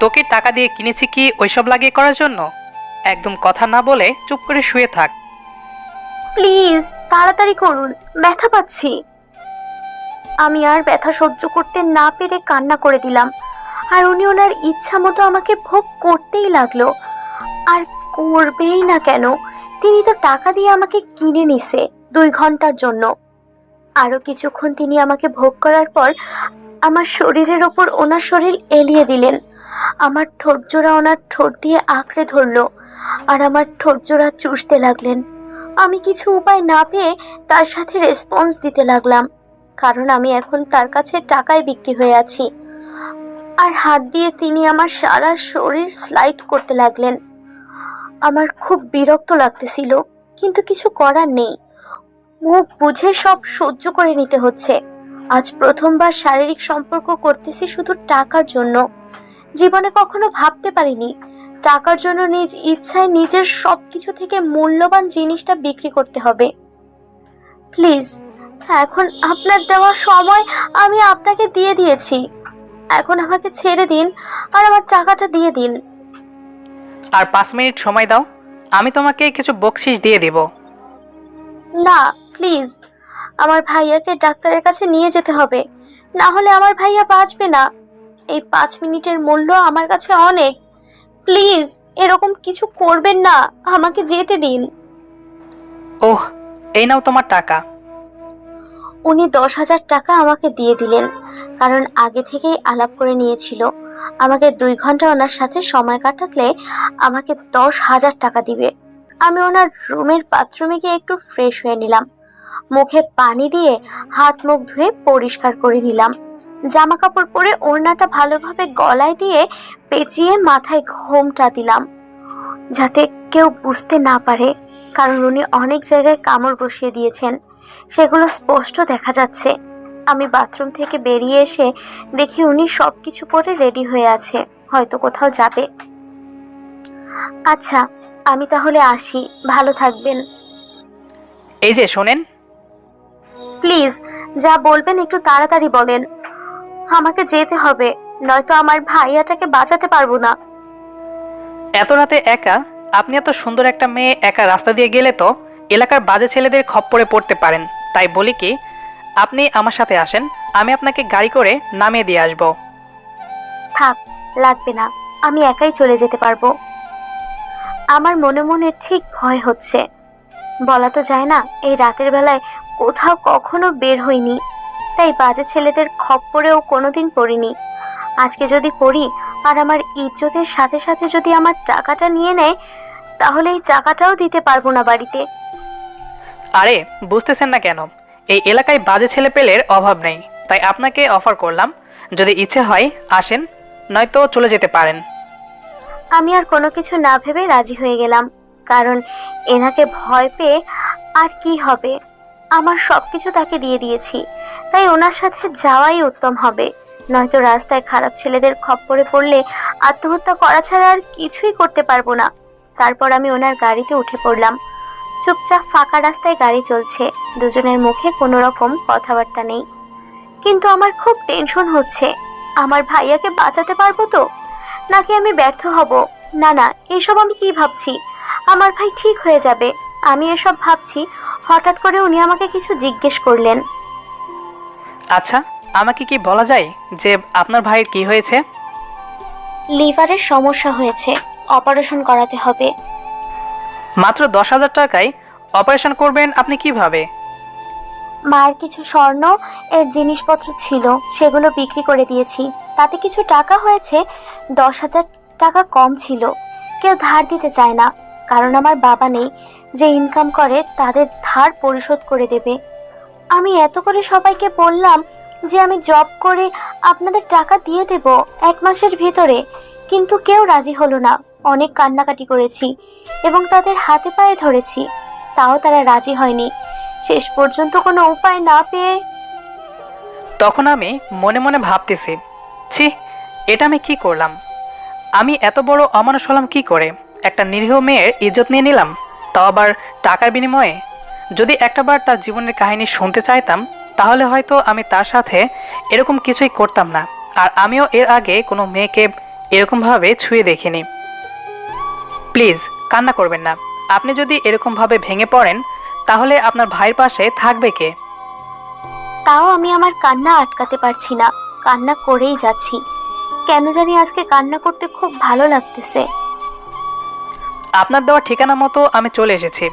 তোকে টাকা দিয়ে কিনেছি কি ওইসব লাগিয়ে করার জন্য? একদম কথা না বলে চুপ করে শুয়ে থাক। প্লিজ তাড়াতাড়ি করুন, ব্যথা পাচ্ছি। আমি আর ব্যথা সহ্য করতে না পেরে কান্না করে দিলাম। আর উনি ওনার ইচ্ছা মতো আমাকে ভোগ করতেই লাগলো। আর করবেই না কেন, তিনি তো টাকা দিয়ে আমাকে কিনে নিছে 2 ঘন্টার জন্য। আরো কিছুক্ষণ তিনি আমাকে ভোগ করার পর আমার শরীরের ওপর ওনার শরীর এলিয়ে দিলেন। আমার ঠোঁটজোড়া ওনার ঠোঁট দিয়ে আঁকড়ে ধরলো আর আমার ঠোঁটজোড়া চুষতে লাগলেন। আমি কিছু উপায় না পেয়ে তার সাথে রেসপন্স দিতে লাগলাম, কারণ আমি এখন তার কাছে টাকায় বিক্রি হয়ে আছি। আর হাত দিয়ে তিনি আমার সারা শরীর স্লাইড করতে লাগলেন। আমার খুব বিরক্ত লাগতেছিল, কিন্তু কিছু করার নেই। মুখ বুঝে সব সহ্য করে নিতে হচ্ছে। আজ প্রথমবার শারীরিক সম্পর্ক করতেছি শুধু টাকার জন্য। জীবনে কখনো ভাবতে পারিনি টাকার জন্য নিজ ইচ্ছায় নিজের সবকিছু থেকে মূল্যবান জিনিসটা বিক্রি করতে হবে। প্লিজ, এখন আপনার দেওয়া সময় আমি আপনাকে দিয়ে দিয়েছি। এখন আমাকে ছেড়ে দিন আর আমার টাকাটা দিয়ে দিন। আর 5 মিনিট সময় দাও, আমি তোমাকে কিছু বকশিশ দিয়ে দেব। না, প্লিজ, আমার ভাইয়াকে ডাক্তারের কাছে নিয়ে যেতে হবে, না হলে আমার ভাইয়া বাঁচবে না। এই 5 মিনিটের মূল্য আমার কাছে অনেক। প্লিজ, এরকম কিছু করবেন না, আমাকে যেতে দিন। ওহ, এই নাও তোমার টাকা। উনি 10,000 টাকা আমাকে দিয়ে দিলেন, কারণ আগে থেকেই আলাপ করে নিয়েছিল আমাকে 2 ঘন্টা ওনার সাথে সময় কাটালে আমাকে 10,000 টাকা দিবে। আমি ওনার রুমের বাথরুমে গিয়ে একটু ফ্রেশ হয়ে নিলাম। মুখে পানি দিয়ে হাত মুখ ধুয়ে পরিষ্কার করে নিলাম। জামা কাপড় পরে ওড়নাটা ভালোভাবে গলায় দিয়ে পেঁচিয়ে মাথায় ঘোমটা দিলাম, যাতে কেউ বুঝতে না পারে, কারণ উনি অনেক জায়গায় কামড় বসিয়ে দিয়েছেন, সেগুলো স্পষ্ট দেখা যাচ্ছে। আমি বাথরুম থেকে বেরিয়ে এসে দেখি উনি সবকিছু পরে রেডি হয়ে আছে, হয়তো কোথাও যাবে। আচ্ছা, আমি তাহলে আসি, ভালো থাকবেন। এই যে শোনেন, প্লিজ, যা বলবেন একটু তাড়াতাড়ি বলেন। আমাকে যেতে হবে, নয়তো আমার ভাইয়াটাকে বাঁচাতে পারবো না। এত রাতে একা, আপনি এত সুন্দর একটা মেয়ে একা রাস্তা দিয়ে গেলে তো এলাকার বাজে ছেলেদের খপ্পরে পড়তে পারেন। তাই বলি কি, আপনি আমার সাথে আসেন, আমি আপনাকে গাড়ি করে নামিয়ে দিয়ে আসবো। থাক, লাগবে না, আমি একাই চলে যেতে পারবো। আমার মনে মনে ঠিক ভয় হচ্ছে। বলা তো যায় না, এই রাতের বেলায় কোথাও কখনো বের হইনি, তাই বাজে ছেলেদের খপ্পরেও কোনোদিন পড়িনি। আজকে যদি পড়ি আর আমার ইজ্জতের সাথে সাথে যদি আমার টাকাটা নিয়ে নেয়, তাহলে এই টাকাটাও দিতে পারবো না বাড়িতে। আরে বুঝতেছেন না কেন, এই এলাকায় বাজে ছেলে পেলের অভাব নেই, তাই আপনাকে অফার করলাম। যদি ইচ্ছে হয় আসেন, নয়তো চলে যেতে পারেন। আমি আর কোনো কিছু না ভেবে রাজি হয়ে গেলাম, কারণ এনাকে ভয় পেয়ে আর কি হবে, আমার সবকিছু তাকে দিয়ে দিয়েছি, তাই ওনার সাথে যাওয়াই উত্তম হবে। নয়তো রাস্তায় খারাপ ছেলেদের খপ্পরে পড়লে আত্মহত্যা করা ছাড়া আর কিছুই করতে পারবো না। তারপর আমি ওনার গাড়িতে উঠে পড়লাম। চুপচাপ ফাঁকা রাস্তায় গাড়ি চলছে, দুজনের মুখে কোনো রকম কথাবার্তা নেই। কিন্তু আমার খুব টেনশন হচ্ছে, আমার ভাইয়াকে বাঁচাতে পারবো তো, নাকি আমি ব্যর্থ হব? না না, এসব আমি কি ভাবছি, আমার ভাই ঠিক হয়ে যাবে। আমি এসব ভাবছি, হঠাৎ করে উনি আমাকে কিছু জিজ্ঞেস করলেন। আচ্ছা, আমাকে কি বলা যায় যে আপনার ভাইয়ের কি হয়েছে? লিভারের সমস্যা হয়েছে, অপারেশন করাতে হবে। মাত্র 10,000 টাকায় অপারেশন করবেন আপনি কিভাবে? মায়ের কিছু স্বর্ণ এর জিনিসপত্র ছিল, সেগুলো বিক্রি করে দিয়েছি, তাতে কিছু টাকা হয়েছে। 10,000 টাকা কম ছিল। কেউ ধার দিতে চায় না, কারণ আমার বাবা নেই, যে ইনকাম করে তাদের ধার পরিশোধ করে দেবে। আমি এত করে সবাইকে বললাম যে আমি জব করে আপনাদের টাকা দিয়ে দেব 1 মাসের ভিতরে, কিন্তু কেউ রাজি হলো না। অনেক কান্নাকাটি করেছি এবং তাদের হাতে পায়ে ধরেছি, তাও তারা রাজি হয়নি। শেষ পর্যন্ত কোনো উপায় না পেয়ে তখন আমি মনে মনে ভাবতেছি, ছি, এটা আমি কি করলাম? আমি এত বড় অমানুষ হলাম কি করে? একটা নিরীহ মেয়ের ইজ্জত নিয়ে নিলাম, তাও আবার টাকার বিনিময়ে। যদি একটাবার তার জীবনের কাহিনী শুনতে চাইতাম, তাহলে হয়তো আমি তার সাথে এরকম কিছুই করতাম না। আর আমিও এর আগে কোনো মেয়েকে এরকমভাবে ছুঁয়ে দেখিনি। প্লিজ কান্না করবেন না। আপনি যদি এরকমভাবে ভেঙে পড়েন তাহলে আপনার ভাইয়ের পাশে থাকবে কে? তাও আমি আমার কান্না আটকাতে পারছি না, কান্না করেই যাচ্ছি। কেন জানি আজকে কান্না করতে খুব ভালো লাগতেছে। আপনার দেওয়া ঠিকানা মতো আমি চলে এসেছি।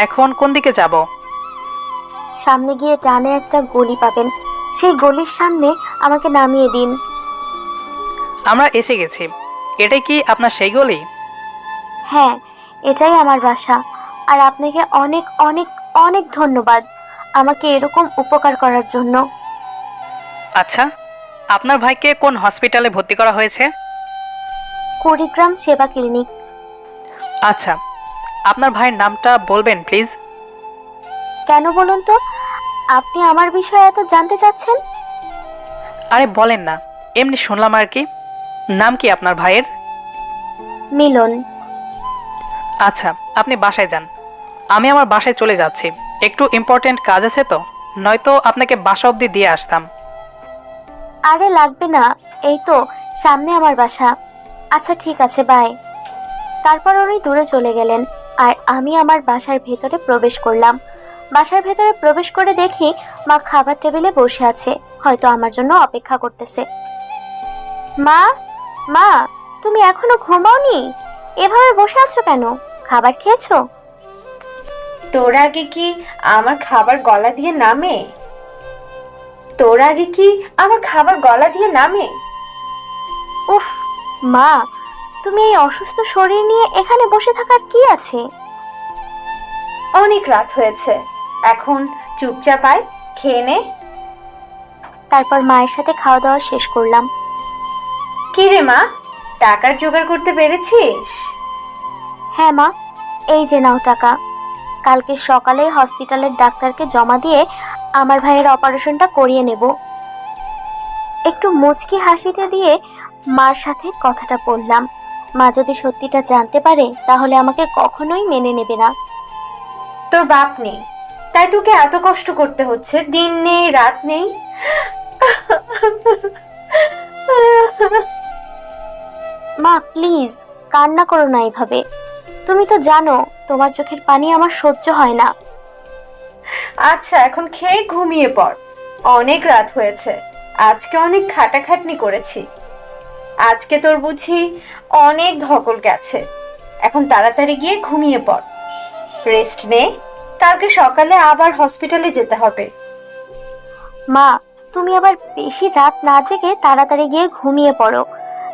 এখন কোন দিকে যাব? সামনে গিয়ে ডানে একটা গলি পাবেন, সেই গলির সামনে আমাকে নামিয়ে দিন। আমরা এসে গেছি। এটাই কি আপনার সেই গলি? হ্যাঁ, এটাই আমার বাসা। আর আপনাকে অনেক অনেক অনেক ধন্যবাদ আমাকে এরকম উপকার করার জন্য। আচ্ছা, আপনার ভাইকে কোন হসপিটালে ভর্তি করা হয়েছে? কুড়িগ্রাম সেবা ক্লিনিক। আচ্ছা, আপনার ভাইয়ের নামটা বলবেন প্লিজ? কেন বলুন তো, আপনি আমার বিষয়ে এত জানতে চাচ্ছেন? আরে বলেন না, এমনি শুনলাম আর কি। নাম কি আপনার ভাইয়ের? মিলন। আচ্ছা, আপনি বাসায় যান। আমি আমার বাসায় চলে যাচ্ছি। একটু ইম্পর্টেন্ট কাজ আছে তো, নয়তো আপনাকে বাসা অবধি দিয়ে আসতাম। আরে লাগবে না, এই তো সামনে আমার বাসা। আচ্ছা ঠিক আছে, বাই। তারপর উনি দূরে চলে গেলেন আর আমি আমার বাসার ভেতরে প্রবেশ করলাম। বাসার ভেতরে প্রবেশ করে দেখি মা খাবার টেবিলে বসে আছে, হয়তো আমার জন্য অপেক্ষা করতেছে। মা, মা, তুমি এখনো ঘুমাওনি? এভাবে বসে আছো কেন? খাবার খেয়েছো? তোর আগে কি আমার খাবার গলা দিয়ে নামে? তোর আগে কি আমার খাবার গলা দিয়ে নামে? উফ, মা, তুমি এই অসুস্থ শরীর নিয়ে এখানে বসে থাকার কি আছে? অনেক রাত হয়েছে, এখন চুপচাপ আয়, খেয়ে নে। তারপর মায়ের সাথে খাওয়া দাওয়া শেষ করলাম। কি রে মা, টাকার জোগাড় করতে পেরেছিস? হ্যাঁ মা, এই যে নাও টাকা। কালকে সকালে হসপিটালের ডাক্তারকে জমা দিয়ে আমার ভাইয়ের অপারেশনটা করিয়ে নেব। একটু মুচকি হাসিতে দিয়ে মার সাথে কথাটা বললাম। মা যদি সত্যিটা জানতে পারে তাহলে আমাকে কখনোই মেনে নেবে না। তোর বাপ নেই, তাই তোকে এত কষ্ট করতে হচ্ছে, দিন নেই রাত নেই। মা প্লিজ কান্না করো না এইভাবে। তুমি তো জানো তোমার চোখের পানি আমার সহ্য হয় না। আচ্ছা এখন খেয়ে ঘুমিয়ে পড়, অনেক রাত হয়েছে, আজকে অনেক খাটাখাটনি করেছি। আজকে তোর বুঝি অনেক ধকল গেছে, এখন তাড়াতাড়ি গিয়ে ঘুমিয়ে পড়, রেস্ট নে, কালকে সকালে আবার হসপিটালে যেতে হবে। মা, তুমি আবার বেশি রাত না জেগে তাড়াতাড়ি গিয়ে ঘুমিয়ে পড়ো,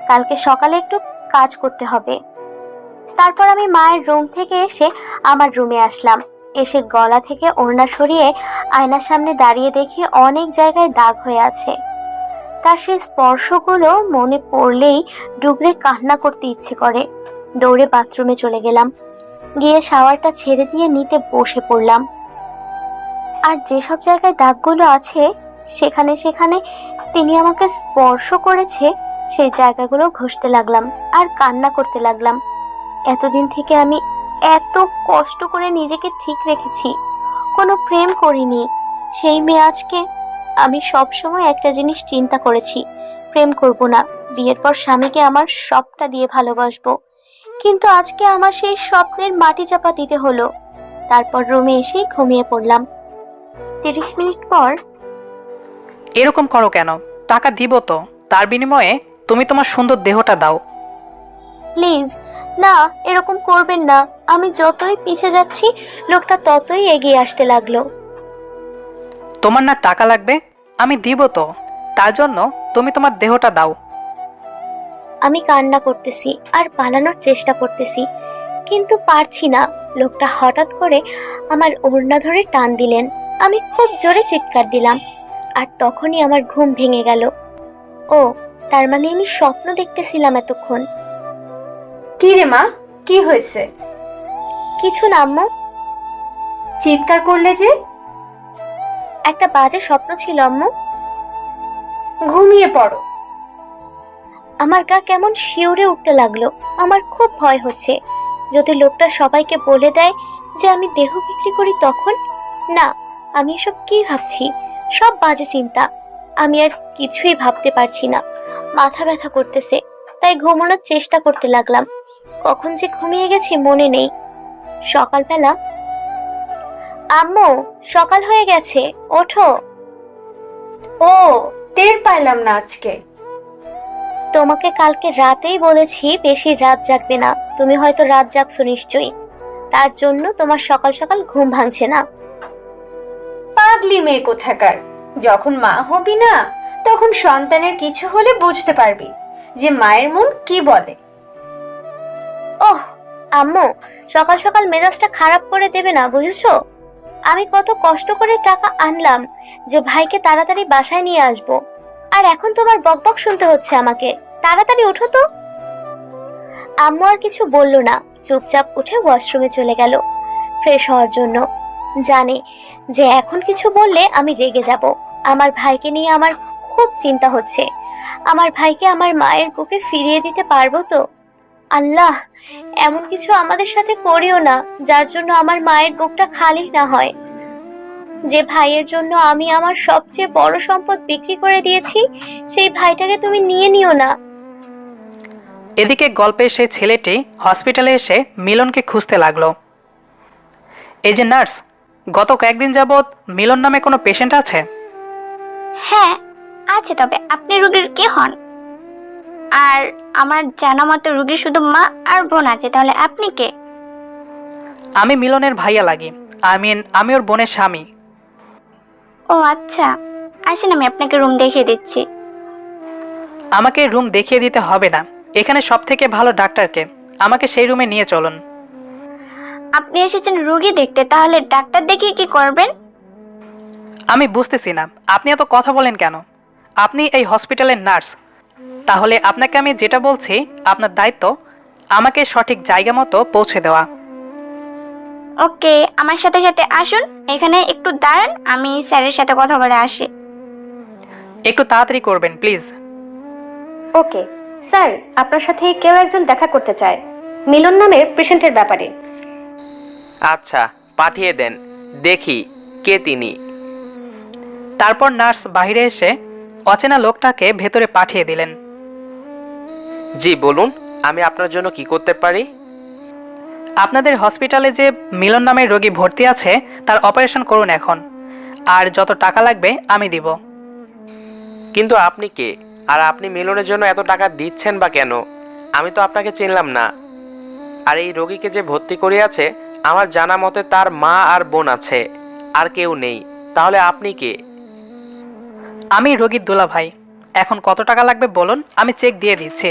কালকে সকালে একটু কাজ করতে হবে। তারপর আমি মায়ের রুম থেকে এসে আমার রুমে আসলাম। এসে গলা থেকে ওড়না সরিয়ে আয়নার সামনে দাঁড়িয়ে দেখি অনেক জায়গায় দাগ হয়ে আছে। তার সেই স্পর্শগুলো মনে পড়লেই ডুবরে কান্না করতে ইচ্ছে করে। দৌড়ে বাথরুমে চলে গেলাম, গিয়ে শাওয়ারটা ছেড়ে দিয়ে নিতে বসে পড়লাম। আর যেসব জায়গায় দাগগুলো আছে সেখানে সেখানে তিনি আমাকে স্পর্শ করেছে, সেই জায়গাগুলো ঘষতে লাগলাম আর কান্না করতে লাগলাম। এতদিন থেকে আমি এত কষ্ট করে নিজেকে ঠিক রেখেছি, কোনো প্রেম করিনি। সেই মেয়ে আজকে। আমি সব সময় একটা জিনিস চিন্তা করেছি, প্রেম করব না, বিয়ের পর স্বামীকে আমার সবটা দিয়ে ভালোবাসবো। কিন্তু আজকে আমার সেই স্বপ্নের মাটি চাপা দিতে হলো। তারপর রুমে এসেই ঘুমিয়ে পড়লাম। 30 মিনিট পর, এরকম করো কেন? টাকা দিব তো, তার বিনিময়ে তুমি তোমার সুন্দর দেহটা দাও। প্লিজ না, এরকম করবেন না। আমি যতই পিছে যাচ্ছি লোকটা ততই এগিয়ে আসতে লাগলো। তোমার না টাকা লাগবে, আমি দিব তো, তার জন্য তুমি তোমার দেহটা দাও। আমি কান্না করতেছি আর পালানোর চেষ্টা করতেছি, কিন্তু পারছি না। লোকটা হঠাৎ করে আমার ওড়না ধরে টান দিলেন। আমি খুব জোরে চিৎকার দিলাম আর তখনই আমার ঘুম ভেঙে গেল। ও, তার মানে আমি স্বপ্ন দেখতেছিলাম এতক্ষণ। কি রে মা, কি হয়েছে? কিছু না আম্মু, চিৎকার করলে যে? একটা বাজে স্বপ্ন ছিল আম্মু। ঘুমিয়ে পড়ো। আমার গা কেমন শিউরে উঠতে লাগলো। আমার খুব ভয় হচ্ছে, যদি লোকটা সবাইকে বলে দেয় যে আমি দেহ বিক্রি করি তখন। না, আমি এসব কি ভাবছি, সব বাজে চিন্তা। আমি আর কিছুই ভাবতে পারছি না, মাথা ব্যথা করতেছে। তাই ঘুমানোর চেষ্টা করতে লাগলাম। কখন যে ঘুমিয়ে গেছি মনে নেই। সকালবেলা, আম্মু সকাল হয়ে গেছে, ওঠো। ও, টের পাইলাম না আজকে। তোমাকে কালকে রাতেই বলেছি বেশি রাত জাগবে না, তুমি হয়তো রাত জাগছো নিশ্চয়ই, তার জন্য তোমার সকাল সকাল ঘুম ভাঙছে না। পাগলি মেয়ে কোথাকার, যখন মা হবি না তখন সন্তানের কিছু হলে বুঝতে পারবি যে মায়ের মন কি বলে। ওহ আম্মু, সকাল সকাল মেজাজটা খারাপ করে দেবে না, বুঝেছো? আমি কত কষ্ট করে টাকা আনলাম যে ভাইকে তাড়াতাড়ি বাসায় নিয়ে আসবো, আর এখন তোমার বকবক শুনতে হচ্ছে আমাকে। তাড়াতাড়ি ওঠো তো। আম্মু আর কিছু বলল না, চুপচাপ উঠে ওয়াশরুমে চলে গেল ফ্রেশ হওয়ার জন্য। জানে যে এখন কিছু বললে আমি রেগে যাব। আমার ভাইকে নিয়ে আমার খুব চিন্তা হচ্ছে। আমার ভাইকে আমার মায়ের বুকে ফিরিয়ে দিতে পারবো তো? আল্লাহ, এমন কিছু আমাদের সাথে করিও না যার জন্য আমার মায়ের বুকটা খালি না হয়। যে ভাইয়ের জন্য আমি আমার সবচেয়ে বড় সম্পদ বিক্রি করে দিয়েছি, সেই ভাইটাকে তুমি নিয়ে নিও না। এদিকে গল্পের সেই ছেলেটি হসপিটালে এসে মিলনকে খুঁজতে লাগলো। এই যে নার্স, গত কয়েকদিন যাবৎ মিলন নামে কোনো পেশেন্ট আছে? হ্যাঁ আছে, তবে আপনি রোগীর কে হন? আর আমার জানা মতো রোগীর শুধু মা আর বোন আছে, তাহলে আপনি কে? আমি মিলনের ভাইয়া লাগি, আমি ওর বোনের স্বামী। ও আচ্ছা, আসেন আমি আপনাকে রুম দেখিয়ে দিচ্ছি। আমাকে রুম দেখিয়ে দিতে হবে না, এখানে সব থেকে ভালো ডাক্তারকে, আমাকে সেই রুমে নিয়ে চলুন। আপনি এসেছেন রোগী দেখতে, তাহলে ডাক্তার দেখিয়ে কি করবেন? আমি বুঝতেছি না আপনি এত কথা বলেন কেন। আপনি এই হসপিটালের নার্স, তাহলে আপনাকে আমি যেটা বলছি আপনার দায়িত্ব আমাকে সঠিক জায়গা মতো পৌঁছে দেওয়া। ওকে, আমার সাথে সাথে আসুন, এখানে একটু দাঁড়ান, আমি স্যারের সাথে কথা বলে আসি। একটু তাড়াতাড়ি করবেন প্লিজ। ওকে স্যার, আপনার সাথে কেউ একজন দেখা করতে চায় মিলন নামের পেশেন্টের ব্যাপারে। আচ্ছা, পাঠিয়ে দেন, দেখি কে তিনি। তারপর নার্স বাইরে এসে অচেনা লোকটাকে ভেতরে পাঠিয়ে দিলেন। জি বলুন, আমি আপনার জন্য কি করতে পারি? আপনাদের হসপিটালে যে মিলন নামের রোগী ভর্তি আছে তার অপারেশন করুন এখন, আর যত টাকা লাগবে আমি দিব। কিন্তু আপনি কে, আর আপনি মিলনের জন্য এত টাকা দিচ্ছেন বা কেন? আমি তো আপনাকে চিনলাম না। আর এই রোগীকে যে ভর্তি করিয়াছে আমার জানা মতে তার মা আর বোন আছে, আর কেউ নেই। তাহলে আপনি কে? আমি রোগীর দুলা ভাই। এখন কত টাকা লাগবে বলুন, আমি চেক দিয়ে দিচ্ছি।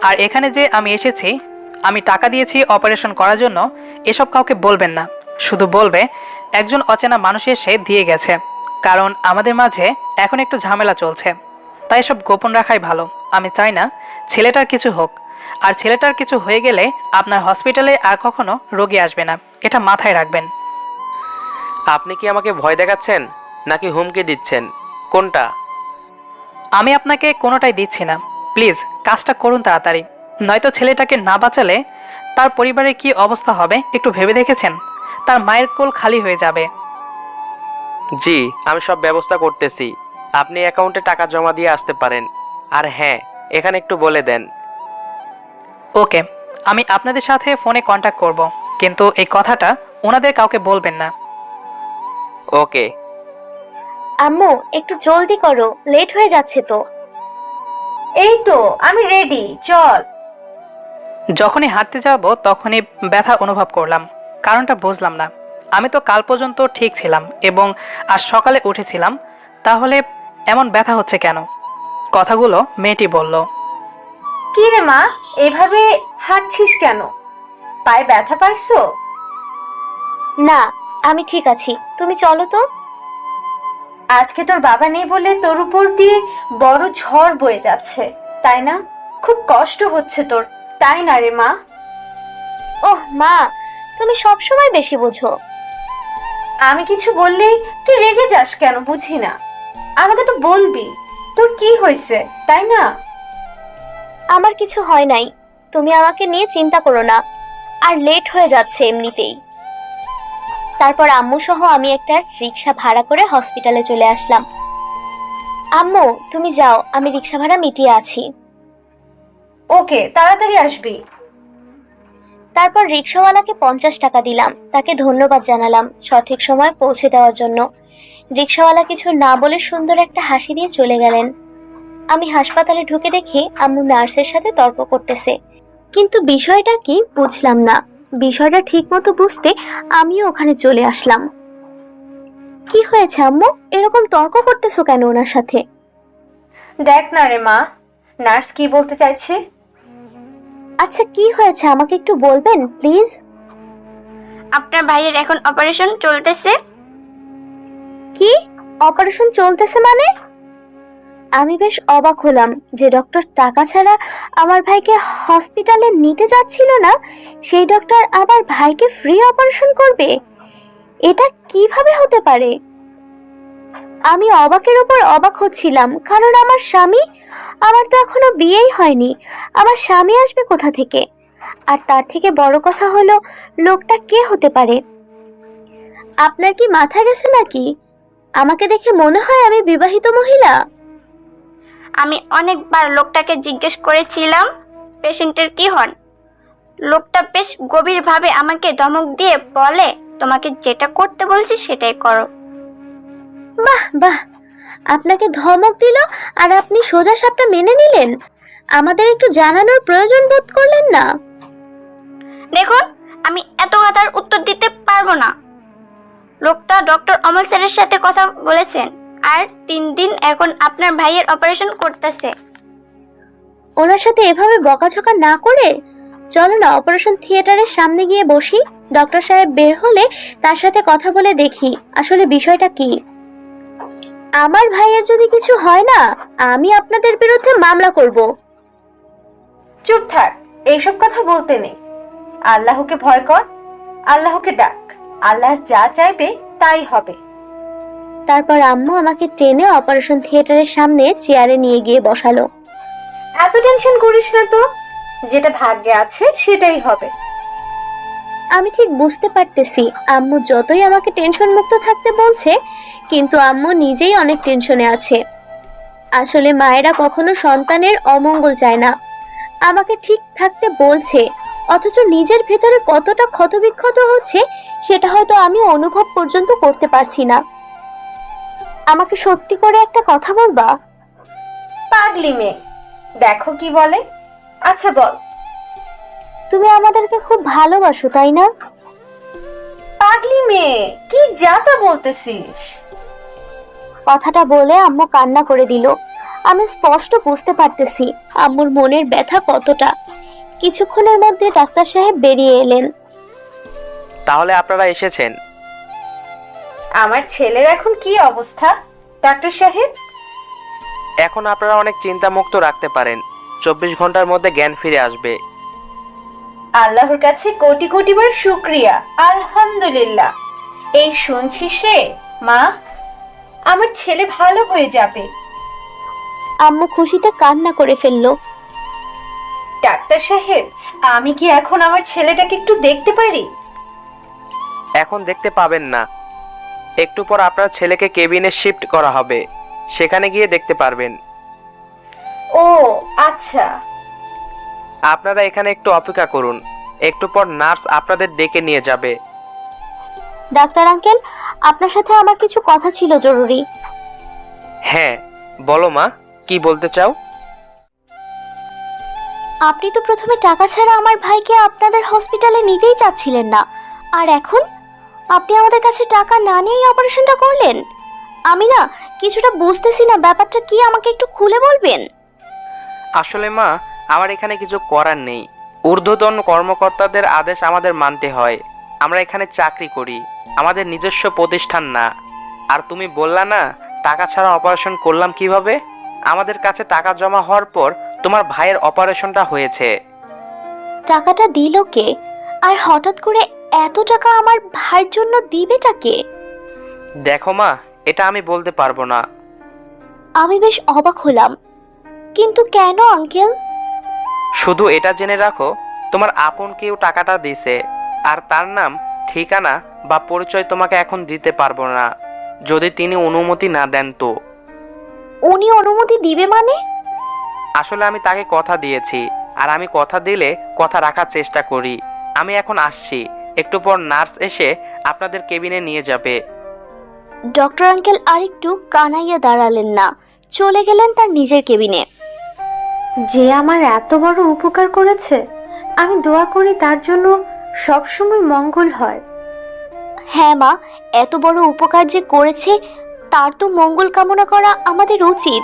আর এখানে যে আমি এসেছি, আমি টাকা দিয়েছি অপারেশন করার জন্য, এসব কাউকে বলবেন না। শুধু বলবে একজন অচেনা মানুষ এসে দিয়ে গেছে, কারণ আমাদের মাঝে এখন একটু ঝামেলা চলছে, তাই এসব গোপন রাখাই ভালো। আমি চাই না ছেলেটার কিছু হোক, আর ছেলেটার কিছু হয়ে গেলে আপনার হসপিটালে আর কখনো রোগী আসবে না, এটা মাথায় রাখবেন। আপনি কি আমাকে ভয় দেখাচ্ছেন নাকি হুমকি দিচ্ছেন, কোনটা? আমি আপনাকে কোনোটাই দিচ্ছি না, প্লিজ কাজটা করুন তাড়াতাড়ি, নয়তো ছেলেটাকে না বাঁচালে তার পরিবারের কি অবস্থা হবে একটু ভেবে দেখেছেন? তার মায়ের কোল খালি হয়ে যাবে। জি, আমি সব ব্যবস্থা করতেছি। আপনি অ্যাকাউন্টে টাকা জমা দিয়ে আসতে পারেন। আর হ্যাঁ, এখানে একটু বলে দেন। ওকে, আমি আপনাদের সাথে ফোনে কন্ট্যাক্ট করব, কিন্তু এই কথাটা ওনাদের কাউকে বলবেন না। ওকে। আম্মু একটু জলদি করো, লেট হয়ে যাচ্ছে তো। এই তো আমি রেডি, চল। যখনই হাঁটতে যাব তখনই ব্যথা অনুভব করলাম, কারণটা বুঝলাম না। আমি তো কাল পর্যন্ত ঠিক ছিলাম এবং আজ সকালে উঠেছিলাম, তাহলে এমন ব্যথা হচ্ছে কেন? কথাগুলো মেয়েটি বলল। কি রে মা, এভাবে হাঁটছিস কেন? পায়ে ব্যথা পাইছো? না, আমি ঠিক আছি, তুমি চলো তো। আজকে তোর বাবা নেই বলে তোর উপর দিয়ে বড় ঝড় বয়ে যাচ্ছে, তাই না? খুব কষ্ট হচ্ছে তোর, তাই না রে মা? ওহ মা, তুমি সব সময় বেশি বোঝো। আমি কিছু বললেই তুই রেগে যাস কেন বুঝি না। আমাকে তো বলবি তোর কি হয়েছে, তাই না? আমার কিছু হয় নাই, তুমি আমাকে নিয়ে চিন্তা করো না। আর লেট হয়ে যাচ্ছে এমনিতেই। তারপর আম্মু সহ আমি একটা রিক্সা ভাড়া করে হসপিটালে চলে আসলাম। আম্মু তুমি যাও, আমি রিক্সা ভাড়া মিটিয়ে আছি। ওকে, তাড়াতাড়ি আসবি। তারপর রিক্সাওয়ালাকে 50 টাকা দিলাম, তাকে ধন্যবাদ জানালাম সঠিক সময় পৌঁছে দেওয়ার জন্য। রিক্সাওয়ালা কিছু না বলে সুন্দর একটা হাসি দিয়ে চলে গেলেন। আমি হাসপাতালে ঢুকে দেখি আম্মু নার্সের সাথে তর্ক করতেছে, কিন্তু বিষয়টা কি বুঝলাম না। বিষয়টা ঠিক মতো বুঝতে আমিও ওখানে চলে আসলাম। কি হয়েছে আম্মু, এরকম তর্ক করতেছো কেন ওনার সাথে? দেখ না রে মা, নার্স কি বলতে চাইছে। আচ্ছা কি হয়েছে আমাকে একটু বলবেন প্লিজ? আপনার ভাইয়ের এখন অপারেশন চলতেছে। কি অপারেশন চলতেছে মানে? আমি বেশ অবাক হলাম যে ডক্টর টাকা ছাড়া আমার ভাইকে হসপিটালে নিতে যাচ্ছিল না, সেই ডক্টর আবার ভাইকে ফ্রি অপারেশন করবে। এটা কিভাবে হতে পারে? আমি অবাকের উপর অবাক হচ্ছিলাম, কারণ আমার তো এখনো বিয়েই হয়নি। আমার স্বামী আসবে কোথা থেকে? আর তার থেকে বড় কথা হলো, লোকটা কে হতে পারে? আপনার কি মাথা গেছে নাকি? আমাকে দেখে মনে হয় আমি বিবাহিত মহিলা। আমি অনেকবার লোকটাকে জিজ্ঞেস করেছিলাম পেশেন্টের কি হন। লোকটা বেশ গভীরভাবে আমাকে ধমক দিয়ে বলে, তোমাকে যেটা করতে বলছি সেটাই করো। বাহ বাহ, আপনাকে ধমক দিল আর আপনি সোজা সাপটা মেনে নিলেন? আমাদের একটু জানানোর প্রয়োজন বোধ করলেন না? দেখুন, আমি এত কথার উত্তর দিতে পারবো না। লোকটা ডক্টর অমল স্যারের সাথে কথা বলেছেন, আর 3 দিন এখন আপনার ভাইয়ের অপারেশন করতেছে। ওনার সাথে এভাবে বকাঝকা না করে চলো না অপারেশন থিয়েটারের সামনে গিয়ে বসি। ডক্টর সাহেব বের হলে তার সাথে কথা বলে দেখি আসলে বিষয়টা কি। আমার ভাইয়ের যদি কিছু হয় না, আমি আপনাদের বিরুদ্ধে মামলা করব। চুপ থাক, এইসব কথা বলতে নেই। আল্লাহকে ভয় কর, আল্লাহকে ডাক, আল্লাহ যা চাইবে তাই হবে। তারপর আম্মু আমাকে টেনে অপারেশন থিয়েটারের সামনে চেয়ারে নিয়ে গিয়ে বসালো। এত টেনশন করিস না তো, যেটা ভাগ্যে আছে সেটাই হবে। আমি ঠিক বুঝতে পারতেছি আম্মু যতই আমাকে টেনশন মুক্ত থাকতে বলছে, কিন্তু আম্মু নিজেই অনেক টেনশনে আছে। আসলে মায়েরা কখনো সন্তানের অমঙ্গল চায় না। আমাকে ঠিক থাকতে বলছে, অথচ নিজের ভেতরে কতটা ক্ষতবিক্ষত হচ্ছে সেটা হয়তো আমি অনুভব পর্যন্ত করতে পারছি না। আমাকে সত্যি করে একটা কথা বলবা? পাগলি মেয়ে, দেখো কি বলে। আচ্ছা বল। তুমি আমাদেরকে খুব ভালোবাসো তাই না? পাগলি মেয়ে, কি যা তা বলতেছিস? কথাটা বলে আম্মু কান্না করে দিল। আমি স্পষ্ট বুঝতে পারতেছি আম্মুর মনের ব্যথা কতটা। কিছুক্ষণের মধ্যে ডাক্তার সাহেব বেরিয়ে এলেন। তাহলে আপনারা এসেছেন। আমার ছেলের এখন কি অবস্থা ডাক্তার সাহেব? এখন আপনারা অনেক চিন্তামুক্ত রাখতে পারেন। 24 ঘন্টার মধ্যে জ্ঞান ফিরে আসবে। আল্লাহর কাছে কোটি কোটি বার শুকরিয়া, আলহামদুলিল্লাহ। এই শুনছিস রে মা, আমার ছেলে ভালো হয়ে যাবে। আম্মু খুশিতে কান্না করে ফেললো। ডাক্তার সাহেব, আমি কি এখন আমার ছেলেটাকে একটু দেখতে পারি? এখন দেখতে পাবেন না, একটু পর আপনার ছেলেকে কেবিনে শিফট করা হবে, সেখানে গিয়ে দেখতে পারবেন। ও আচ্ছা। আপনারা এখানে একটু অপেক্ষা করুন, একটু পর নার্স আপনাদের ডেকে নিয়ে যাবে। ডাক্তার আঙ্কেল, আপনার সাথে আমার কিছু কথা ছিল জরুরি। হ্যাঁ বলো মা, কি বলতে চাও? আপনি তো প্রথমে টাকা ছাড়া আমার ভাইকে আপনাদের হসপিটালে নিতেই চাচ্ছিলেন না, আর এখন আপনি আমাদের কাছে টাকা না নিয়েই অপারেশনটা করলেন। আমি না কিছুটা বুঝতেছি না, ব্যাপারটা কি আমাকে একটু খুলে বলবেন? আসলে মা, আমার এখানে কিছু করার নেই। ঊর্ধ্বতন কর্মকর্তাদের আদেশ আমাদের মানতে হয়। আমরা এখানে চাকরি করি, আমাদের নিজস্ব প্রতিষ্ঠান না। আর তুমি বললা না টাকা ছাড়া অপারেশন করলাম কিভাবে? আমাদের কাছে টাকা জমা হওয়ার পর তোমার ভাইয়ের অপারেশনটা হয়েছে। টাকাটা দিল কে? আর হঠাৎ করে এত টাকা আমার ভাইয়ের জন্য দিবেটা কে? দেখো মা, এটা আমি বলতে পারবো না। আমি বেশ অবাক হলাম, কিন্তু কেন আঙ্কেল? শুধু এটা জেনে রাখো, তোমার আপন কেউ টাকাটা দিছে, আর তার নাম, ঠিকানা বা পরিচয় তোমাকে এখন দিতে পারবো না, যদি তিনি অনুমতি না দেন তো। উনি অনুমতি দিবে মানে? আসলে আমি তাকে কথা দিয়েছি, আর আমি কথা দিলে কথা রাখার চেষ্টা করি। আমি এখন আসছি, একটু পর নার্স এসে আপনাদের কেবিনে নিয়ে যাবে। ডক্টর আঙ্কেল আরেকটু কানাইয়া দাঁড়ালেন না, চলে গেলেন তার নিজের কেবিনে। যে আমার এত বড় উপকার করেছে, আমি দোয়া করি তার জন্য সবসময় মঙ্গল হয়। হ্যাঁ মা, এত বড় উপকার যে করেছে তার তো মঙ্গল কামনা করা আমাদের উচিত।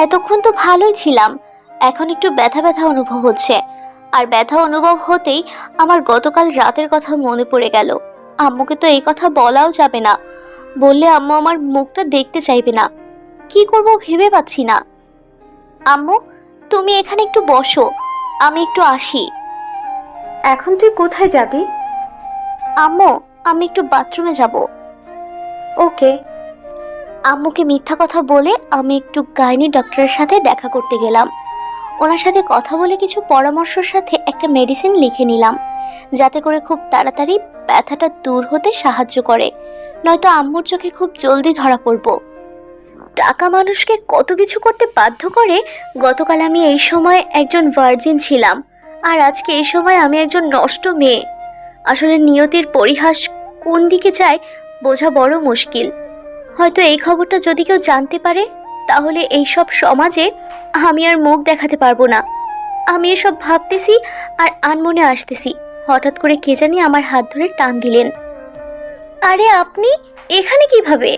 এতক্ষণ তো ভালোই ছিলাম, এখন একটু ব্যথা ব্যথা অনুভব হচ্ছে। আর ব্যথা অনুভব হতেই আমার গতকাল রাতের কথা মনে পড়ে গেল। আম্মুকে তো এই কথা বলাও যাবে না, বললে আম্মু আমার মুখটা দেখতে চাইবে না। কি করব ভেবে পাচ্ছি না। আম্মু, তুমি এখানে একটু বসো, আমি একটু আসি। এখন তুই কোথায় যাবি? আম্মু, আমি একটু বাথরুমে যাব। ওকে। আম্মুকে মিথ্যা কথা বলে আমি একটু গাইনি ডক্টরের সাথে দেখা করতে গেলাম। ওনার সাথে কথা বলে কিছু পরামর্শের সাথে একটা মেডিসিন লিখে নিলাম, যাতে করে খুব তাড়াতাড়ি ব্যথাটা দূর হতে সাহায্য করে, নয়তো আম্মুর চোখে খুব জলদি ধরা পড়ব। টাকা মানুষকে কত কিছু করতে বাধ্য করে। গতকাল আমি এই সময় একজন ভার্জিন ছিলাম, আর আজকে এই সময় আমি একজন নষ্ট মেয়ে। আসলে নিয়তির পরিহাস কোন দিকে যায় বোঝা বড় মুশকিল। হয়তো এই খবরটা যদি কেউ জানতে পারে, তাহলে এই সব সমাজে আমি আর মুখ দেখাতে পারবো না। আমি এসব ভাবতেছি আর আনমনে আসতেছি, হঠাৎ করে কে জানি আমার হাত ধরে টান দিলেন। আরে আপনি এখানে কিভাবে?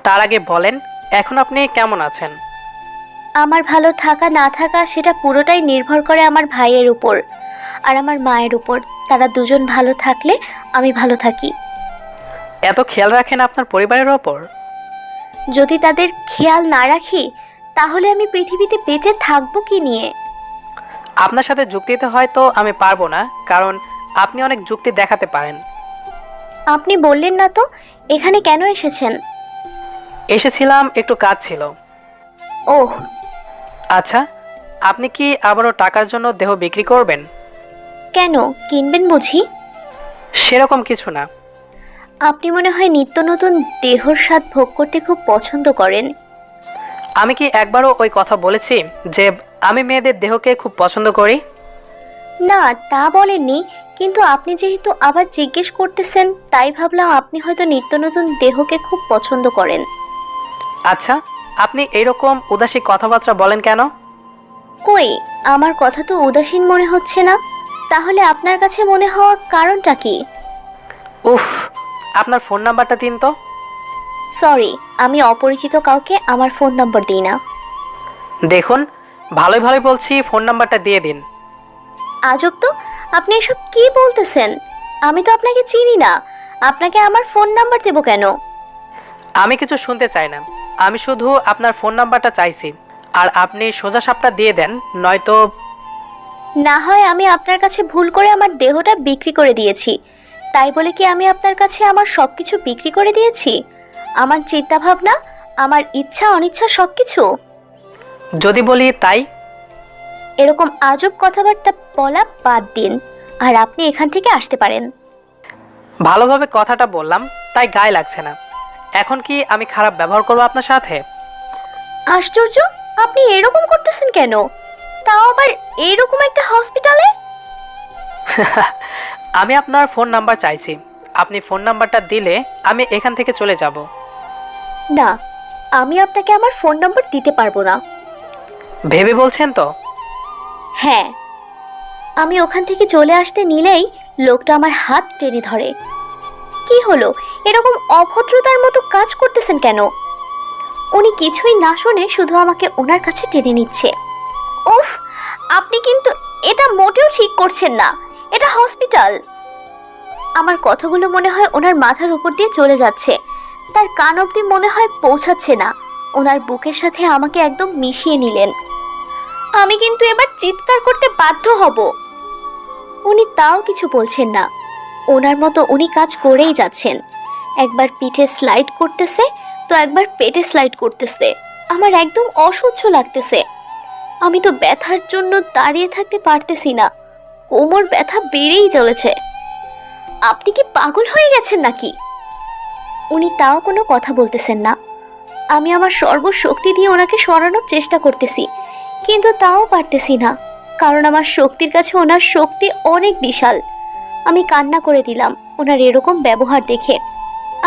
তার আগে বলেন, এখন আপনি কেমন আছেন? আমার ভালো থাকা না থাকা সেটা পুরোটাই নির্ভর করে আমার ভাইয়ের উপর আর আমার মায়ের উপর। তারা দুজন ভালো থাকলে আমি ভালো থাকি। এত খেয়াল রাখেন আপনার পরিবারের ওপর? যদি তাদের খেয়াল না রাখি, তাহলে আমি পৃথিবীতে বেঁচে থাকবো কি নিয়ে? আপনার সাথে যুক্তিতে হয়তো আমি পারবো না, কারণ আপনি অনেক যুক্তি দেখাতে পারেন। আপনি বললেন না তো এখানে কেন এসেছেন? এসেছিলাম, একটু কাজ ছিল। ওহ, আচ্ছা, আপনি কি আবারও টাকার জন্য দেহ বিক্রি করবেন? কেন, কিনবেন বুঝি? সেরকম কিছু না। আপনি মনে হয় নিত্য নতুন দেহর স্বাদ ভোগ করতে খুব পছন্দ করেন। আমি কি একবারও ওই কথা বলেছি যে আমি মেয়েদের দেহকে খুব পছন্দ করি? না, তা বলেননি, কিন্তু আপনি যেহেতু আবার জিজ্ঞেস করতেছেন, তাই ভাবলাম আপনি হয়তো নিত্য নতুন দেহকে খুব পছন্দ করেন। আচ্ছা, আপনি এইরকম উদাসী কথাবার্তা বলেন কেন? কই, আমার কথা তো উদাসীন মনে হচ্ছে না। তাহলে আপনার কাছে মনে হওয়া কারণটা কি? উফ, আপনার ফোন নাম্বারটা দিন তো। সরি, আমি অপরিচিত কাউকে আমার ফোন নম্বর দিই না। দেখুন, ভালোই ভালোই বলছি, ফোন নাম্বারটা দিয়ে দিন। আজব তো, আপনি এসব কি বলতেছেন? আমি তো আপনাকে চিনি না, আপনাকে আমার ফোন নাম্বার দেব কেন? আমি কিছু শুনতে চাই না, আমি শুধু আপনার ফোন নাম্বারটা চাইছি। আর আপনি সোজা সাপটা দিয়ে দেন, নয়তো... না হয় আমি আপনার কাছে ভুল করে আমার দেহটা বিক্রি করে দিয়েছি, তাই বলে কি আমি আপনার কাছে আমার সবকিছু বিক্রি করে দিয়েছি? আমার চিন্তা ভাবনা, আমার ইচ্ছা অনিচ্ছা সবকিছু? যদি বলি তাই? এরকম আজব কথাবার্তা বলা বাদ দিন, আর আপনি এখান থেকে আসতে পারেন। ভালোভাবে কথাটা বললাম, তাই গায়ে লাগছে না। এখন কি আমি খারাপ ব্যবহার করবো আপনার সাথে? আশ্চর্য, আপনি এরকম করতেছেন কেন? তাও আবার এইরকম একটা হসপিটালে? আমি আপনার ফোন নাম্বার চাইছি, আপনি ফোন নাম্বারটা দিলে আমি এখান থেকে চলে যাব। না, আমি আপনাকে আমার ফোন নাম্বার দিতে পারবো না। ভেবে বলছেন তো? হ্যাঁ। আমি ওখান থেকে চলে আসতে নিলেই লোকটা আমার হাত টেনে ধরে। কি হলো, এরকম অভদ্রতার মতো কাজ করতেছেন কেন? উনি কিছুই না শুনে শুধু আমাকে ওনার কাছে টেনে নিচ্ছে। উফ, আপনি কিন্তু এটা মোটেও ঠিক করছেন না, এটা হসপিটাল। আমার কথাগুলো মনে হয় ওনার মাথার উপর দিয়ে চলে যাচ্ছে, তার কান অবধি মনে হয় পৌঁছাচ্ছে না। ওনার বুকের সাথে আমাকে একদম মিশিয়ে নিলেন। আমি কিন্তু এবার চিৎকার করতে বাধ্য হব। উনি তাও কিছু বলছেন না, ওনার মতো উনি কাজ করেই যাচ্ছেন। একবার পিঠে স্লাইড করতেছে, তো একবার পেটে স্লাইড করতেছে। আমার একদম অসহ্য লাগতেছে। আমি তো ব্যথার জন্য দাঁড়িয়ে থাকতে পারতেছি না, কোমর ব্যথা বেড়েই চলেছে। আপনি কি পাগল হয়ে গেছেন নাকি? উনি তাও কোনো কথা বলতেছেন না। আমি আমার সর্বশক্তি দিয়ে ওনাকে সরানোর চেষ্টা করতেছি, কিন্তু তাও পারতেছি না। কারণ আমার শক্তির কাছে ওনার শক্তি অনেক বিশাল। আমি কান্না করে দিলাম ওনার এরকম ব্যবহার দেখে।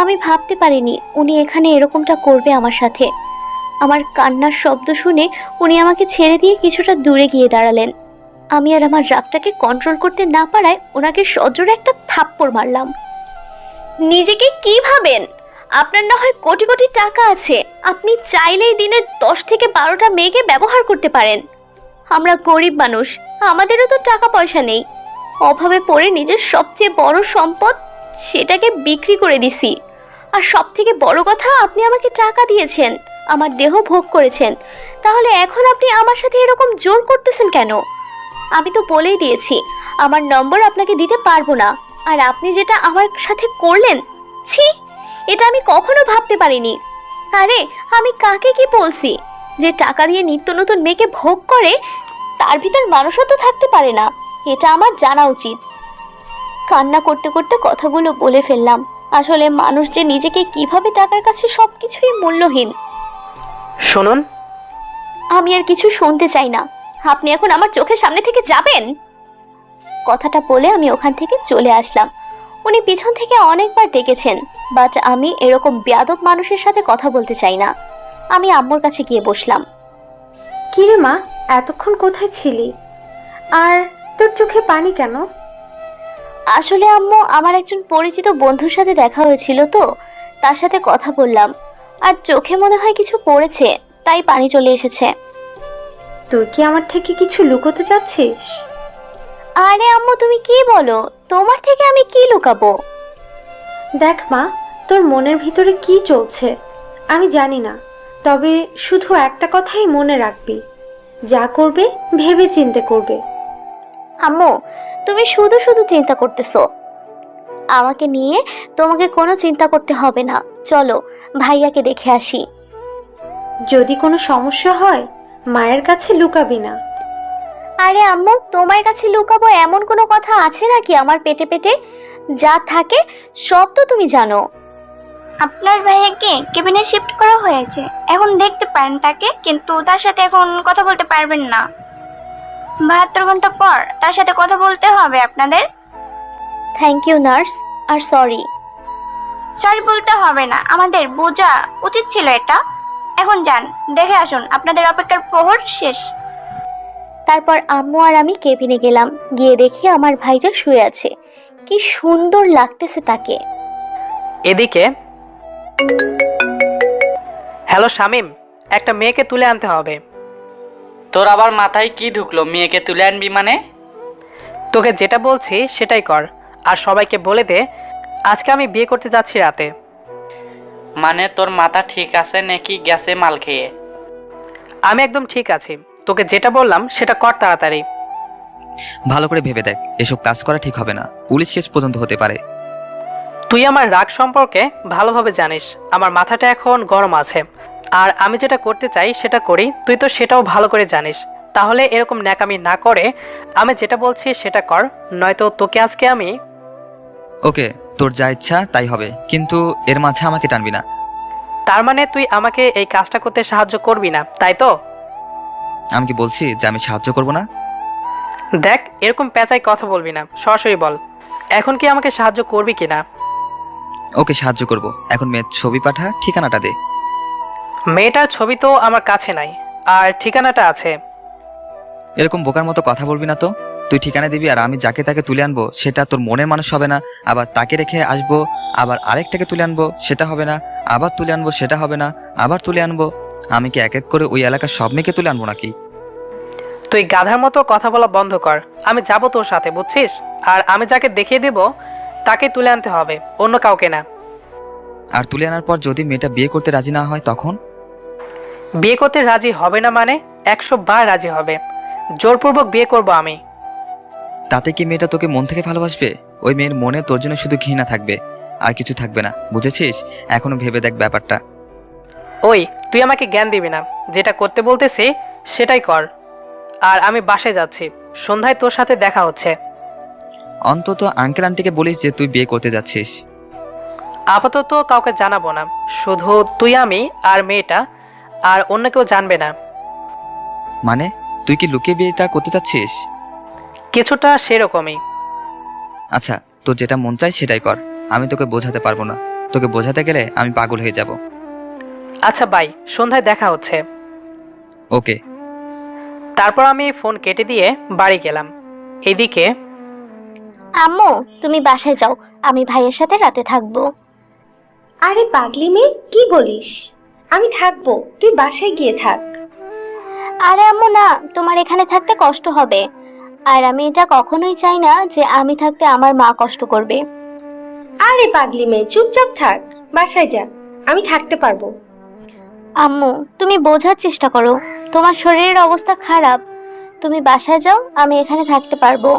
আমি ভাবতে পারিনি উনি এখানে এরকমটা করবে আমার সাথে। আমার কান্নার শব্দ শুনে উনি আমাকে ছেড়ে দিয়ে কিছুটা দূরে গিয়ে দাঁড়ালেন। আমি আর আমার রাগটাকে কন্ট্রোল করতে না পারায় ওনাকে সজোরে একটা থাপ্পড় মারলাম। নিজেকে কি ভাবেন? আপনার না হয় কোটি কোটি টাকা আছে, আপনি চাইলেই দিনে 10 থেকে 12টা মেয়েকে ব্যবহার করতে পারেন। আমরা গরিব মানুষ, আমাদেরও তো টাকা পয়সা নেই। অভাবে পড়ে নিজের সবচেয়ে বড় সম্পদ সেটাকে বিক্রি করে দিছি। আর সব থেকে বড় কথা, আপনি আমাকে টাকা দিয়েছেন, আমার দেহ ভোগ করেছেন, তাহলে এখন আপনি আমার সাথে এরকম জোর করতেছেন কেন? আমি তো বলেই দিয়েছি আমার নম্বর আপনাকে দিতে পারবো না। আর আপনি যেটা আমার সাথে করলেন, ছি, এটা আমি কখনো ভাবতে পারিনি। আরে আমি কাকে কি বলছি? যে টাকা দিয়ে নিত্য নতুন মেয়েকে ভোগ করে তার ভিতর মানুষত্ব থাকতে পারে না, এটা আমার জানা উচিত। কান্না করতে করতে কথাগুলো বলে ফেললাম। আসলে মানুষ যে নিজেকে কিভাবে টাকার কাছে সবকিছুই মূল্যহীন। শুনুন, আমি আর কিছু শুনতে চাই না, আপনি এখন আমার চোখের সামনে থেকে যাবেন। কথাটা বলে আমি ওখান থেকে চলে আসলাম। উনি পিছন থেকে অনেকবার ডেকেছেন, বাট আমি এরকম বেয়াদব মানুষের সাথে কথা বলতে চাই না। আমি আম্মুর কাছে গিয়ে বসলাম। কিরে মা, এতক্ষণ কোথায় ছিলি? আর তোর চোখে পানি কেন? আসলে আম্মু, আমার একজন পরিচিত বন্ধুর সাথে দেখা হয়েছিল, তো তার সাথে কথা বললাম, আর চোখে মনে হয় কিছু পড়েছে, তাই পানি চলে এসেছে। তুই কি আমার থেকে কিছু লুকোতে চাচ্ছিস? আরে আম্মু, তুমি কি বলো? তোমার থেকে আমি কি লুকাবো? দেখ মা, তোর মনের ভিতরে কি চলছে আমি জানি না, তবে শুধু একটা কথাই মনে রাখবি, যা করবে ভেবে চিন্তে করবে। আম্মু, তুমি শুধু শুধু চিন্তা করতেছো। আমাকে নিয়ে তোমাকে কোনো চিন্তা করতে হবে না, চলো ভাইয়াকে দেখে আসি। যদি কোনো সমস্যা হয় মায়ের কাছে লুকাবি না। আরে আম্মু, তোমার কাছে লুকাবো এমন কোনো কথা আছে নাকি? আমার পেটে পেটে যা থাকে সব তো তুমি জানো। আপনার ভাইয়াকে কেবিনে শিফট করা হয়েছে, এখন দেখতে পারেন তাকে, কিন্তু তার সাথে এখন কথা বলতে পারবেন না। 72 ঘন্টা পর তার সাথে কথা বলতে হবে আপনাদের। থ্যাংক ইউ নার্স, আর সরি। সরি বলতে হবে না, আমাদের বোঝা উচিত ছিল এটা। এখন যান, দেখে আসুন, আপনাদের অপেক্ষার প্রহর শেষ। তারপর আম্মু আর আমি কেবিনে গেলাম। গিয়ে দেখি আমার ভাইটা শুয়ে আছে। কি সুন্দর লাগতেছে তাকে। এদিকে। হ্যালো শামিম, একটা মেয়েকে তুলে আনতে হবে। তোর আবার মাথায় কি ঢুকলো? মেয়েকে তুলে আনবি মানে? তোকে যেটা বলছি সেটাই কর, আর সবাইকে বলে দে আজকে আমি বিয়ে করতে যাচ্ছি রাতে। মানে তোর মাথা ঠিক আছে নাকি গেছে মাল খেয়ে? আমি একদম ঠিক আছি, তোকে যেটা বললাম সেটা কর তাড়াতাড়ি। ভালো করে ভেবে দেখ, এসব কাজ করা ঠিক হবে না, পুলিশ কেস পর্যন্ত হতে পারে। তুই আমার রাগ সম্পর্কে ভালোভাবে জানিস, আমার মাথাটা এখন গরম আছে, আর আমি যেটা করতে চাই সেটা করি, তুই তো সেটাও ভালো করে জানিস। তাহলে এরকম ন্যাকামি না করে আমি যেটা বলছি সেটা কর, নয়তো তোকে আজকে আমি। ওকে, তোর যা ইচ্ছা তাই হবে, কিন্তু এর মাঝে আমাকে টানবি না। তার মানে তুই আমাকে এই কাজটা করতে সাহায্য করবি না, তাই তো? আমি কি বলছি যে আমি সাহায্য করব না? দেখ, এরকম পেঁচাই কথা বলবি না, সরাসরি বল এখন কি আমাকে সাহায্য করবি কিনা। ওকে, সাহায্য করব। এখন মেয়ের ছবি পাঠা, ঠিকানাটা দে। মেয়েটার ছবি তো আমার কাছে নাই, আর ঠিকানাটা আছে। এরকম বোকার মতো কথা বলবি না তো। তুই ঠিকানা দিবি আর আমি যাকে তাকে তুলে আনবো সেটা তোর মনের মানুষ হবে না। আবার তাকে রেখে আসবো, আবার আরেকটাকে তুলে আনবো, সেটা হবে না। আবার তুলে আনবো, সেটা হবে না। আবার তুলে আনবো। আমি কি এক এক করে ওই এলাকার সব মেয়েকে তুলে আনবো নাকি? তুই গাধার মতো কথা বলা বন্ধ কর, আমি যাব তোর সাথে, বুঝছিস? আর আমি যাকে দেখিয়ে দেব তাকে তুলে আনতে হবে, অন্য কাউকে না। আর তুলে আনার পর যদি মেয়েটা বিয়ে করতে রাজি না হয় তখন? বিয়ে করতে রাজি হবে না মানে 100 বার রাজি হবে, জোরপূর্বক বিয়ে করব আমি। তাতে কি মেয়েটা তোকে মন থেকে ভালোবাসবে? ওই মেয়ের মনে তোর জন্য শুধু ঘৃণা থাকবে, আর কিছু থাকবে না, বুঝেছিস? এখনো ভেবে দেখ ব্যাপারটা। ওই, তুই আমাকে জ্ঞান দিবি না, যেটা করতে বলতেছি সেটাই কর। আর আমি বাসায় যাচ্ছি, সন্ধ্যায় তোর সাথে দেখা হচ্ছে। অন্তত আঙ্কেল আন্টিকে বলিস যে তুই বিয়ে করতে যাচ্ছিস। আপাতত কাউকে জানাবো না, শুধু তুই, আমি আর মেয়েটা, আর অন্য কেউ জানবে না। মানে তুই তুই কি লুকিয়ে বিয়েটা করতে চাচ্ছিস? কিছুটা সেরকমই। আচ্ছা, তোর যেটা মন চায় সেটাই কর। আমি তোকে বোঝাতে পারবো না। তোকে বোঝাতে গেলে আমি পাগল হয়ে যাব। আচ্ছা বাই, সন্ধ্যায় দেখা হচ্ছে। ওকে। তারপর আমি ফোন কেটে দিয়ে বাড়ি গেলাম। এদিকে আম্মু, তুমি বাসায় যাও, আমি ভাইয়ের সাথে রাতে থাকবো। আরে পাগলি মেয়ে, কি বলিস? আমি থাকবো, তুই বাসায় গিয়ে থাক। আরে আম্মু না, তোমার এখানে থাকতে কষ্ট হবে। আর আমি এটা কখনোই চাই না যে আমি থাকতে আমার মা কষ্ট করবে। আরে পাগলি মেয়ে, চুপচাপ থাক, বাসায় যা, আমি থাকতে পারবো। আম্মু, তুমি বোঝার চেষ্টা করো, তোমার শরীরের অবস্থা খারাপ। তুমি বাসায় যাও, আমি এখানে থাকতে পারবো।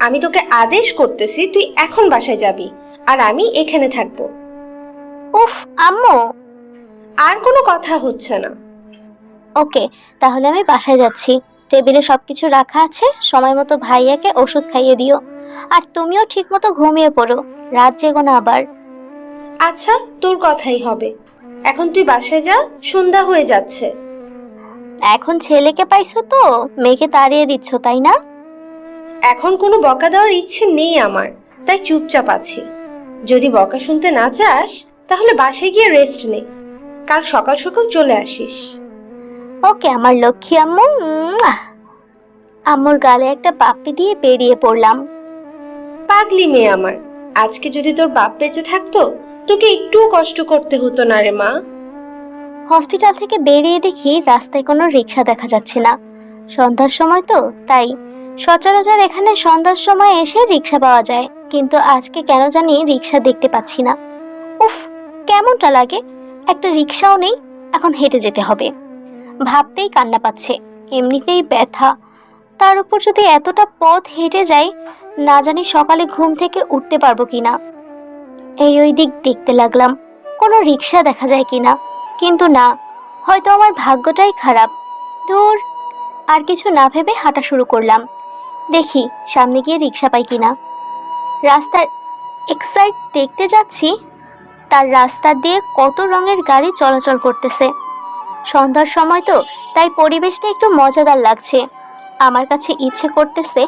আমি তোকে আদেশ করতেছি, তুই এখন বাসায় যাবি, আর আমি এখানে থাকবো। উফ আম্মু। আর কোনো কথা হচ্ছে না। ওকে, তাহলে আমি বাসায় যাচ্ছি। টেবিলে সবকিছু রাখা আছে, সময় মতো ভাইয়াকে ওষুধ খাইয়ে দিও। আর তুমিও ঠিক মতো ঘুমিয়ে পড়ো, রাত জেগো না আবার। আচ্ছা, তোর কথাই হবে। এখন তুই বাসায় যা, সন্ধ্যা হয়ে যাচ্ছে। এখন ছেলেকে পাইছো তো মেয়েকে তাড়িয়ে দিচ্ছ, তাই না? এখন কোনো বকা দেওয়ার ইচ্ছে নেই আমার, তাই চুপচাপ আছি। যদি বকা শুনতে না চাস তাহলে বাসায় গিয়ে রেস্ট নে, কাল সকাল সকাল চলে আসিস। ওকে আমার লক্ষ্মী আম্মু। আম্মুর গালে একটা পাপ্পি দিয়ে বেরিয়ে পড়লাম। পাগলি মেয়ে আমার, আজকে যদি তোর বাপ বেঁচে থাকতো তোকে একটুও কষ্ট করতে হতো না রে মা। হসপিটাল থেকে বেরিয়ে দেখি রাস্তায় কোনো রিক্সা দেখা যাচ্ছে না। সন্ধ্যার সময় তো তাই সচরাচর এখানে সন্ধ্যার সময় এসে রিক্সা পাওয়া যায়, কিন্তু আজকে কেন জানি রিক্সা দেখতে পাচ্ছি না। উফ, কেমনটা লাগে। একটা রিক্সাও নেই, এখন হেঁটে যেতে হবে। ভাবতেই কান্না পাচ্ছে, এমনিতেই ব্যথা, তার উপর যদি এতটা পথ হেঁটে যাই, না জানি সকালে ঘুম থেকে উঠতে পারবো কিনা। এই ওই দিক দেখতে লাগলাম কোনো রিক্সা দেখা যায় কিনা, কিন্তু না, হয়তো আমার ভাগ্যটাই খারাপ। দূর, আর কিছু না ভেবে হাঁটা শুরু করলাম। দেখি সামনে গিয়ে রিক্সা পাই কিনা। রাস্তার এক সাইড দেখতে যাচ্ছি, তার রাস্তা দিয়ে কত রঙের গাড়ি চলাচল করতেছে। সন্ধ্যার সময় তো তাই পরিবেশটা একটু মজাদার লাগছে। আমার কাছে ইচ্ছে করতেছে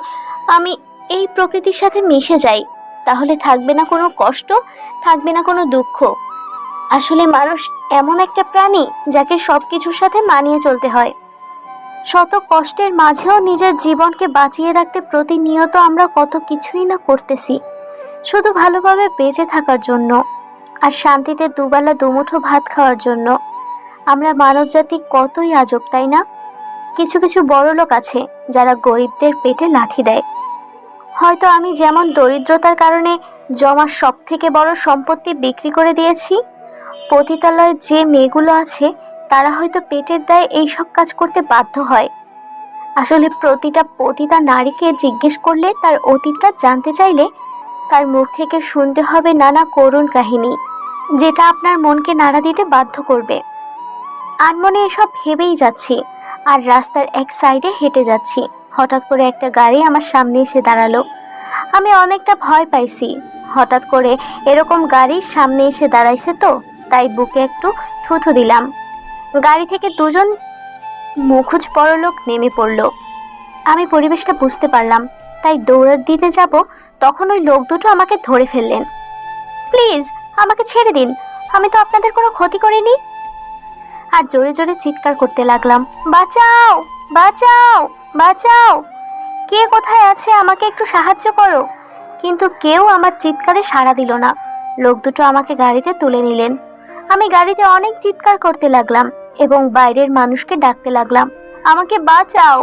আমি এই প্রকৃতির সাথে মিশে যাই, তাহলে থাকবে না কোনো কষ্ট, থাকবে না কোনো দুঃখ। আসলে মানুষ এমন একটা প্রাণী যাকে সবকিছুর সাথে মানিয়ে চলতে হয়। শত কষ্টের মাঝেও নিজের জীবনকে বাঁচিয়ে রাখতে প্রতিনিয়ত আমরা কত কিছুই না করতেছি, শুধু ভালোভাবে বেঁচে থাকার জন্য আর শান্তিতে দুবেলা দুমুঠো ভাত খাওয়ার জন্য। আমরা মানবজাতি কতই আজব, তাই না? কিছু কিছু বড় লোক আছে যারা গরিবদের পেটে লাথি দেয়। হয়তো আমি যেমন দরিদ্রতার কারণে জমা সব থেকে বড় সম্পত্তি বিক্রি করে দিয়েছি, পতিতালয়ে যে মেয়েগুলো আছে তারা হয়তো পেটের দায়ে এইসব কাজ করতে বাধ্য হয়। আসলে প্রতিটা পতিতা নারীকে জিজ্ঞেস করলে, তার অতীতটা জানতে চাইলে, তার মুখ থেকে শুনতে হবে নানা করুণ কাহিনী, যেটা আপনার মনকে নাড়া দিতে বাধ্য করবে। আনমনে এসব ভেবেই যাচ্ছি, আর রাস্তার এক সাইডে হেঁটে যাচ্ছি। হঠাৎ করে একটা গাড়ি আমার সামনে এসে দাঁড়ালো। আমি অনেকটা ভয় পাইছি, হঠাৎ করে এরকম গাড়ির সামনে এসে দাঁড়াইছে তো, তাই বুকে একটু থুথু দিলাম। গাড়ি থেকে দুজন মুখোশ পরলোক নেমে পড়ল। আমি পরিবেশটা বুঝতে পারলাম, তাই দৌড় দিতে যাব, তখন ওই লোক দুটো আমাকে ধরে ফেললেন। প্লিজ আমাকে ছেড়ে দিন, আমি তো আপনাদের কোনো ক্ষতি করিনি। আর জোরে জোরে চিৎকার করতে লাগলাম, বাঁচাও বাঁচাও বাঁচাও, কে কোথায় আছে, আমাকে একটু সাহায্য করো। কিন্তু কেউ আমার চিৎকারে সাড়া দিল না। লোক দুটো আমাকে গাড়িতে তুলে নিলেন। আমি গাড়িতে অনেক চিৎকার করতে লাগলাম এবং বাইরের মানুষকে ডাকতে লাগলাম, আমাকে বাঁচাও।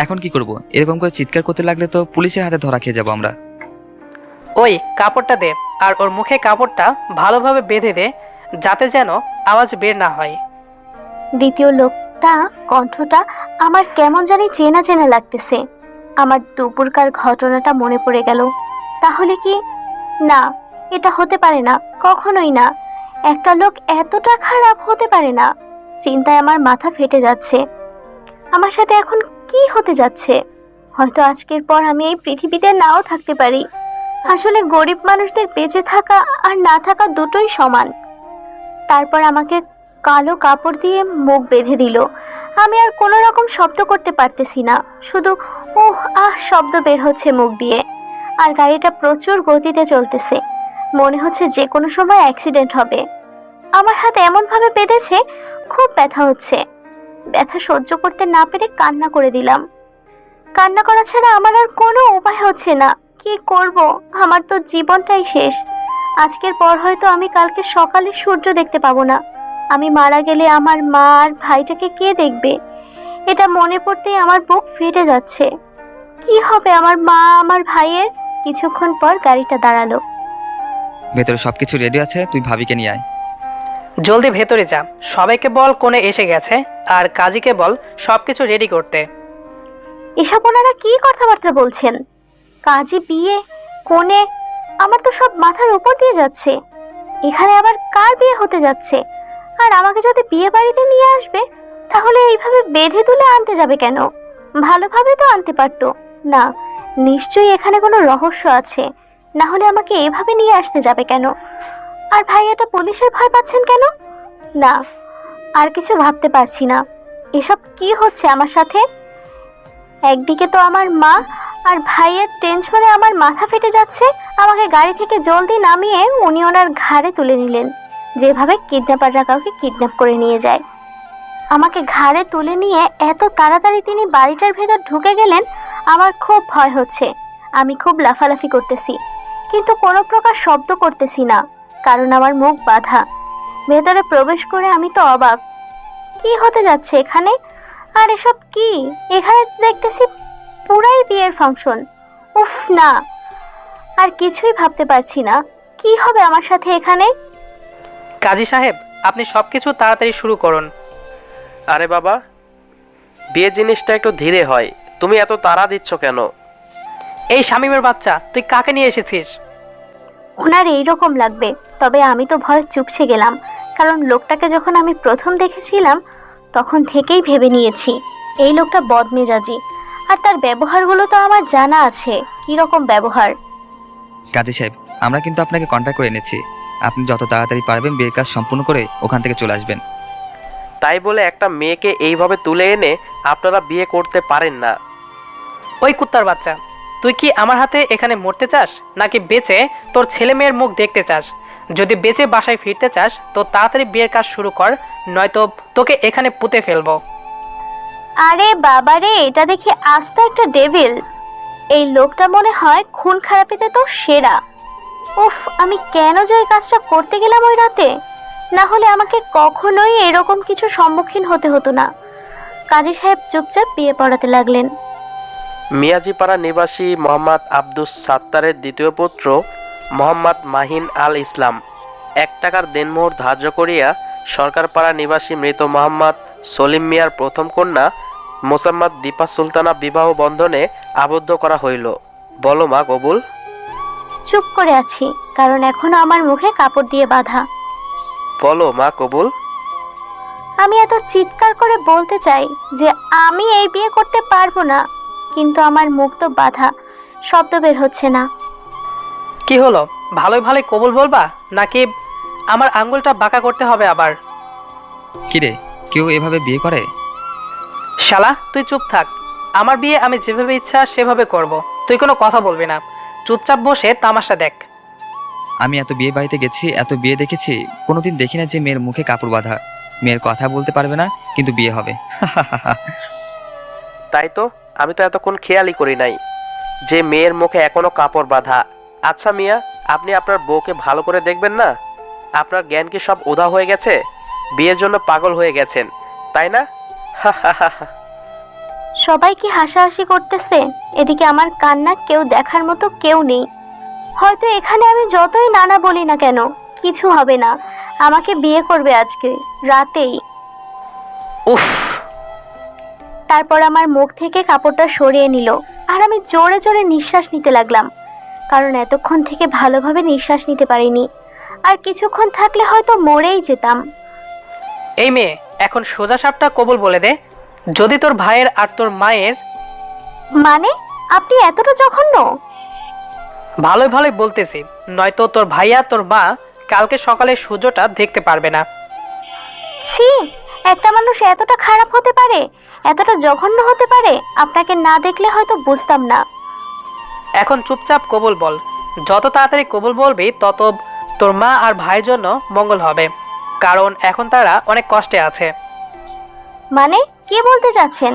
এখন কি করব? এরকম করে চিৎকার করতে লাগলে তো পুলিশের হাতে ধরা খেয়ে যাবো আমরা। ওই কাপড়টা দে, আর ওর মুখে কাপড়টা ভালোভাবে বেঁধে দে, যাতে যেন আওয়াজ বের না হয়। দ্বিতীয় লোকটা কণ্ঠটা আমার কেমন জানি চেনা চেনা লাগতেছে। আমার দুপুরকার ঘটনাটা মনে পড়ে গেল। তাহলে কি? না, এটা হতে পারে না, কখনোই না। একটা লোক এতটা খারাপ হতে পারে না। চিন্তায় আমার মাথা ফেটে যাচ্ছে। আমার সাথে এখন কি হতে যাচ্ছে? হয়তো আজকের পর আমি এই পৃথিবীতে নাও থাকতে পারি। আসলে গরিব মানুষদের বেঁচে থাকা আর না থাকা দুটোই সমান। তারপর আমাকে কালো কাপড় দিয়ে মুখ বেঁধে দিল। আমি আর কোনো রকম শব্দ করতে পারতেছি না, শুধু উহ আহ শব্দ বের হচ্ছে মুখ দিয়ে। আর গাড়িটা প্রচুর গতিতে চলতেছে, মনে হচ্ছে যে কোনো সময় অ্যাক্সিডেন্ট হবে। আমার হাত এমনভাবে বেঁধেছে, খুব ব্যথা হচ্ছে। ব্যথা সহ্য করতে না পেরে কান্না করে দিলাম। কান্না করা ছাড়া আমার আর কোনো উপায় হচ্ছে না। কি করব? আমার তো জীবনটাই শেষ। আজকের পর হয়তো আমি কালকে সকালে সূর্য দেখতে পাবো না। আমি মারা গেলে আমার মা আর ভাইটাকে কে দেখবে? এটা মনে পড়তেই আমার বুক ফেটে যাচ্ছে। কি হবে আমার মা আমার ভাইয়ের? কিছুক্ষণ পর গাড়িটা দাঁড়ালো। ভেতরে সবকিছু রেডি আছে, তুই ভাবিকে নিয়ে আয়। জলদি ভেতরে যা, সবাইকে বল কোণে এসে গেছে, আর কাজীকে বল সবকিছু রেডি করতে। এসব ওনারা কি কথাবার্তা বলছেন? কাজী, বিয়ে, কোণে, আমার তো সব মাথার উপর দিয়ে যাচ্ছে। এখানে আবার কার বিয়ে হতে যাচ্ছে? আর আমাকে যদি বিয়ে বাড়িতে নিয়ে আসবে, তাহলে এইভাবে বেঁধে তুলে আনতে যাবে কেন? ভালোভাবে তো আনতে পারতো। না, নিশ্চয়ই এখানে কোনো রহস্য আছে, না হলে আমাকে এভাবে নিয়ে আসতে যাবে কেন? আর ভাইয়াটা পুলিশের ভয় পাচ্ছেন কেন? না, আর কিছু ভাবতে পারছি না। এসব কি হচ্ছে আমার সাথে? একদিকে তো আমার মা, আর ভাইয়ের টেনশনে আমার মাথা ফেটে যাচ্ছে। আমাকে গাড়ি থেকে জলদি নামিয়ে উনি ওনার ঘাড়ে তুলে নিলেন, যেভাবে কিডন্যাপাররা কাউকে কিডন্যাপ করে নিয়ে যায়। আমাকে ঘাড়ে তুলে নিয়ে এত তাড়াতাড়ি তিনি বাড়িটার ভেতর ঢুকে গেলেন। আমার খুব ভয় হচ্ছে। আমি খুব লাফালাফি করতেছি, কিন্তু কোনো প্রকার শব্দ করতেছি না, কারণ আমার মুখ বাঁধা। ভেতরে প্রবেশ করে আমি তো অবাক, কি হতে যাচ্ছে এখানে? আর এসব কি? এখানে তো দেখতেছি পুরাই বিয়ের ফাংশন। উফ না, আর কিছুই ভাবতে পারছি না। কি হবে আমার সাথে এখানে? কাজী সাহেব, আপনি সবকিছু তাড়াতাড়ি শুরু করুন। আরে বাবা, বিয়ে জিনিসটা একটু ধীরে হয়, তুমি এত তাড়া দিচ্ছ কেন? এই শামীমের বাচ্চা, তুই কাকে নিয়ে এসেছিস? ওনার এইরকম লাগবে, তবে আমি তো ভয় চুপসে গেলাম, কারণ লোকটাকে যখন আমি প্রথম দেখেছিলাম তখন থেকেই ভেবে নিয়েছি এই লোকটা বদমেজাজি। আর তার ব্যবহারগুলো তো আমার জানা আছে, কি রকম ব্যবহার। কাজী সাহেব, আমরা কিন্তু আপনাকে কন্ট্যাক্ট করে এনেছি। আপনি যত তাড়াতাড়ি পারবেন বিয়ের কাজ সম্পূর্ণ করে ওখান থেকে চলে আসবেন। তাই বলে একটা মেয়েকে এইভাবে তুলে এনে আপনারা বিয়ে করতে পারেন না। ওই কুত্তার বাচ্চা, তুই কি আমার হাতে এখানে মরতে চাস, নাকি বেঁচে তোর ছেলে মেয়ের মুখ দেখতে চাস? যদি বেঁচে বাসায় ফিরতে চাস তো তাড়াতাড়ি বিয়ের কাজ শুরু কর, নয়তো তোকে এখানে পুঁতে ফেলবো। আরে বাবারে, এটা দেখি আস্ত একটা ডেভিল। এই লোকটা মনে হয় খুন খারাপিতে তো সেরা। উফ, আমি কেন যে ওই কাজটা করতে গেলাম ওই রাতে? না হলে আমাকে কখনোই এরকম কিছু সম্মুখীন হতে হতো না। কাজী সাহেব চুপচাপ বিয়ে পড়াতে লাগলেন। মিয়াজিপাড়া নিবাসী মোহাম্মদ আব্দুস সাত্তারের দ্বিতীয় পুত্র মোহাম্মদ মাহিন আল ইসলাম 1 টাকার দেনমোহর ধার্য করিয়া সরকারপাড়া নিবাসী মৃত মোহাম্মদ সলিম মিয়ার প্রথম কন্যা মোসাম্মদ দীপা সুলতানা বিবাহ বন্ধনে আবদ্ধ করা হইল। বলো মা কবুল। চুপ করে আছি, কারণ এখনো আমার মুখে কাপড় দিয়ে বাঁধা। বলো মা কবুল। আমি এত চিৎকার করে বলতে চাই যে আমি এই বিয়ে করতে পারবো না, কিন্তু আমার মুখ তো বাঁধা, শব্দ বের হচ্ছে না। কি হলো, ভালোই ভালোই কবুল বলবা, নাকি আমার আঙ্গুলটা বাঁকা করতে হবে আবার? কিরে, কেউ এভাবে বিয়ে করে? শালা, তুই চুপ থাক। আমার বিয়ে আমি যেভাবে ইচ্ছা সেভাবে করব, তুই কোনো কথা বলবি না। চুপচাপ বসে তামাশা দেখ। আমি এত বিয়ে বাড়িতে গেছি, এত বিয়ে দেখেছি, কোনোদিন দেখি না যে মেয়ের মুখে কাপড় বাঁধা। মেয়ের কথা বলতে পারবে না, কিন্তু বিয়ে হবে। তাই তো, আমি তো এতক্ষণ খেয়ালই করি নাই যে মেয়ের মুখে এখনো কাপড় বাঁধা। আচ্ছা মিয়া, আপনি আপনার বউকে ভালো করে দেখবেন না? আপনার জ্ঞান কি সব উধাও হয়ে গেছে? বিয়ের জন্য পাগল হয়ে গেছেন, তাই না? সবাই কি হাসাহাসি করতেছে? এদিকে আমার কান্না কেউ দেখার মতো কেউ নেই। হয়তো এখানে আমি যতই নানা বলি না কেন, কিছু হবে না। আমাকে বিয়ে করবে আজকে রাতেই। উফ, তারপর আমার মুখ থেকে কাপড়টা সরিয়ে নিল, আর আমি জোরে জোরে নিঃশ্বাস নিতে লাগলাম, কারণ এতক্ষণ থেকে ভালোভাবে নিঃশ্বাস নিতে পারিনি। আর কিছুক্ষণ থাকলে হয়তো মরেই যেতাম। এই মেয়ে, এখন সোজা সাপটা কবুল বলে দে। যদি তোর ভাইয়ের আর তোর মায়ের... মানে আপনি এতটা জঘন্য? ভালোই ভালোই বলতেছি, নয়তো তোর ভাইয়া তোর মা কালকে সকালে সূর্যটা দেখতে পারবে না। ছি, একটা মানুষ এতটা খারাপ হতে পারে, এতটা জঘন্য হতে পারে, আপনাকে না দেখলে হয়তো বুঝতাম না। এখন চুপচাপ কবুল বল। যত তাড়াতাড়ি কবুল বলবি তত তোর মা আর ভাইয়ের জন্য মঙ্গল হবে, কারণ এখন তারা অনেক কষ্টে আছে। মানে কি বলতে চাচ্ছেন?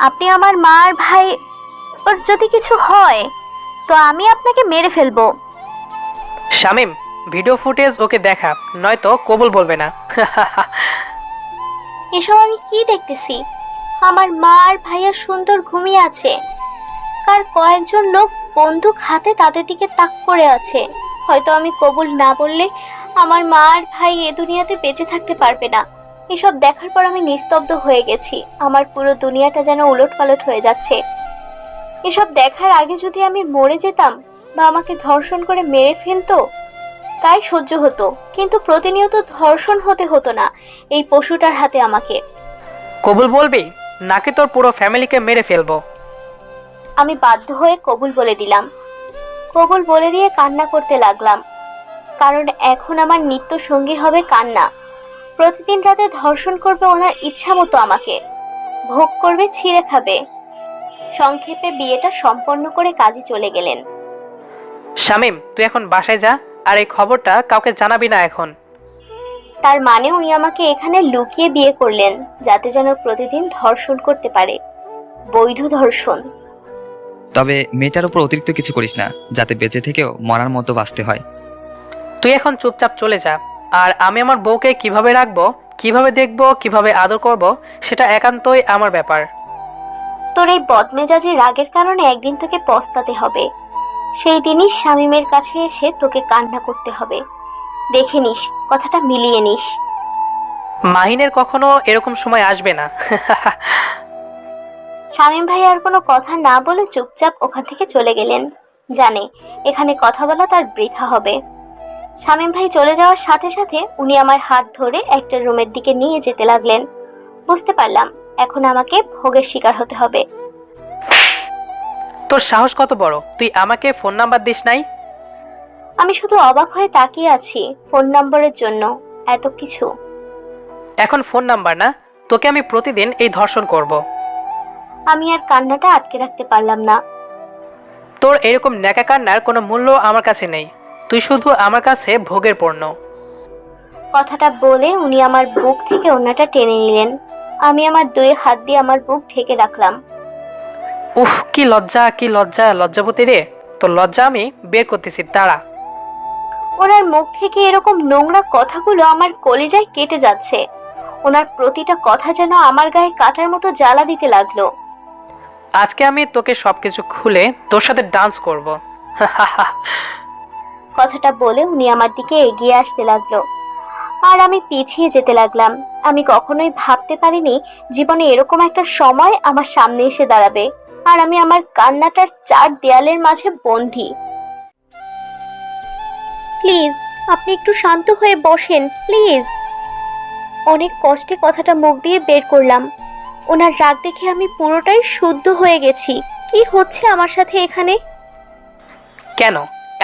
আপনি আমার মা আর ভাই ওর যদি কিছু হয় তো আমি আপনাকে মেরে ফেলবো। শামিম, ভিডিও ফুটেজ ওকে দেখা, নয়তো কবুল বলবে না। এসব আমি কি দেখতেছি? আমার মা আর ভাইয়া সুন্দর ঘুমিয়ে আছে, কার কয়েকজন লোক বন্দুক হাতে তাদের দিকে তাক করে আছে। হয়তো আমি কবুল না বললে আমার মা আর ভাই এ দুনিয়াতে বেঁচে থাকতে পারবে না। এসব দেখার পর আমি নিস্তব্ধ হয়ে গেছি। আমার পুরো দুনিয়াটা যেন উলটপালট হয়ে যাচ্ছে। এসব দেখার আগে যদি আমি মরে যেতাম বা আমাকে ধর্ষণ করে মেরে ফেলতো তাই সহ্য হতো, কিন্তু প্রতিনিয়ত ধর্ষণ হতে হতো না এই পশুটার হাতে আমাকে। কবুল বলবি নাকি তোর পুরো ফ্যামিলিকে মেরে ফেলবো? আমি বাধ্য হয়ে কবুল বলে দিলাম। কবুল বলে দিয়ে কান্না করতে লাগলাম, কারণ এখন আমার নিত্য সঙ্গী হবে কান্না। প্রতিদিন রাতে ধর্ষণ করবে ওনার ইচ্ছা মতো, আমাকে ভোগ করবে, ছিঁড়ে খাবে। সংক্ষেপে বিয়েটা সম্পন্ন করে কাজে চলে গেলেন। শামিম, তুই এখন বাসায় যা, আর এই খবরটা কাউকে জানাবি না এখন। তার মানে উনি আমাকে এখানে লুকিয়ে বিয়ে করলেন যাতে যেন প্রতিদিন ধর্ষণ করতে পারে, বৈধ ধর্ষণ। তবে মেয়েটার উপর অতিরিক্ত কিছু করিস না, যাতে বেঁচে থেকেও মরার মতো বাঁচতে হয়। তুই এখন চুপচাপ চলে যা, আর আমি আমার বউকে কিভাবে রাখবো, কিভাবে দেখবো, কিভাবে আদর করব, সেটা একান্তই আমার ব্যাপার। তোর এই বদমেজাজি রাগের কারণে একদিন তোকে পস্তাতে হবে। সেই দিনই শামীমের কাছে এসে তোকে কান্না করতে হবে। দেখে নিস, কথাটা মিলিয়ে নিস। মাহিনের কখনো এরকম সময় আসবে না। শামীম ভাই আর কোনো কথা না বলে চুপচাপ ওখান থেকে চলে গেলেন। জানে এখানে কথা বলা তার বৃথা হবে। শামীম ভাই চলে যাওয়ার সাথে সাথে উনি আমার হাত ধরে একটা রুমের দিকে নিয়ে যেতে লাগলেন। বুঝতে পারলাম এখন আমাকে ভোগের শিকার হতে হবে। তোর সাহস কত বড়, তুই আমাকে ফোন নাম্বার দিস নাই? আমি শুধু অবাক হয়ে তাকিয়ে আছি ফোন নম্বরের জন্য। এত কিছু। এখন ফোন নাম্বার না, তোকে আমি প্রতিদিন এই ধর্ষণ করব। আমি আর কান্নাটা আটকে রাখতে পারলাম না। তোর এরকম ন্যাকা কান্নার কোনো মূল্য আমার কাছে নেই, তুই শুধু আমার কাছে ভোগের পণ্য। কথাটা বলে উনি আমার বুক থেকে ওড়নাটা টেনে নিলেন। আমি আমার দুই হাত দিয়ে আমার বুক ঢেকে রাখলাম। উফ, কি লজ্জা, কি লজ্জা, লজ্জাবতী রে। তোর লজ্জা আমি বের করতেছি, দাঁড়া। ওনার মুখ থেকে এরকম নোংরা কথাগুলো আমার কলিজায় কেটে যাচ্ছে। ওনার প্রতিটা কথা যেন আমার গায়ে কাটার মতো জ্বালা দিতে লাগলো। আজকে আমি তোকে সবকিছু খুলে তোর সাথে ডান্স করব। কথাটা বলে উনি আমার দিকে এগিয়ে আসতে লাগলো, আর আমি পিছিয়ে যেতে লাগলাম। আমি কখনোই ভাবতে পারিনি জীবনে এরকম একটা সময় আমার সামনে এসে দাঁড়াবে, আর আমি আমার কান্নাটার চার দেয়ালের মাঝে বন্দী। প্লিজ আপনি একটু শান্ত হয়ে বসেন, প্লিজ। অনেক কষ্টে কথাটা মুখ দিয়ে বের করলাম। ওনার রাগ দেখে আমি পুরোটাই শুদ্ধ হয়ে গেছি। কি হচ্ছে আমার সাথে এখানে? কেন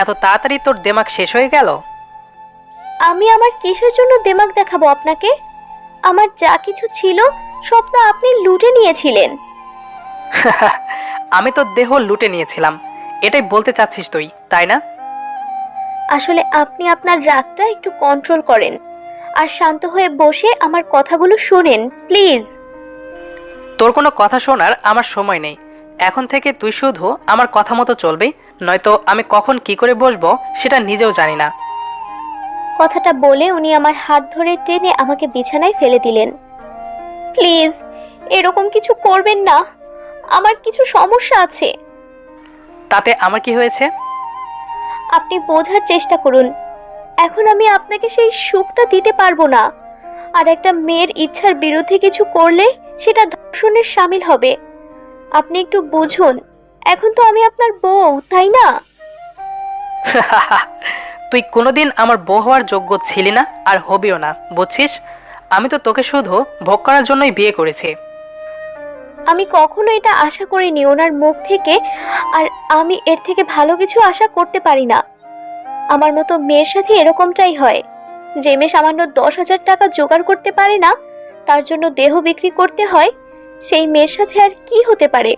এত তাড়াতাড়ি তোর দিমাগ শেষ হয়ে গেল? আমি আমার কিসের জন্য দিমাগ দেখাবো আপনাকে? আমার যা কিছু ছিল সব তো আপনি লুটে নিয়েছিলেন। আমি তোর দেহ লুটে নিয়েছিলাম, এটাই বলতে চাচ্ছিস তুই, তাই না? আসলে আপনি আপনার রাগটা একটু কন্ট্রোল করেন আর শান্ত হয়ে বসে আমার কথাগুলো শুনেন, প্লিজ। তোর কোনো কথা শোনার আমার সময় নেই। এখন থেকে তুই শুধু আমার কথা মতো চলবি, নয়তো আমি কখন কি করে বসবো সেটা নিজেও জানি না। কথাটা বলে উনি আমার হাত ধরে টেনে আমাকে বিছানায় ফেলে দিলেন। প্লিজ এরকম কিছু করবেন না, আমার কিছু সমস্যা আছে। তাতে আমার কি হয়েছে? আপনি বোঝার চেষ্টা করুন। এখন আমি আপনাকে সেই সুখটা দিতে পারবো না, আর একটা মেয়ের ইচ্ছার বিরুদ্ধে কিছু করলে সেটা ধর্ষণের শামিল হবে। আপনি একটু বুঝুন, এখন তো আমি আপনার বউ, তাই না? তুই কোনোদিন আমার বউ হওয়ার যোগ্য ছিলি না, আর হবিও না, বুঝছিস? আমি তো তোকে শুধু ভোগ করার জন্যই বিয়ে করেছি। আমি কখনো এটা আশা করিনি ওনার মুখ থেকে, আর আমি এর থেকে ভালো কিছু আশা করতে পারি না। আমার মতো মেয়ের সাথে এরকমটাই হয়। যে মেয়ে সামান্য 10,000 টাকা জোগাড় করতে পারে না, তার জন্য দেহ বিক্রি করতে হয়, সেই মেয়ের সাথে আর কি হতে পারে?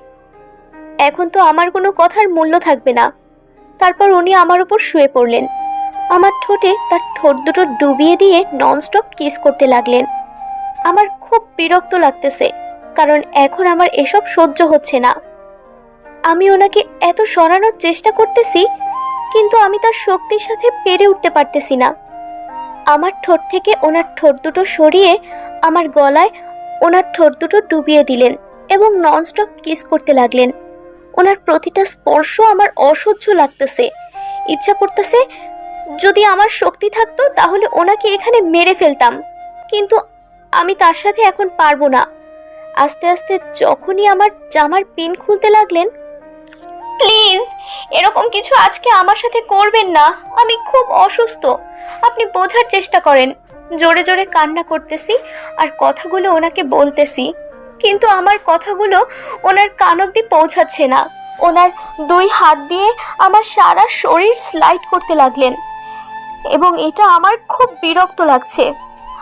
এখন তো আমার কোনো কথার মূল্য থাকবে না। তারপর উনি আমার উপর শুয়ে পড়লেন। আমার ঠোঁটে তার ঠোঁট দুটো ডুবিয়ে দিয়ে ননস্টপ কিস করতে লাগলেন। আমার খুব বিরক্ত লাগতেছে, কারণ এখন আমার এসব সহ্য হচ্ছে না। আমি ওনাকে এত সরানোর চেষ্টা করতেছি, কিন্তু আমি তার শক্তির সাথে পেরে উঠতে পারতেছি না। আমার ঠোঁট থেকে ওনার ঠোঁট দুটো সরিয়ে আমার গলায় ওনার ঠোঁট দুটো ডুবিয়ে দিলেন এবং ননস্টপ কিস করতে লাগলেন। ওনার প্রতিটা স্পর্শ আমার অসহ্য লাগতেছে। ইচ্ছা করতেছে যদি আমার শক্তি থাকতো তাহলে ওনাকে এখানে মেরে ফেলতাম, কিন্তু আমি তার সাথে এখন পারবো না। আস্তে আস্তে যখনই আমার জামার পিন খুলতে লাগলেন, প্লিজ এরকম কিছু আজকে আমার সাথে করবেন না, আমি খুব অসুস্থ, আপনি বোঝার চেষ্টা করেন। জোরে জোরে কান্না করতেছি আর কথাগুলো ওনাকে বলতেছি, কিন্তু আমার কথাগুলো ওনার কান অবধি পৌঁছাচ্ছে না। ওনার 2 হাত দিয়ে আমার সারা শরীর স্লাইড করতে লাগলেন এবং এটা আমার খুব বিরক্ত লাগছে।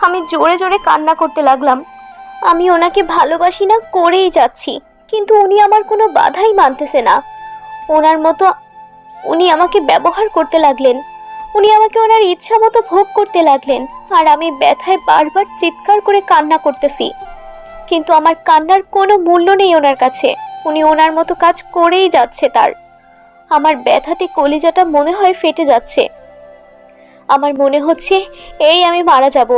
আমি জোরে জোরে কান্না করতে লাগলাম। আমি ওনাকে ভালোবাসি না করেই যাচ্ছি, কিন্তু উনি আমার কোনো বাধাই মানতেছে না। ওনার মতো উনি আমাকে ব্যবহার করতে লাগলেন। উনি আমাকে ওনার ইচ্ছা মতো ভোগ করতে লাগলেন, আর আমি ব্যথায় বারবার চিৎকার করে কান্না করতেছি, কিন্তু আমার কান্নার কোনো মূল্য নেই ওনার কাছে। উনি ওনার মতো কাজ করেই যাচ্ছে তার। আমার ব্যথাতে কলিজাটা মনে হয় ফেটে যাচ্ছে। আমার মনে হচ্ছে এই আমি মারা যাব।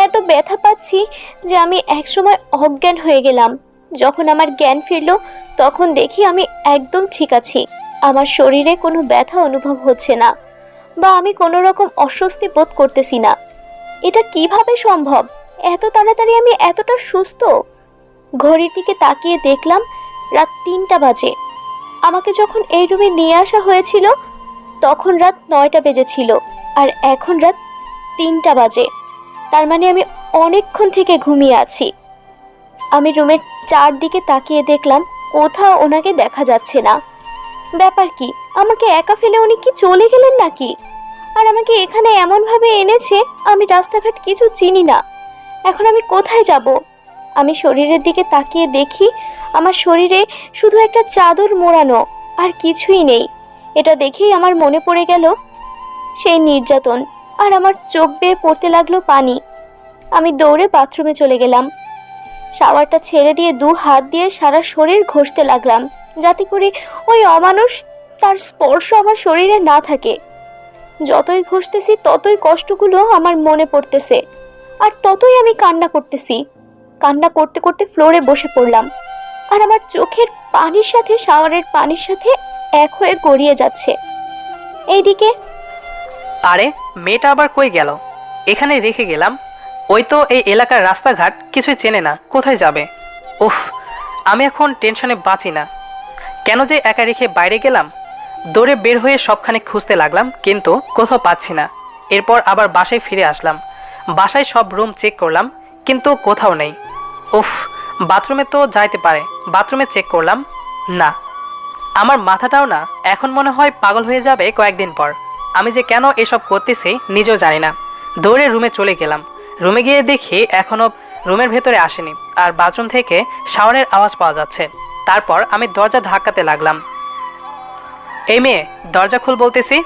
এত ব্যথা পাচ্ছি যে আমি একসময় অজ্ঞান হয়ে গেলাম। যখন আমার জ্ঞান ফিরল তখন দেখি আমি একদম ঠিক আছি। আমার শরীরে কোনো ব্যথা অনুভব হচ্ছে না বা আমি কোনো রকম অস্বস্তি বোধ করতেছি না। এটা কিভাবে সম্ভব? এত তাড়াতাড়ি আমি এতটা সুস্থ? ঘড়ির দিকে তাকিয়ে দেখলাম রাত 3টা বাজে। আমাকে যখন এই রুমে নিয়ে আসা হয়েছিল তখন রাত 9টা বেজেছিল, আর এখন রাত 3টা বাজে। তার মানে আমি অনেকক্ষণ থেকে ঘুমিয়ে আছি। আমি রুমের চারদিকে তাকিয়ে দেখলাম কোথাও ওনাকে দেখা যাচ্ছে না। ব্যাপার কি? আমাকে একা ফেলে উনি কি চলে গেলেন নাকি? আর আমাকে এখানে এমনভাবে এনেছে, আমি রাস্তাঘাট কিছু চিনি না। এখন আমি কোথায় যাব? আমি শরীরের দিকে তাকিয়ে দেখি আমার শরীরে শুধু একটা চাদর মোড়ানো, আর কিছুই নেই। এটা দেখেই আমার মনে পড়ে গেল সেই নির্যাতন, আর আমার চোখ বেয়ে পড়তে লাগলো পানি। আমি দৌড়ে বাথরুমে চলে গেলাম। শাওয়ারটা ছেড়ে দিয়ে 2 হাত দিয়ে সারা শরীর ঘষতে লাগলাম, যাতে করে ওই অমানুষ তার স্পর্শ আমার শরীরে না থাকে। যতই ঘষতেছি ততই কষ্টগুলো আমার মনে পড়তেছে, আর ততই আমি কান্না করতেছি। কান্না করতে করতে ফ্লোরে বসে পড়লাম, আর আমার চোখের পানির সাথে শাওয়ারের পানির সাথে এক হয়ে গড়িয়ে যাচ্ছে। এইদিকে আরে মেয়েটা আবার কই গেল? এখানে রেখে গেলাম। ওই তো এই এলাকার রাস্তাঘাট কিছুই চেনে না, কোথায় যাবে? উফ, আমি এখন টেনশনে বাঁচি না। কেন যে একা রেখে বাইরে গেলাম? দৌড়ে বের হয়ে সবখানে খুঁজতে লাগলাম, কিন্তু কোথাও পাচ্ছি না। এরপর আবার বাসায় ফিরে আসলাম। বাসায় সব রুম চেক করলাম, কিন্তু কোথাও নেই। উফ, বাথরুমে তো যাইতে পারে, বাথরুমে চেক করলাম, না। আমার মাথাটাও না এখন মনে হয় পাগল হয়ে যাবে কয়েকদিন পর। আমি যে কেন এসব করতেছি নিজেও জানি না। দৌড়ে রুমে চলে গেলাম। রুমে গিয়ে দেখি এখনও রুমের ভেতরে আসেনি, আর বাথরুম থেকে শাওয়ারের আওয়াজ পাওয়া যাচ্ছে। তারপর আমি দরজা ধাক্কাতে লাগলাম। এই মেয়ে, দরজা খুল বলতেছি।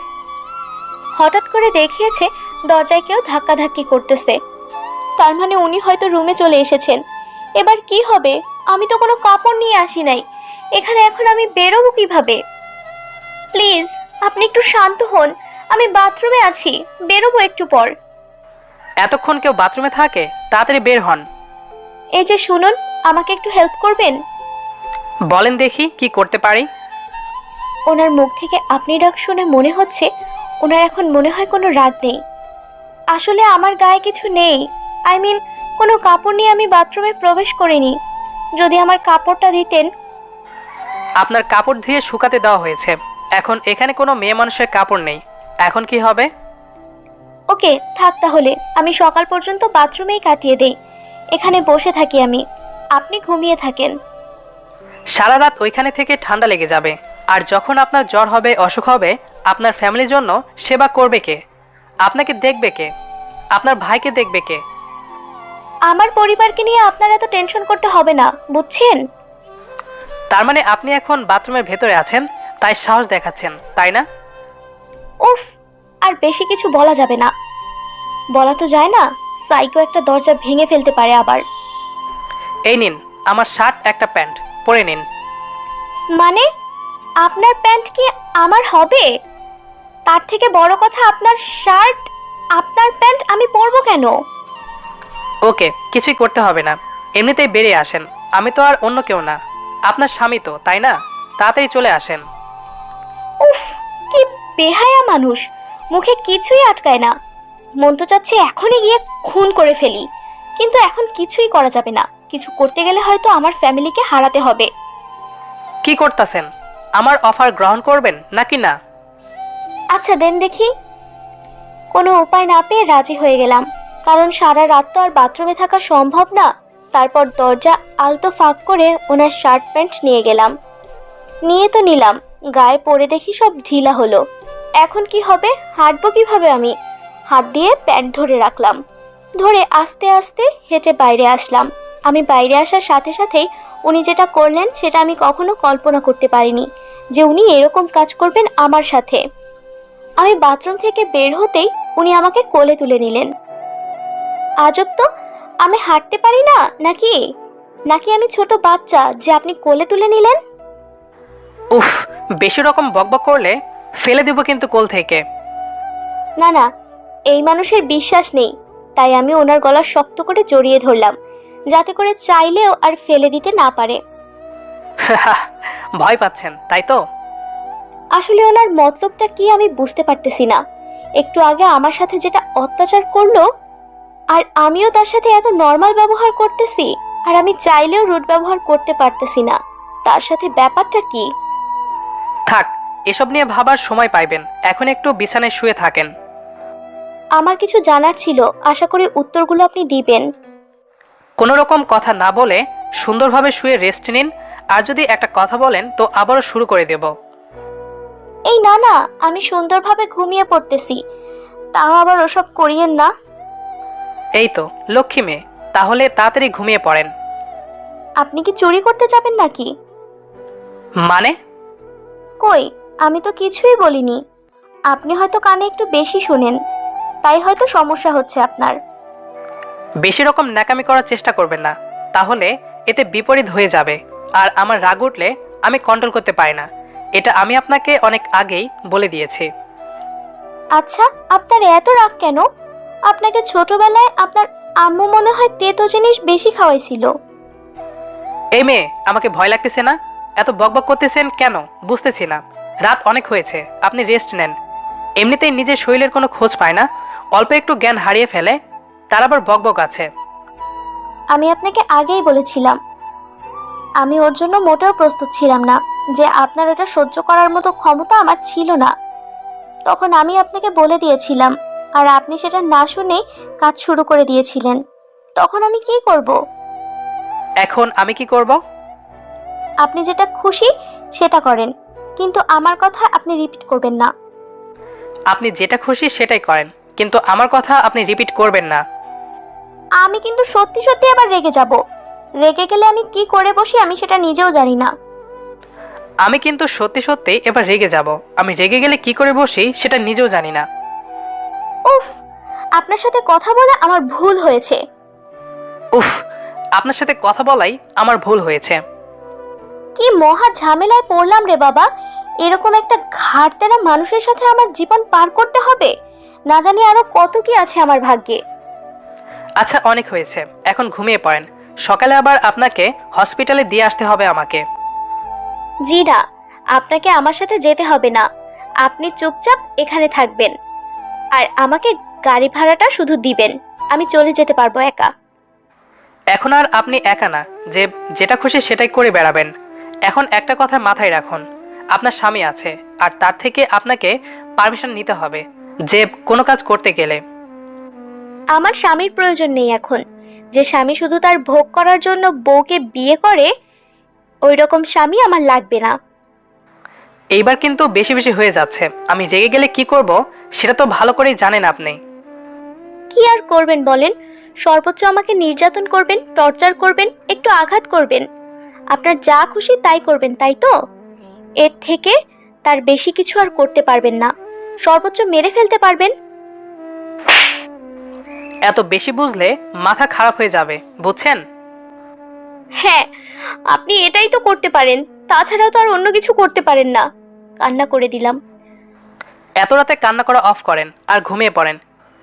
হঠাৎ করে দেখিয়েছে দরজায় কেউ ধাক্কাধাক্কি করতেছে। তার মানে উনি হয়তো রুমে চলে এসেছেন। এবার কি হবে? আমি তো কোনো কাপড় নিয়ে আসি নাই এখানে, এখন আমি বেরোবো কিভাবে? প্লিজ আপনি একটু শান্ত হন, আমি বাথরুমে আছি, বেরোবো একটু পর। এতক্ষণ কেউ বাথরুমে থাকে? তাড়াতাড়ি বের হন। এই যে শুনুন, আমাকে একটু হেল্প করবেন? বলেন দেখি কি করতে পারি। ওনার মুখ থেকে আপনি ডাক শুনে মনে হচ্ছে ওনার এখন মনে হয় কোনো রাগ নেই। আসলে আমার গায়ে কিছু নেই, আই মিন কোনো কাপড় নিয়ে আমি বাথরুমে প্রবেশ করিনি। যদি আমার কাপড়টা দিতেন। আপনার কাপড় ধুয়ে শুকাতে দেওয়া হয়েছে, এখন এখানে কোনো মেয়ে মানুষের কাপড় নেই, এখন কি হবে? ওকে থাক, তাহলে আমি সকাল পর্যন্ত বাথরুমেই কাটিয়ে দেই। এখানে বসে থাকি আমি, আপনি ঘুমিয়ে থাকেন। সারা রাত ওইখানে থেকে ঠান্ডা লেগে যাবে, আর যখন আপনার জ্বর হবে, অসুখ হবে, আপনার ফ্যামিলির জন্য সেবা করবে কে? আপনাকে দেখবে কে? আপনার ভাইকে দেখবে কে? আমার পরিবারকে নিয়ে আপনার এত টেনশন করতে হবে না, বুঝছেন? তার মানে আপনি এখন বাথরুমের ভেতরে আছেন, তাই সাহস দেখাচ্ছেন, তাই না? উফ, আর বেশি কিছু বলা যাবে না। বলা তো যায় না, সাইকো একটা দরজা ভেঙে ফেলতে পারে আবার। এই নিন আমার শার্ট, একটা প্যান্ট, পরে নিন। মানে আপনার প্যান্ট কি আমার হবে? তার থেকে বড় কথা, আপনার শার্ট, আপনার প্যান্ট আমি পরবো কেন? ওকে, কিছুই করতে হবে না, এমনিতেই বেরিয়ে আসেন। আমি তো আর অন্য কেউ না, আপনার স্বামী তো, তাই না? তাড়াতাড়ি চলে আসেন। উফ, কি বেহায়া মানুষ, মুখে কিছুই আটকায় না। মন তো চাচ্ছে এখনই গিয়ে খুন করে ফেলি, কিন্তু এখন কিছুই করা যাবে না। কিছু করতে গেলে হয়তো আমার ফ্যামিলিকে হারাতে হবে। কি করতেছেন? আমার অফার গ্রহণ করবেন নাকি না? আচ্ছা দেন দেখি। কোনো উপায় না পেয়ে রাজি হয়ে গেলাম, কারণ সারা রাত তো আর বাথরুমে থাকা সম্ভব না। তারপর দরজা আলতো ফাঁক করে ওনার শার্ট প্যান্ট নিয়ে গেলাম। নিয়ে তো নিলাম, গায়ে পরে দেখি সব ঢিলা হলো। এখন কি হবে? হাঁটবো কিভাবে আমি? হাত দিয়ে প্যান্ট ধরে রাখলাম, ধরে আস্তে আস্তে হেঁটে বাইরে আসলাম। আমি বাইরে আসার সাথে সাথেই উনি যেটা করলেন সেটা আমি কখনো কল্পনা করতে পারিনি, যে উনি এরকম কাজ করবেন আমার সাথে। আমি বাথরুম থেকে বের হতেই উনি আমাকে কোলে তুলে নিলেন। আজব তো, আমি হাঁটতে পারি না নাকি? নাকি আমি ছোট বাচ্চা যে আপনি কোলে তুলে নিলেন? উফ, বেশি রকম বকবক করলে ফেলে দেব কিন্তু কোল থেকে। না না, এই মানুষের বিশ্বাস নেই, তাই আমি ওনার গলা শক্ত করে জড়িয়ে ধরলাম, যাতে করে চাইলেও আর ফেলে দিতে না পারে। ভয় পাচ্ছেন তাই তো? আসলে ওনার মতলবটা কি আমি বুঝতে পারতেছি না। একটু আগে আমার সাথে যেটা অত্যাচার করলো, আর আমিও তার সাথে এত নর্মাল ব্যবহার করতেছি, আর আমি চাইলেও রুড ব্যবহার করতে পারতেছি না। তার সাথে ব্যাপারটা কি? থাক, এসব নিয়ে ভাবার সময় পাইবেন, এখন একটু বিছানায় শুয়ে থাকেন। আমার কিছু জানার ছিল, আশা করি উত্তরগুলো আপনি দিবেন। কোনো রকম কথা না বলে সুন্দরভাবে শুয়ে রেস্ট নিন, আর যদি একটা কথা বলেন তো আবারও শুরু করে দেব। এই না না, আমি সুন্দরভাবে ঘুমিয়ে পড়তেছি, তাও আবার ওসব করিয়েন না। এই তো লক্ষ্মী মেয়ে, তাহলে তাড়াতাড়ি ঘুমিয়ে পড়েন। আপনি কি চুরি করতে যাবেন নাকি? মানে? কই, আমি তো কিছুই বলিনি। আপনি হয়তো কানে একটু বেশি শুনেন, তাই হয়তো সমস্যা হচ্ছে আপনার। বেশি রকম ন্যাকামি করার চেষ্টা করবেন না, তাহলে এতে বিপরীত হয়ে যাবে। আর আমার রাগ উঠলে আমি কন্ট্রোল করতে পারি না, এটা আমি আপনাকে অনেক আগেই বলে দিয়েছি। আচ্ছা, আপনার এত রাগ কেন? আপনাকে ছোটবেলায় আপনার আম্মু মনে হয় তেতো জিনিস বেশি খাওয়াইছিল। এই মেয়ে, আমাকে ভয় লাগতেছে না? এত বকবক করতেছেন কেন বুঝতেছি না। রাত অনেক হয়েছে, আপনি রেস্ট নেন। এমনিতেই নিজের শরীরের কোনো খোঁজ পায় না, অল্প একটু জ্ঞান হারিয়ে ফেলে, তার আবার বকবক আছে। আমি আপনাকে আগেই বলেছিলাম, আমি ওর জন্য মোটেও প্রস্তুত ছিলাম না, যে আপনার এটা সহ্য করার মতো ক্ষমতা আমার ছিল না। তখন আমি আপনাকে বলে দিয়েছিলাম, আর আপনি সেটা না শুনেই কাজ শুরু করে দিয়েছিলেন। তখন আমি কি করব? এখন আমি কি করব? আপনি যেটা খুশি সেটা করেন, কিন্তু আমার কথা আপনি রিপিট করবেন না। আপনি যেটা খুশি সেটাই করেন, কিন্তু আমার কথা আপনি রিপিট করবেন না। আমি কিন্তু সত্যি সত্যি আবার রেগে যাব। রেগে গেলে আমি কি করে বসি আমি সেটা নিজেও জানি না। আমি কিন্তু সত্যি সত্যি এবার রেগে যাব। আমি রেগে গেলে কি করে বসি সেটা নিজেও জানি না। উফ, আপনার সাথে কথা বলে আমার ভুল হয়েছে। উফ, আপনার সাথে কথা বলাই আমার ভুল হয়েছে। কি মহা ঝামেলায় পড়লাম রে বাবা। এরকম একটা ঘাড়তেরা মানুষের সাথে আমার জীবন পার করতে হবে। না জানি আরো কত কি আছে আমার ভাগ্যে। আচ্ছা, অনেক হয়েছে, এখন ঘুমিয়ে পড়েন। সকালে আবার আপনাকে হসপিটালে দিয়ে আসতে হবে আমাকে। জি না, আপনাকে আমার সাথে যেতে হবে না। আপনি চুপচাপ এখানে থাকবেন, আর আমাকে গাড়ি ভাড়াটা শুধু দিবেন। আমি চলে যেতে পারবো একা। এখন আর আপনি একা না যে যেটা খুশি সেটাই করে বেড়াবেন। এখন একটা কথা মাথায় রাখুন, আপনার স্বামী আছে, আর তার থেকে আপনাকে পারমিশন নিতে হবে যে কোনো কাজ করতে গেলে। আমার স্বামীর প্রয়োজন নেই এখন। যে স্বামী শুধু তার ভোগ করার জন্য বউকে বিয়ে করে, ওই রকম স্বামী আমার লাগবে না। এইবার কিন্তু বেশি বেশি হয়ে যাচ্ছে। আমি রেগে গেলে কি করব সেটা তো ভালো করেই জানেন আপনি। কি আর করবেন বলেন? সর্বোচ্চ আমাকে নির্যাতন করবেন, টর্চার করবেন, একটু আঘাত করবেন। আপনার যা খুশি তাই করবেন, তাই তো? এর থেকে তার বেশি কিছু আর করতে পারবেন না। সর্বোচ্চ মেরে ফেলতে পারবেন। এত বেশি বুঝলে মাথা খারাপ হয়ে যাবে, বুঝছেন? হ্যাঁ, আপনি এটাই তো করতে পারেন, তাছাড়াও তো আর অন্য কিছু করতে পারেন না। কান্না করে দিলাম। এত রাতে কান্না করা অফ করেন আর ঘুমিয়ে পড়েন।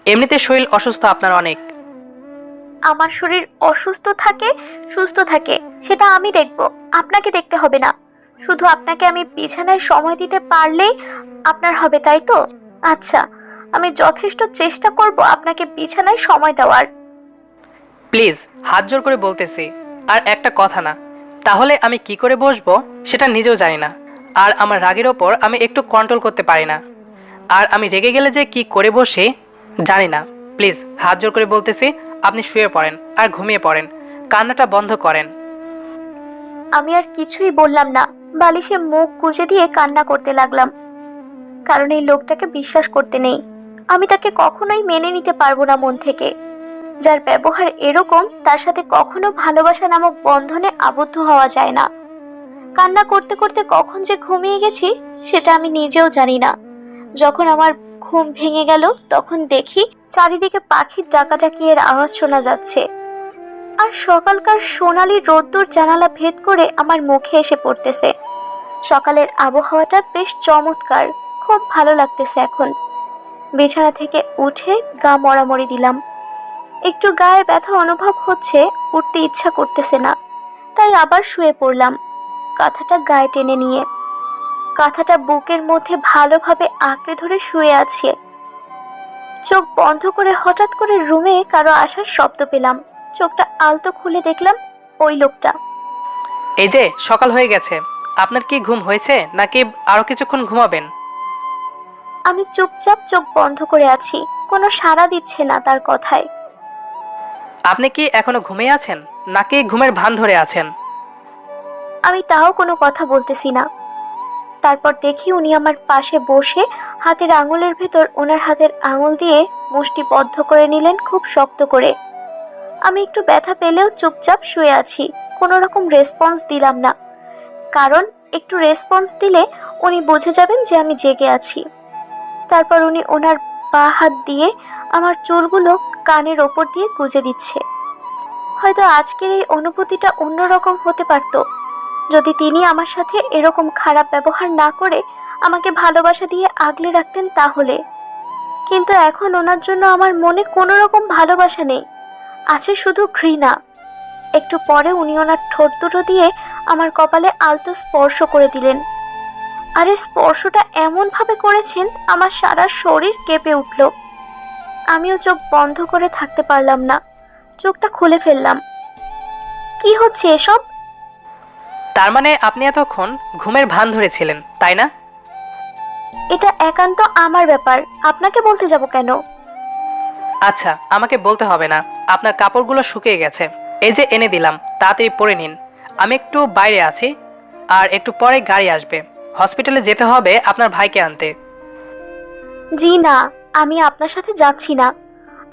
এমনিতে শরীর অসুস্থ আপনার অনেক। আমার শরীর অসুস্থ থাকে, সুস্থ থাকে, সেটা আমি দেখব, আপনাকে দেখতে হবে না। শুধু আপনাকে আমি বিছানায় সময় দিতে পারলেই আপনার হবে, তাই তো? আচ্ছা, আমি যথেষ্ট চেষ্টা করব আপনাকে বিছানায় সময় দেওয়ার। প্লিজ, হাত জোর করে বলতেছি, আর একটা কথা না। তাহলে আমি কি করে বসবো সেটা নিজেও জানি না। আর আমার রাগের ওপর আমি একটু কন্ট্রোল করতে পারি না। আর আমি রেগে গেলে যে কি করে বসে জানি না। প্লিজ, হাত জোর করে বলতেছি, আপনি শুয়ে পড়েন আর ঘুমিয়ে পড়েন। কান্নাটা বন্ধ করেন। আমি আর কিছুই বললাম না, বালিশে মুখ গুজে দিয়ে কান্না করতে লাগলাম। কারণ এই লোকটাকে বিশ্বাস করতে নেই। আমি তাকে কখনোই মেনে নিতে পারবো না মন থেকে। যার ব্যবহার এরকম, তার সাথে কখনো ভালোবাসা নামক বন্ধনে আবদ্ধ হওয়া যায় না। কান্না করতে করতে কখন যে ঘুমিয়ে গেছি সেটা আমি নিজেও জানি না। যখন আমার ঘুম ভেঙে গেল তখন দেখি চারিদিকে পাখির ডাকাডাকি এর আওয়াজ শোনা যাচ্ছে। আর সকালকার সোনালি রোদ্দুর জানালা ভেদ করে আমার মুখে এসে পড়তেছে। সকালের আবহাওয়াটা বেশ চমৎকার, খুব ভালো লাগতেছে এখন। বিছানা থেকে উঠে গা মড়ামড়ি দিলাম। একটু গায়ে ব্যথা অনুভব হচ্ছে, উঠতে ইচ্ছা করতেছে না, তাই আবার শুয়ে পড়লাম কাঁথাটা গায়ে টেনে নিয়ে। কাঁথাটা বুকের মধ্যে ভালোভাবে আঁকড়ে ধরে শুয়ে আছে। চোখ বন্ধ করে হঠাৎ করে রুমে কারো আসার শব্দ পেলাম। চোখটা আলতো খুলে দেখলাম ওই লোকটা। এই যে সকাল হয়ে গেছে, আপনার কি ঘুম হয়েছে নাকি আরো কিছুক্ষণ ঘুমাবেন? আমি চুপচাপ চোখ বন্ধ করে আছি, কোনো সাড়া দিচ্ছে না তার কথায়। আপনি কি এখনো ঘুমিয়ে আছেন নাকি ঘুমের ভান ধরে আছেন? আমি তাও কোনো কথা বলতেছি না। তারপর দেখি উনি আমার পাশে বসে হাতের আঙুলের ভেতর ওনার হাতের আঙুল দিয়ে মুষ্টিবদ্ধ করে নিলেন খুব শক্ত করে। আমি একটু ব্যথা পেলেও চুপচাপ শুয়ে আছি, কোনো রকম রেসপন্স দিলাম না। কারণ একটু রেসপন্স দিলে উনি বুঝে যাবেন যে আমি জেগে আছি। তারপর উনি ওনার বা হাত দিয়ে আমার চুলগুলো কানের ওপর দিয়ে গুজে দিচ্ছে। হয়তো আজকের এই অনুভূতিটা অন্যরকম হতে পারত যদি তিনি আমার সাথে এরকম খারাপ ব্যবহার না করে আমাকে ভালোবাসা দিয়ে আগলে রাখতেন তাহলে। কিন্তু এখন ওনার জন্য আমার মনে কোনো রকম ভালোবাসা নেই, আছে শুধু ঘৃণা। একটু পরে উনি ওনার ঠোঁট দুটো দিয়ে আমার কপালে আলতো স্পর্শ করে দিলেন। আর এই স্পর্শটা এমন ভাবে করেছেন আমার সারা শরীর কেঁপে উঠল। আমিও চোখ বন্ধ করে থাকতে পারলাম না, চোখটা খুলে ফেললাম। কি হচ্ছে এসব? তার মানে আপনি এতক্ষণ ঘুমের ভান ধরেছিলেন, তাই না? এটা একান্ত আমার ব্যাপার, আপনাকে বলতে যাব কেন? আচ্ছা, আমাকে বলতে হবে না। আপনার কাপড়গুলো শুকিয়ে গেছে, এই যে এনে দিলাম, তাড়াতাড়ি পরে নিন। আমি একটু বাইরে আছি, আর একটু পরে গাড়ি আসবে। হসপিটালে যেতে হবে আপনার ভাইকে আনতে। জি না, আমি আপনার সাথে যাচ্ছি না।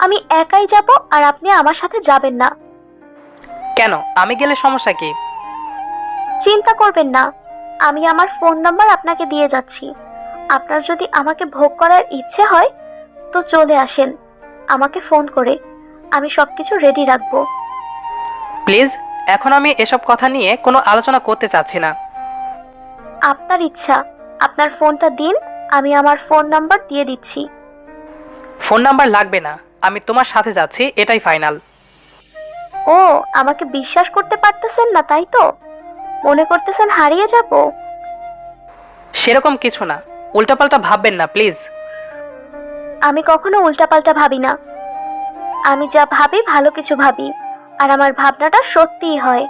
আমি একাই যাব আর আপনি আমার সাথে যাবেন না। কেন? আমি গেলে সমস্যা কি? চিন্তা করবেন না, আমি আমার ফোন নাম্বার আপনাকে দিয়ে যাচ্ছি। আপনার যদি আমাকে ভোগ করার ইচ্ছে হয় তো চলে আসেন আমাকে ফোন করে, আমি সবকিছু রেডি রাখবো। প্লিজ, এখন আমি এসব কথা নিয়ে কোনো আলোচনা করতে চাচ্ছি না। আপনার ইচ্ছা, আপনার ফোনটা দিন, আমি আমার ফোন নাম্বার দিয়ে দিচ্ছি। ফোন নাম্বার লাগবে না, আমি তোমার সাথে যাচ্ছি, এটাই ফাইনাল। ও, আমাকে বিশ্বাস করতে পারতেছেন না তাই তো? মনে করতেছেন হারিয়ে যাব? সেরকম কিছু না, উল্টাপাল্টা ভাববেন না প্লিজ। আমি কখনো উল্টাপাল্টা ভাবি না। আমি যা ভাবি ভালো কিছু ভাবি, আর আমার ভাবনাটা সত্যিই হয়।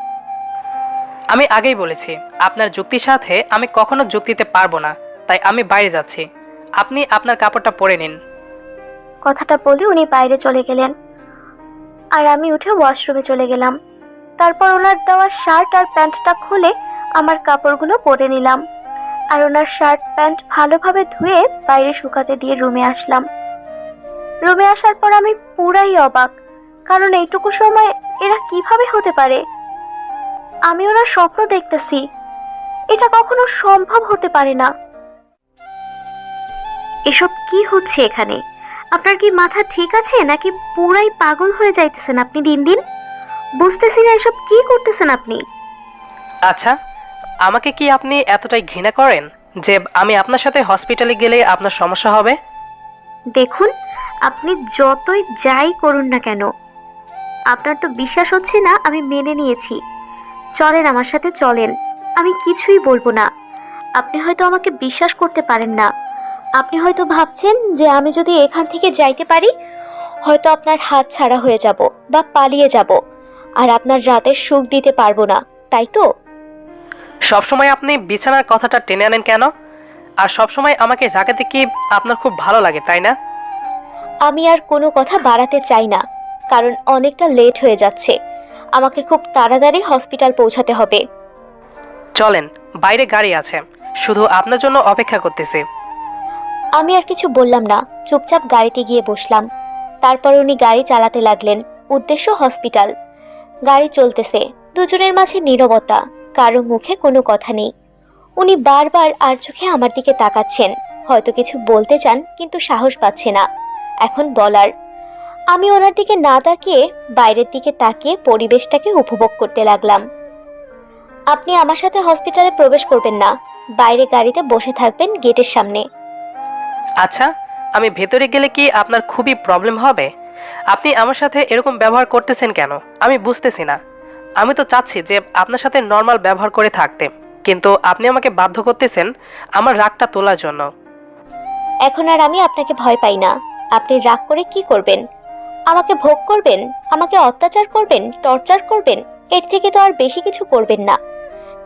আমি আগেই বলেছি, আপনার যুক্তির সাথে আমি কখনো যুক্তিতে পারবো না, তাই আমি বাইরে যাচ্ছি। আপনি আপনার কাপড়টা পরে নিন। কথাটা বলে উনি বাইরে চলে গেলেন, আর আমি উঠে ওয়াশরুমে চলে গেলাম। তারপর ওনার দেওয়া শার্ট আর প্যান্টটা খুলে আমার কাপড়গুলো পরে নিলাম, আর ওনার শার্ট প্যান্ট ভালোভাবে ধুয়ে বাইরে শুকাতে দিয়ে রুমে আসলাম। রুমে আসার পর আমি পুরাই অবাক, কারণ এইটুকু সময় এরা কিভাবে হতে পারে। আমি ওনার স্বপ্ন দেখতেছি, এটা কখনো সম্ভব হতে পারে না। এসব কি হচ্ছে এখানে? আপনার কি মাথা ঠিক আছে নাকি পুরাই পাগল হয়ে যাইতেছেন আপনি দিন দিন? বুঝতেছি না এসব কি করতেছেন আপনি। আচ্ছা, আমাকে কি আপনি এতটাই ঘৃণা করেন যে আমি আপনার সাথে হসপিটালে গেলে আপনার সমস্যা হবে? দেখুন, আপনি যতই যাই করুন না কেন, আপনার তো বিশ্বাস হচ্ছে না, আমি মেনে নিয়েছি। চলেন আমার সাথে, চলেন, আমি কিছুই বলবো না। আপনি হয়তো আমাকে বিশ্বাস করতে পারেন না। আপনি হয়তো ভাবছেন যে আমি যদি এখান থেকে যাইতে পারি, হয়তো আপনার হাত ছাড়া হয়ে যাব বা পালিয়ে যাব, আর আপনার রাতের সুখ দিতে পারবো না, তাই তো? সবসময় আপনি বিছানার কথাটা টেনে আনেন কেন? আর সবসময় আমাকে রাগাতে কি আপনার খুব ভালো লাগে, তাই না? আমি আর কোনো কথা বাড়াতে চাই না, কারণ অনেকটা লেট হয়ে যাচ্ছে। আমাকে খুব তাড়াতাড়ি হসপিটাল পৌঁছাতে হবে। চলেন, বাইরে গাড়ি আছে, শুধু আপনার জন্য অপেক্ষা করতেছি। আমি আর কিছু বললাম না, চুপচাপ গাড়িতে গিয়ে বসলাম। তারপর উনি গাড়ি চালাতে লাগলেন, উদ্দেশ্য হসপিটাল। গাড়ি চলতেছে, দুজনের মাঝে নীরবতা, কারো মুখে কোনো কথা নেই। উনি বারবার আর চোখে আমার দিকে তাকাচ্ছেন, হয়তো কিছু বলতে চান কিন্তু সাহস পাচ্ছে না এখন বলার। আমি ওনার দিকে না তাকিয়ে বাইরের দিকে তাকিয়ে পরিবেশটাকে উপভোগ করতে লাগলাম। আপনি আমার সাথে হসপিটালে প্রবেশ করবেন না, বাইরে গাড়িতে বসে থাকবেন গেটের সামনে। আচ্ছা, আমি ভেতরে গেলে কি আপনার খুবই প্রবলেম হবে? আপনি আমার সাথে এরকম ব্যবহার করতেছেন কেন আমি বুঝতেছি না। আমি তো চাচ্ছি যে আপনার সাথে নর্মাল ব্যবহার করে থাকতে, কিন্তু আপনি আমাকে বাধ্য করতেছেন আমার রাগটা তোলার জন্য। এখন আর আমি আপনাকে ভয় পাই না। আপনি রাগ করে কি করবেন? আমাকে ভোগ করবেন, আমাকে অত্যাচার করবেন, টর্চার করবেন, এর থেকে তো আর বেশি কিছু করবেন না।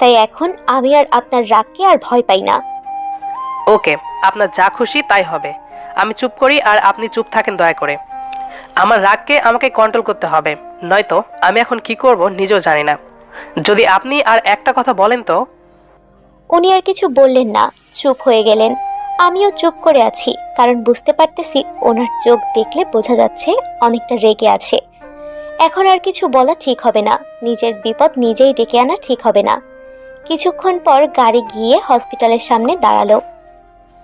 তাই এখন আমি আর আপনার রাগকে আর ভয় পাই না। ওকে, আপনার যা খুশি তাই হবে। আমি চুপ করি আর আপনি চুপ থাকেন দয়া করে। আমার রাগকে আমাকে কন্ট্রোল করতে হবে, নয়তো আমি এখন কি করব নিজেও জানি না। যদি আপনি আর একটা কথা বলেন তো। উনি আর কিছু বললেন না, চুপ হয়ে গেলেন। আমিও চুপ করে আছি, কারণ বুঝতে পারতেছি ওনার চোখ দেখলে বোঝা যাচ্ছে অনেকটা রেগে আছে। এখন আর কিছু বলা ঠিক হবে না, নিজের বিপদ নিজেই ডেকে আনা ঠিক হবে না। কিছুক্ষণ পর গাড়ি গিয়ে হসপিটালের সামনে দাঁড়ালো।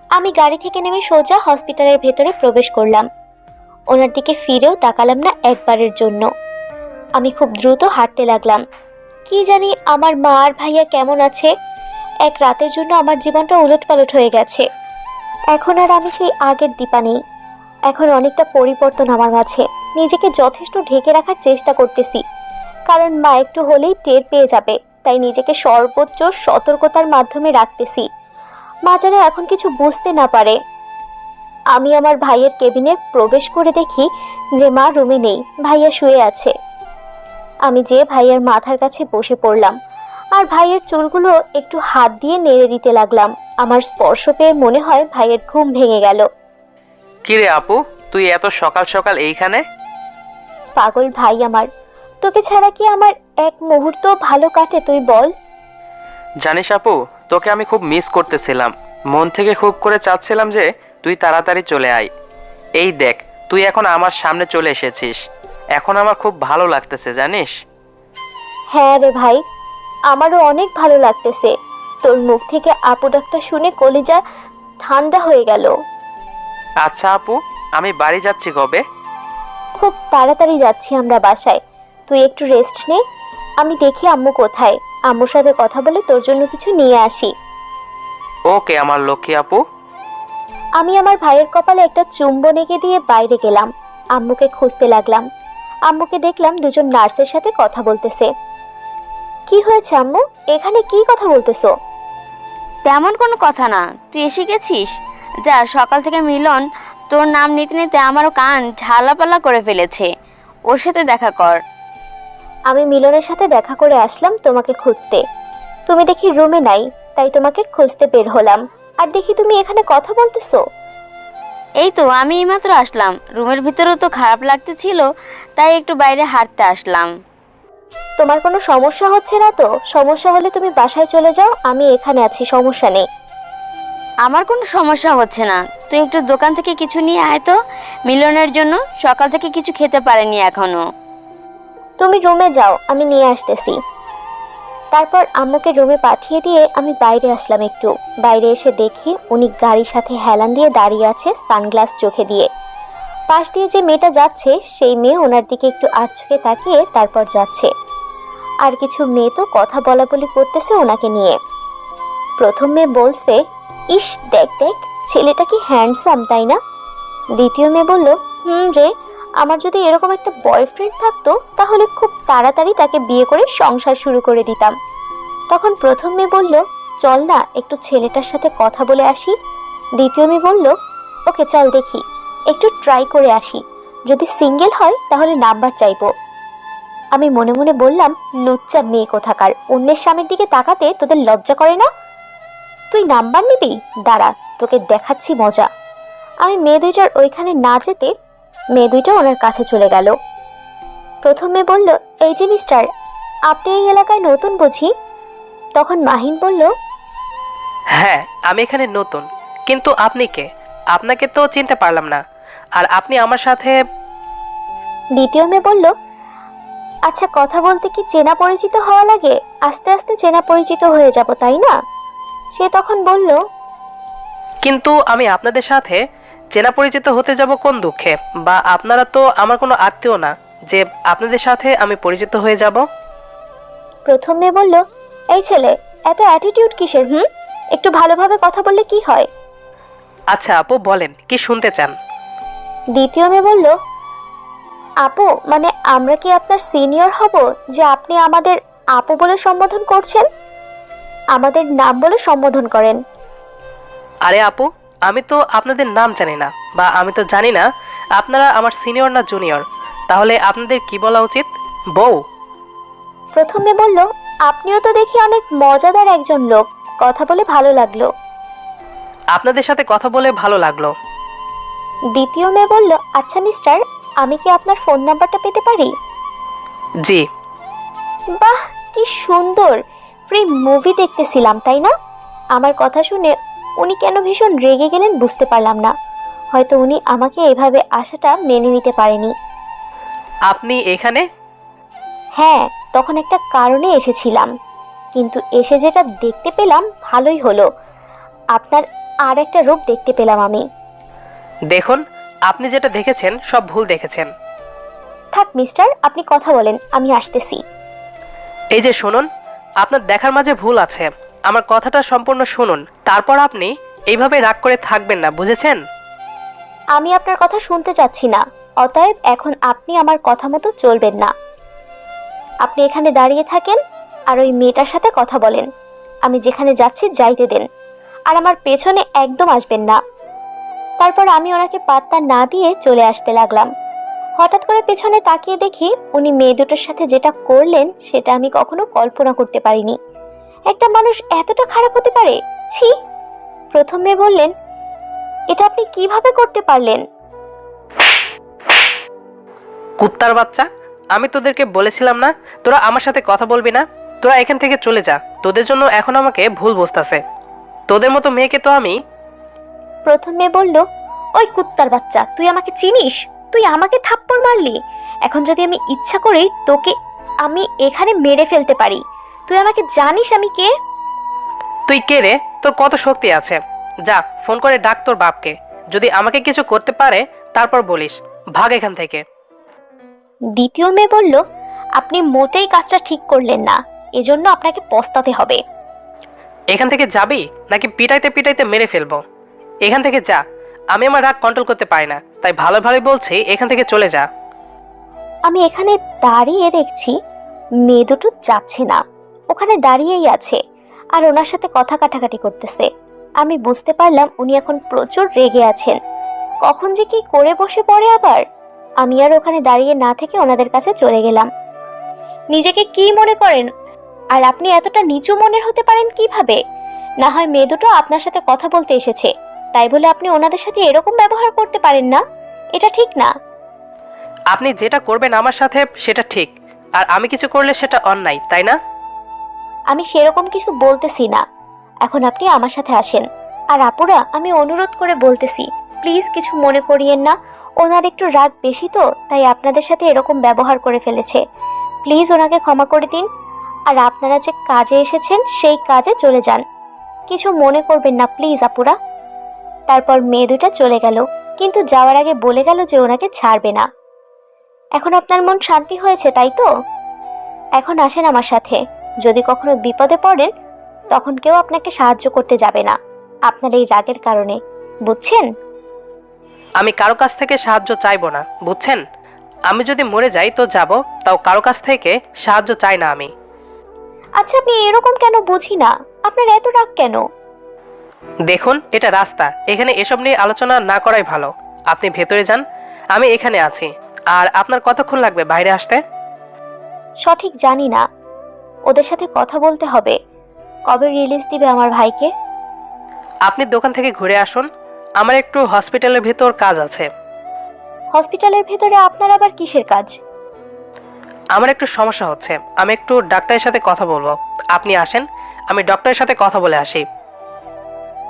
আমি গাড়ি থেকে নেমে সোজা হসপিটালের ভেতরে প্রবেশ করলাম। ওনার দিকে ফিরেও তাকালাম না একবারের জন্য। আমি খুব দ্রুত হাঁটতে লাগলাম। কি জানি আমার মা আর ভাইয়া কেমন আছে। এক রাতের জন্য আমার জীবনটা উলটপালট হয়ে গেছে। এখন আর আমি সেই আগের দীপা নেই। এখন অনেকটা পরিবর্তন আমার মাঝে। নিজেকে যথেষ্ট ঢেকে রাখার চেষ্টা করতেছি, কারণ মা একটু হলেই টের পেয়ে যাবে, তাই নিজেকে সর্বোচ্চ সতর্কতার মাধ্যমে রাখতেছি। মা যেন এখন কিছু বুঝতে না পারে। আমি আমার ভাইয়ের কেবিনে প্রবেশ করে দেখি যে মা রুমে নেই, ভাইয়া শুয়ে আছে। আমি যে ভাইয়ের মাথার কাছে বসে পড়লাম আর ভাইয়ের চুলগুলো একটু হাত দিয়ে নেড়ে দিতে লাগলাম। আমার স্পর্শ পেয়ে মনে হয় ভাইয়ের ঘুম ভেঙে গেল। কিরে আপু, তুই এত সকাল সকাল এইখানে? পাগল ভাই আমার, তোকে ছাড়া কি আমার এক মুহূর্ত ভালো কাটে তুই বল? জানিস আপু, তোকে আমি খুব মিস করতেছিলাম। মন থেকে খুব করে চাচ্ছিলাম যে তুই তাড়াতাড়ি চলে আয়। এই দেখ, তুই এখন আমার সামনে চলে এসেছিস। এখন আমার খুব ভালো লাগতেছে জানিস। হ্যাঁ রে ভাই, আমারও অনেক ভালো লাগতেছে। তোর মুখ থেকে আপু ডাকটা শুনে কলিজা ঠান্ডা হয়ে গেল। আচ্ছা আপু, আমি বাড়ি যাচ্ছি কবে? খুব তাড়াতাড়ি যাচ্ছি আমরা বাসায়। তুই একটু রেস্ট নে, আমি দেখি আম্মু কোথায়। আম্মুর সাথে কথা বলে তোর জন্য কিছু নিয়ে আসি। ওকে আমার লক্ষ্মী আপু। আমি আমার ভাইয়ের কপালে একটা চুম্বন এঁকে দিয়ে বাইরে গেলাম। আম্মুকে খুঁজতে লাগলাম। আম্মুকে দেখলাম দুজন নার্সের সাথে কথা বলতেছে। কি হয়েছে আম্মু, এখানে কি কথা বলতেছো? তেমন কোনো কথা না, তুই এসে গেছিস। যা, সকাল থেকে মিলন তোর নাম নিতে নিতে আমারও কান ঝালাপালা করে ফেলেছে। ওর সাথে দেখা কর। আমি মিলনের সাথে দেখা করে আসলাম তোমাকে খুঁজতে। তুমি দেখি রুমে নাই, তাই তোমাকে খুঁজতে বের হলাম। আর দেখি তুমি এখানে কথা বলতেছো। এই তো আমি এইমাত্র আসলাম, রুমের ভিতরেও তো খারাপ লাগতেছিল, তাই একটু বাইরে হাঁটতে আসলাম। তোমার কোনো সমস্যা হচ্ছে না তো? সমস্যা হলে তুমি বাসায় চলে যাও, আমি এখানে আছি, সমস্যা নেই। আমার কোনো সমস্যা হচ্ছে না, তুই একটু দোকান থেকে কিছু নিয়ে আয় তো, মিলনের জন্য সকাল থেকে কিছু খেতে পারেনি এখনো। তুমি রুমে যাও, আমি নিয়ে আসতেছি। তারপর আম্মুকে রুমে পাঠিয়ে দিয়ে আমি বাইরে আসলাম একটু। বাইরে এসে দেখি উনি গাড়ির সাথে হেলান দিয়ে দাঁড়িয়ে আছে সানগ্লাস চোখে দিয়ে। পাশ দিয়ে যে মেয়েটা যাচ্ছে সেই মেয়ে ওনার দিকে একটু আর চোখে তাকিয়ে তারপর যাচ্ছে। আর কিছু মেয়ে তো কথা বলাবলি করতেছে ওনাকে নিয়ে। প্রথম মেয়ে বলছে, ইস দেখ দেখ, ছেলেটা কি হ্যান্ডসাম তাই না? দ্বিতীয় মেয়ে বলল, রে, আমার যদি এরকম একটা বয়ফ্রেন্ড থাকতো তাহলে খুব তাড়াতাড়ি তাকে বিয়ে করে সংসার শুরু করে দিতাম। তখন প্রথম মেয়ে বলল, চল না একটু ছেলেটার সাথে কথা বলে আসি। দ্বিতীয় মেয়ে বলল, ওকে চল দেখি, একটু ট্রাই করে আসি, যদি সিঙ্গেল হয় তাহলে নাম্বার চাইবো। আমি মনে মনে বললাম, লুচ্চা মেয়ে কোথাকার, অন্যের স্বামীর দিকে তাকাতে তোদের লজ্জা করে না? তুই নাম্বার নিবি? দাঁড়া, তোকে দেখাচ্ছি মজা। আমি মেয়ে দুইটার ওইখানে না যেতে মেয়ে দুইটা ওনার কাছে চলে গেল। প্রথম মেয়ে বলল, এই যে মিস্টার, আপনি এই এলাকায় নতুন বুঝি? তখন মাহিন বলল, হ্যাঁ, আমি এখানে নতুন, কিন্তু আপনি কে? আপনাকে তো চিনতে পারলাম না, আর আপনি আমার সাথে। দ্বিতীয় মেয়ে বলল, আচ্ছা কথা বলতে কি চেনা পরিচিত হওয়া লাগে? আস্তে আস্তে চেনা পরিচিত হয়ে যাব, তাই না? সে তখন বলল, কিন্তু আমি আপনাদের সাথে চেনা পরিচিত হতে যাব কোন দুঃখে? বা আপনারা তো আমার কোনো আত্মীয় না যে আপনাদের সাথে আমি পরিচিত হয়ে যাব। প্রথম মেয়ে বলল, এই ছেলে, এত অ্যাটিটিউড কিসের? একটু ভালোভাবে কথা বললে কি হয়? আচ্ছা আপু, বলেন কি শুনতে চান? দ্বিতীয় মেয়ে বলল, আপু মানে আমরা কি আপনার সিনিয়র হব যে আপনি আমাদের আপু বলে সম্বোধন করছেন? আমাদের নাম বলে সম্বোধন করেন। আরে আপু, আমি তো আপনাদের নাম জানি না, বা আমি তো জানি না আপনারা আমার সিনিয়র না জুনিয়র। তাহলে আপনাদের কি বলা উচিত? বউ? প্রথমে বলল, আপনিও তো দেখি অনেক মজাদার একজন লোক, কথা বলে ভালো লাগলো। আপনাদের সাথে কথা বলে ভালো লাগলো। দ্বিতীয় মেয়ে বলল, আচ্ছা মিস্টার, আমি কি আপনার ফোন নাম্বারটা পেতে পারি? জি। বাহ, কি সুন্দর, ফ্রি মুভি দেখতেছিলাম তাই না? আমার কথা শুনে উনি কেন ভীষণ রেগে গেলেন বুঝতে পারলাম না। হয়তো উনি আমাকে এভাবে আসাটা মেনে নিতে পারেনি। আপনি এখানে? হ্যাঁ, তখন একটা কারণে এসেছিলাম, কিন্তু এসে যেটা দেখতে পেলাম ভালোই হলো। আপনার আর একটা রূপ দেখতে পেলাম আমি। দেখুন, আপনি যেটা দেখেছেন সব ভুল দেখেছেন। থাক মিস্টার, আপনি কথা বলেন, আমি আসতেছি। এই যে শুনুন, আপনার দেখার মাঝে ভুল আছে। আমার কথাটা সম্পূর্ণ শুনুন, তারপর আপনি এইভাবে রাগ করে থাকবেন না, বুঝেছেন? আমি আপনার কথা শুনতে চাচ্ছি না, অতএব এখন আপনি আমার কথা মতো চলবেন না। আপনি এখানে দাঁড়িয়ে থাকেন আর ওই মেয়েটার সাথে কথা বলেন। আমি যেখানে যাচ্ছি যাইতে দেন, আর আমার পেছনে একদম আসবেন না। তারপর আমি ওনাকে পাত্তা না দিয়ে চলে আসতে লাগলাম। হঠাৎ করে পেছনে তাকিয়ে দেখি উনি মেয়ে দুটোর সাথে যেটা করলেন সেটা আমি কখনো কল্পনা করতে পারিনি। একটা মানুষ এতটা খারাপ হতে পারে? ছি! প্রথম মেয়ে বললেন, এটা আপনি কিভাবে করতে পারলেন? কুত্তার বাচ্চা, আমি তোদেরকে বলেছিলাম না তোরা আমার সাথে কথা বলবি না? তোরা এখান থেকে চলে যা, তোদের জন্য এখন আমাকে ভুল বুঝতাছে। তোদের মতো মেয়েকে তো আমি। প্রথম মেয়ে বলল, ওই কুত্তার বাচ্চা, তুই আমাকে চিনিস? তুই আমাকে থাপ্পড় মারলি। এখন যদি আমি ইচ্ছা করি তোকে আমি এখানে মেরে ফেলতে পারি। তুই আমাকে জানিস আমি কে? তুই কে রে? তোর কত শক্তি আছে? যা ফোন করে ডাক তোর বাপকে, যদি আমাকে কিছু করতে পারে তারপর বলিস। ভাগ এখান থেকে। দ্বিতীয় মেয়ে বলল, আপনি মোটেই কাজটা ঠিক করলেন না, এজন্য আপনাকে পস্তাতে হবে। এখান থেকে যাবি নাকি পিটাইতে পিটাইতে মেরে ফেলবো? এখান থেকে যা। আমি আমার রাগ কন্ট্রোল করতে পারি না, তাই ভালো ভালোই বলছি, এখান থেকে চলে যা। আমি এখানে দাঁড়িয়ে দেখছি মেয়ে দুটো যাচ্ছে না, ওখানে দাঁড়িয়েই আছে আর ওনার সাথে কথা কাটাকাটি করতেছে। আমি বুঝতে পারলাম উনি এখন প্রচুর রেগে আছেন। কখন যে কি করে বসে পড়ে আবার। আমি আর ওখানে দাঁড়িয়ে না থেকে ওনাদের কাছে চলে গেলাম। নিজেকে কি মনে করেন? আর আপনি এতটা নিচু মনের হতে পারেন কিভাবে? না হয় মেয়ে দুটো আপনার সাথে কথা বলতে এসেছে, তাই বলে আপনি ওনাদের সাথে এরকম ব্যবহার করতে পারেন না? এটা ঠিক না। আপনি যেটা করবেন আমার সাথে সেটা ঠিক, আর আমি কিছু করলে সেটা অন্যায়, তাই না? আমি সেরকম কিছু বলতেছি না। এখন আপনি আমার সাথে আসেন, আর আপুরা, আমি অনুরোধ করে বলতেছি, প্লিজ কিছু মনে করিয়েন না। ওনার একটু রাগ বেশি তো, তাই আপনাদের সাথে এরকম ব্যবহার করে ফেলেছে। প্লিজ ওনাকে ক্ষমা করে দিন। আর আপনারা যে কাজে এসেছেন সেই কাজে চলে যান, কিছু মনে করবেন না প্লিজ আপুরা। তারপর মেয়ে দুটা চলে গেল, কিন্তু যাওয়ার আগে বলে গেল যে ওনাকে ছাড়বে না। এখন আপনার মন শান্তি হয়েছে, তাই তো? এখন আসেন আমার সাথে। যদি কখনো বিপদে পড়েন তখন কেউ আপনাকে সাহায্য করতে যাবে না, আপনার এই রাগের কারণে, বুঝছেন? আমি কারো কাছ থেকে সাহায্য চাইবো না, বুঝছেন? আমি যদি মরে যাই তো যাব, তাও কারো কাছ থেকে সাহায্য চাই না আমি। আচ্ছা, আপনি এরকম কেন বুঝি না, আপনার এত রাগ কেন? দেখুন, এটা রাস্তা, এখানে এসব নিয়ে আলোচনা না করাই ভালো। আপনি ভেতরে যান, আমি এখানে আছি। আর আপনার কতক্ষণ লাগবে বাইরে আসতে? সঠিক জানি না, ওদের সাথে কথা বলতে হবে। কবে রিলিজ দিবে আমার ভাইকে? আপনি দোকান থেকে ঘুরে আসুন, আমার একটু হসপিটালের ভেতর কাজ আছে। হসপিটালের ভেতরে আপনার আবার কিসের কাজ? আমার একটু সমস্যা হচ্ছে, আমি একটু ডাক্তারের সাথে কথা বলবো। আপনি আসেন, আমি ডক্টরের সাথে কথা বলে আসি।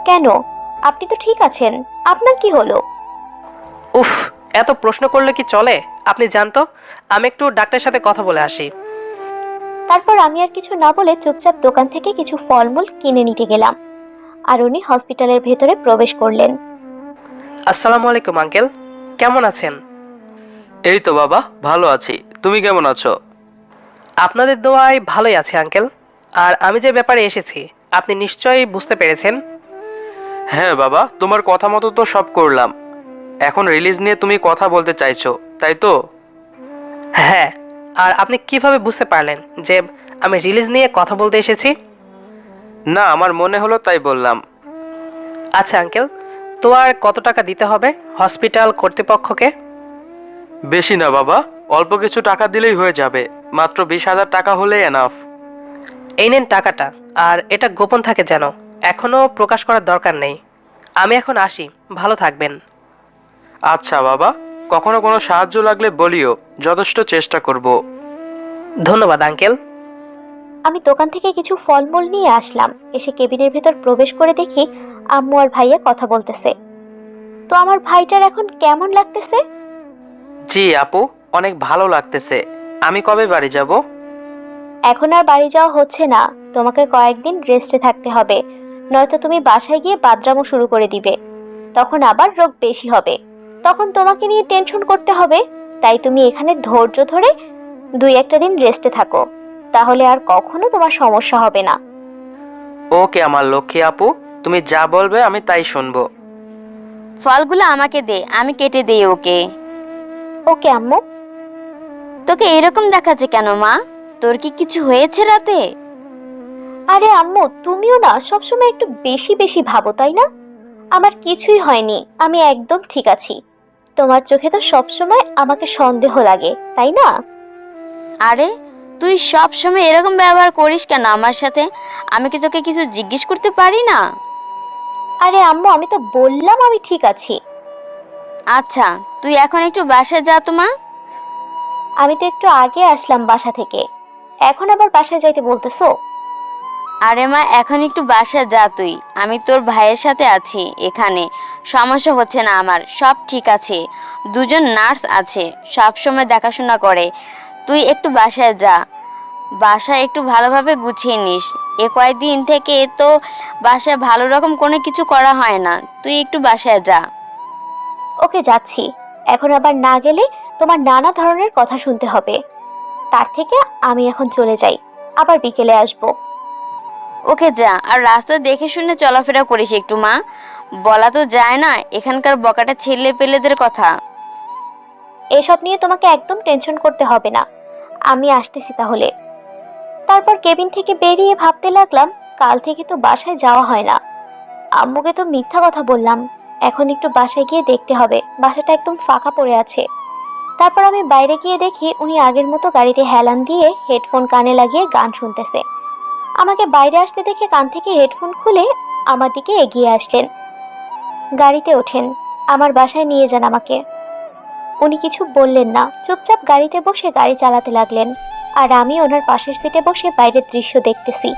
কেন? আপনি তো ঠিক আছেন, আপনার কি হলো? উফ, এত প্রশ্ন করলে কি চলে? আপনি জানতো, আমি একটু ডাক্তারের সাথে কথা বলে আসি। তারপর আমি আর কিছু না বলে চুপচাপ দোকান থেকে কিছু ফলমূল কিনে নিতে গেলাম, আর উনি হসপিটালের ভেতরে প্রবেশ করলেন। আসসালামু আলাইকুম আঙ্কেল, কেমন আছেন? এই তো বাবা, ভালো আছি। তুমি কেমন আছো? আপনাদের দোয়ায় ভালোই আছে আঙ্কেল। আর আমি যে ব্যাপারে এসেছি আপনি নিশ্চয়ই বুঝতে পেরেছেন। হ্যাঁ বাবা, তোমার কথা মতো তো সব করলাম। এখন রিলিজ নিয়ে তুমি কথা বলতে চাইছো, তাই তো? হ্যাঁ, আর আপনি কিভাবে বুঝতে পারলেন যে আমি রিলিজ নিয়ে কথা বলতে এসেছি? না, আমার মনে হলো তাই বললাম। আচ্ছা আঙ্কেল, তো আর কত টাকা দিতে হবে হসপিটাল কর্তৃপক্ষকে? বেশি না বাবা, অল্প কিছু টাকা দিলেই হয়ে যাবে। মাত্র 20,000 টাকা হলেই এনাফ। এই নেন টাকাটা, আর এটা গোপন থাকে যেন, এখনো প্রকাশ করার দরকার নেই। আমি এখন আসি, ভালো থাকবেন। আচ্ছা বাবা, কখনো কোনো সাহায্য লাগলে বলিও, যথেষ্ট চেষ্টা করব। ধন্যবাদ আঙ্কেল। আমি দোকান থেকে কিছু ফলমূল নিয়ে আসলাম, এসে কেবিনের ভেতর প্রবেশ করে দেখি আম্মু আর ভাইয়া কথা বলতেছে। তো আমার ভাইটার এখন কেমন লাগতেছে? জি আপু, অনেক ভালো লাগতেছে। আমি কবে বাড়ি যাব? এখন আর বাড়ি যাওয়া হচ্ছে না, তোমাকে কয়েকদিন রেস্টে থাকতে হবে, নয়তো তুমি বাসায় গিয়ে বাদরামো শুরু করে দিবে। তখন আবার রোগ বেশি হবে, তখন তোমাকে নিয়ে টেনশন করতে হবে। তাই তুমি এখানে ধৈর্য ধরে 2-1 দিন রেস্টে থাকো, তাহলে আর কখনো তোমার সমস্যা হবে না। ওকে আমার লক্ষ্মী আপু, তুমি যা বলবে আমি তাই শুনবো। ফলগুলো আমাকে দে, আমি কেটে দেই ওকে। ওকে আম্মু। তোকে এরকম দেখাচ্ছে কেন মা? তোর কি কিছু হয়েছে রাতে? আরে আম্মু, তুমিও না সবসময় একটু বেশি বেশি ভাবো, তাই না? আমার কিছুই হয়নি, আমি একদম ঠিক আছি। তোমার চোখে তো সবসময় আমাকে সন্দেহ লাগে, তাই না? আরে তুই সব সময় এরকম ব্যবহার করিস কেন আমার সাথে? আমি কি তোকে কিছু জিজ্ঞেস করতে পারি না? আরে আম্মু, আমি তো বললাম আমি ঠিক আছি। আচ্ছা, তুই এখন একটু বাসায় যা তো মা। আমি তো একটু আগে আসলাম বাসা থেকে, এখন আবার বাসায় যাইতে বলতেছো? আরে মা, এখন একটু বাসায় যা তুই। আমি তোর ভাইয়ের সাথে আছি এখানে, সমস্যা হচ্ছে না আমার, সব ঠিক আছে। দুজন নার্স আছে, সব সময় দেখাশোনা করে। তুই একটু বাসায় যা, বাসায় একটু ভালোভাবে গুছিয়ে নিস। এ কয়েকদিন থেকে তো বাসায় ভালো রকম কোনো কিছু করা হয় না, তুই একটু বাসায় যা। ওকে, যাচ্ছি। এখন আবার না গেলে তোমার নানা ধরনের কথা শুনতে হবে। তার থেকে আমি এখন চলে যাই, আবার বিকেলে আসবো। ওকে যা, আর রাস্তা দেখে শুনে চলাফেরা করিস একটু মা। বলা তো যায় না এখানকার বকাটা ছেলে পেলেদের কথা। এসব নিয়ে তোমাকে একদম টেনশন করতে হবে না, আমি আসতেছি তাহলে। তারপর কেবিন থেকে বেরিয়ে ভাবতে লাগলাম, কাল থেকে তো বাসায় যাওয়া হয় না। আম্মুকে তো মিথ্যা কথা বললাম, এখন একটু বাসায় গিয়ে দেখতে হবে, বাসাটা একদম ফাঁকা পড়ে আছে। তারপর আমি বাইরে গিয়ে দেখি উনি আগের মতো গাড়িতে হেলান দিয়ে হেডফোন কানে লাগিয়ে গান শুনতেছে। আমাকে বাইরে আসতে দেখে কান থেকে হেডফোন খুলে আমার দিকে এগিয়ে আসলেন। গাড়িতে ওঠেন, আমার বাসায় নিয়ে যান আমাকে। উনি কিছু বললেন না, চুপচাপ গাড়িতে বসে গাড়ি চালাতে লাগলেন, আর আমি ওনার পাশের সিটে বসে বাইরের দৃশ্য দেখতেছি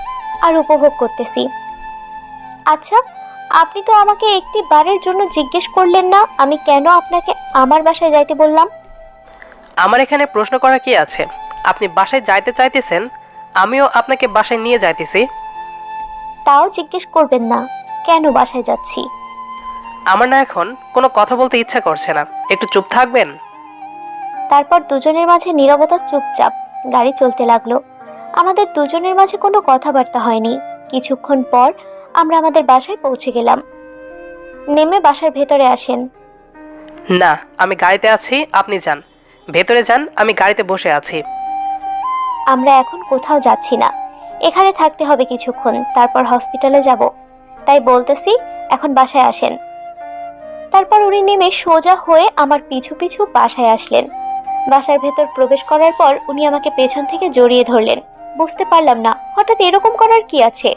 আর উপভোগ করতেছি। আচ্ছা, আপনি তো আমাকে একটি বারের জন্য জিজ্ঞেস করলেন না আমি কেন আপনাকে আমার বাসায় যাইতে বললাম। আমার এখানে প্রশ্ন করা কি আছে? আপনি বাসায় যাইতে চাইতেছেন, আমিও আপনাকে বাসায় নিয়ে যাইতেছি। তাও জিজ্ঞেস করবেন না কেন বাসায় যাচ্ছি। আমার না এখন কোনো কথা বলতে ইচ্ছা করছে না, একটু চুপ থাকবেন? তারপর দুজনের মাঝে নীরবতা, চুপচাপ গাড়ি চলতে লাগলো। আমাদের দুজনের মাঝে কোনো কথাবার্তা হয়নি। কিছুক্ষণ পর আমরা আমাদের বাসায় পৌঁছে গেলাম। নেমে বাসার ভেতরে আসেন। না, আমি গাড়িতে আছি, আপনি যান, ভেতরে যান, আমি গাড়িতে বসে আছি। আমরা এখন কোথাও যাচ্ছি না, এখানে থাকতে হবে কিছুক্ষণ, তারপর হসপিটালে যাব। তাই বলতেছি এখন বাসায় আসেন। তারপর উনি নেমে সোজা হয়ে আমার পিছু পিছু বাসায় আসলেন। বাসার ভেতর প্রবেশ করার পর উনি আমাকে পেছন থেকে জড়িয়ে ধরলেন। বুঝতে পারলাম না হঠাৎ এরকম করার কি আছে।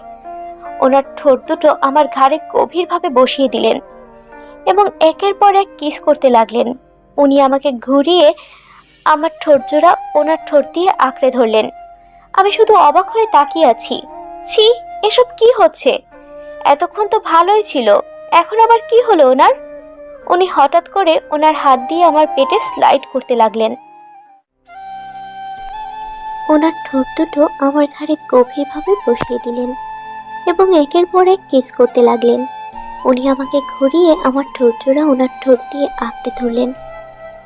ওনার ঠোঁট দুটো আমার ঘাড়ে গভীরভাবে বসিয়ে দিলেন এবং একের পর এক কিস করতে লাগলেন। উনি আমাকে ঘুরিয়ে আমার ঠোঁট জোড়া ওনার ঠোঁট দিয়ে আঁকড়ে ধরলেন। আমি শুধু অবাক হয়ে তাকিয়ে আছি। ছি, এসব কি হচ্ছে? এতক্ষণ তো ভালোই ছিল, এখন আবার কি হলো ওনার? উনি হঠাৎ করে ওনার হাত দিয়ে আমার পেটে স্লাইড করতে লাগলেন। ওনার ঠোঁট দুটো আমার ঘাড়ে গভীরভাবে বসিয়ে দিলেন এবং একের পর এক কিস করতে লাগলেন। উনি আমাকে ঘুরিয়ে আমার ঠোঁট জোড়া ওনার ঠোঁট দিয়ে আঁকড়ে ধরলেন।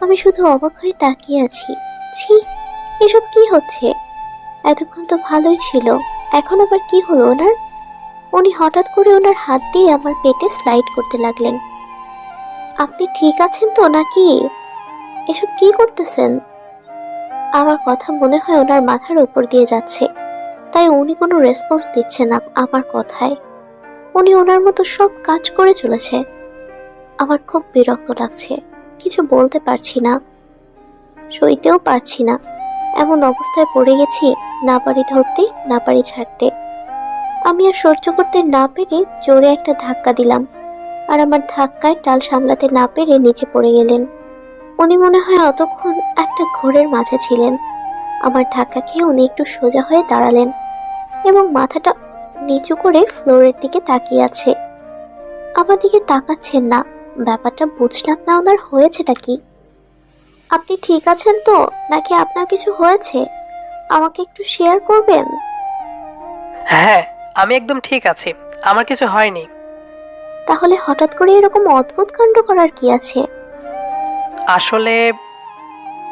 আমি শুধু অবাক হয়ে তাকিয়ে আছি। ছি, এসব কি হচ্ছে? এতক্ষণ তো ভালোই ছিল, এখন আবার কি হলো ওনার? উনি হঠাৎ করে ওনার হাত দিয়ে আমার পেটে স্লাইড করতে লাগলেন। আপনি ঠিক আছেন তো নাকি? এসব কি করতেছেন? আমার কথা মনে হয় ওনার মাথার উপর দিয়ে যাচ্ছে, তাই উনি কোনো রেসপন্স দিচ্ছে না আমার কথায়। উনি ওনার মতো সব কাজ করে চলেছে। আমার খুব বিরক্ত লাগছে, কিছু বলতে পারছি না, সইতেও পারছি না। এমন অবস্থায় পড়ে গেছি, না পারি ধরতে না পারি ছাড়তে। আমি আর সহ্য করতে না পেরে জোরে একটা ধাক্কা দিলাম, আর আমার ধাক্কায় টাল সামলাতে না পেরে নিচে পড়ে গেলেন। উনি মনে হয় অতক্ষণ একটা ঘোরের মাঝে ছিলেন। আমার ধাক্কা খেয়ে উনি একটু সোজা হয়ে দাঁড়ালেন এবং মাথাটা নিচু করে ফ্লোরের দিকে তাকিয়ে আছে। আমার দিকে তাকাচ্ছেন না। ব্যাপারটা বুঝলাম না, ওনার হয়েছেটা কি? আপনি ঠিক আছেন তো নাকি আপনার কিছু হয়েছে? আমাকে একটু শেয়ার করবেন? হ্যাঁ, আমি একদম ঠিক আছি, আমার কিছু হয়নি। তাহলে হঠাৎ করে এরকম অদ্ভুত কাণ্ড করার কি আছে? আসলে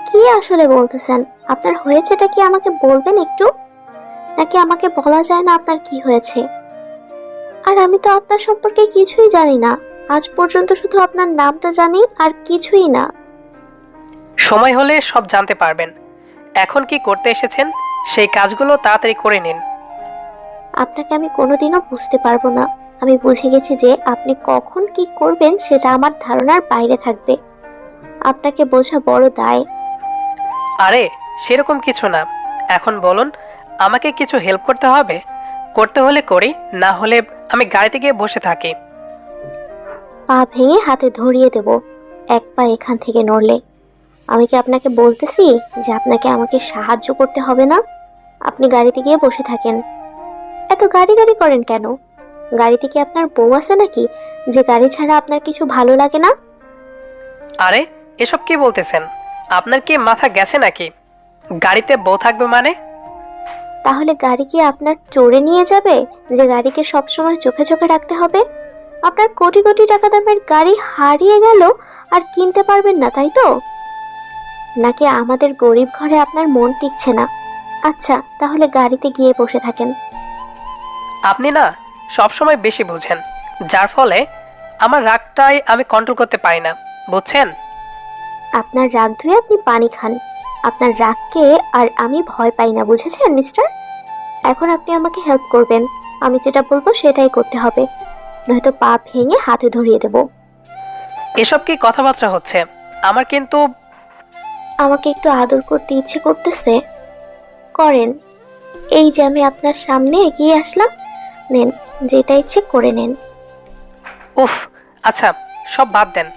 কি আসলে বলতেছেন? আপনার হয়েছেটা কি আমাকে বলবেন একটু? নাকি আমাকে বলা যায় না আপনার কি হয়েছে? আর আমি তো আপনার সম্পর্কে কিছুই জানি না, আজ পর্যন্ত শুধু আপনার নামটা জানি আর কিছুই না। সময় হলে সব জানতে পারবেন। এখন কি করতে এসেছেন সেই কাজগুলো তাড়াতাড়ি করে নিন। আপনাকে আমি কোনোদিনও বুঝতে পারবো না। আমি বুঝে গেছি যে আপনি কখন কি করবেন সেটা আমার ধারণার বাইরে থাকবে। আপনাকে বোঝা বড় দায়। আরে সেরকম কিছু না, এখন বলুন, আমাকে কিছু হেল্প করতে হবে? করতে হলে করি, না হলে আমি গাড়িতে গিয়ে বসে থাকি। পা ভেঙে হাতে ধরিয়ে দেব এক পা এখান থেকে নড়লে। আমি কি আপনাকে বলতেছি যে আপনাকে আমাকে সাহায্য করতে হবে না? আপনি গাড়িতে গিয়ে বসে থাকেন। এত গাড়ি গাড়ি করেন কেন? গাড়িতে কি আপনার বউ আছে নাকি যে গাড়ি ছাড়া আপনার কিছু ভালো লাগে না? আরে এসব কি বলতেছেন? আপনার কি মাথা গেছে নাকি? গাড়িতে বউ থাকবে মানে? তাহলে গাড়ি কি আপনার চড়ে নিয়ে যাবে যে গাড়িকে সবসময় চোখে চোখে রাখতে হবে? আপনার কোটি কোটি টাকা দামের গাড়ি হারিয়ে গেল আর কিনতে পারবেন না, তাই তো? নাকি আমাদের গরিব ঘরে আপনার মন টিকছে না? আচ্ছা, তাহলে গাড়িতে গিয়ে বসে থাকেন। আপনি না সবসময় বেশি বুঝেন, যার ফলে আমার রাগটাই আমি কন্ট্রোল করতে পারি না, বুঝছেন? আপনার রাগ ধুয়ে আপনি পানি খান। আপনার রাগকে আর আমি ভয় পাই না, বুঝেছেন মিস্টার? এখন আপনি আমাকে হেল্প করবেন। আমি যেটা বলবো সেটাই করতে হবে, নয়তো পা ভেঙে হাতে ধরিয়ে দেব। এসব কি কথাবার্তা হচ্ছে? আমার কিন্তু আমাকে একটু আদর করতে ইচ্ছে করতেছে, করেন। এই যে আমি আপনার সামনে এগিয়ে আসলাম, নেন, যেটা ইচ্ছে করে নেন। উফ, আচ্ছা সব বাদ দেন,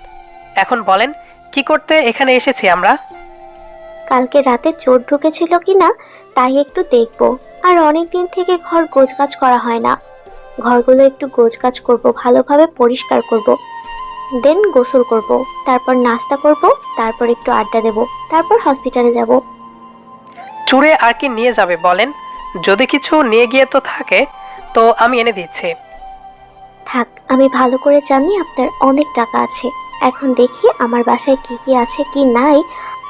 এখন বলেন কি করতে এখানে এসেছি আমরা? কালকে রাতে চোর ঢুকেছিল কিনা তাই একটু দেখবো। আর অনেক দিন থেকে ঘর গোছগাছ করা হয় না, ঘরগুলো একটু গোছগাছ করব, ভালোভাবে পরিষ্কার করব, দেন গোসল করব, তারপর নাস্তা করব, তারপর একটু আড্ডা দেব, তারপর হসপিটালে যাব। চুড়ে আর কি নিয়ে যাবে বলেন? যদি কিছু নিয়ে গিয়ে তো থাকে তো আমি এনে দিচ্ছি। থাক, আমি ভালো করে জানি আপনার অনেক টাকা আছে। এখন দেখি আমার বাসায় কি কি আছে কি নাই,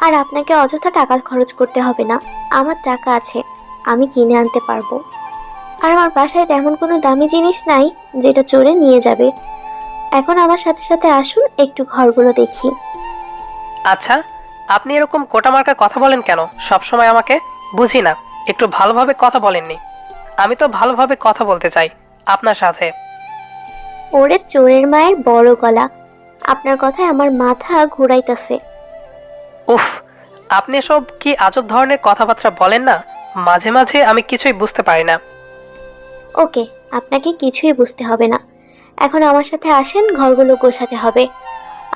আর আপনাকে অযথা টাকা খরচ করতে হবে না। আমার টাকা আছে, আমি কিনে আনতে পারবো। আর আমার বাসায় তেমন কোনো দামি জিনিস নাই যেটা চোরে নিয়ে যাবে। এখন আমার সাথে সাথে আসুন, একটু ঘরগুলো দেখি। আচ্ছা, আপনি এরকম কোটামার্কা কথা বলেন কেন সব সময় আমাকে? বুঝি না, একটু ভালোভাবে কথা বলেননি। আমি তো ভালোভাবে কথা বলতে চাই আপনার সাথে। ওরে চোরের মায়ের বড় গলা, আপনার কথায় আমার মাথা ঘুরাইতেছে। উফ, আপনি এসব কি আজব ধরনের কথাবার্তা বলেন না? মাঝে মাঝে আমি কিছুই বুঝতে পারি না। ওকে, আপনাকে কিছুই বুঝতে হবে না। এখন আমার সাথে আসেন, ঘরগুলো গোছাতে হবে।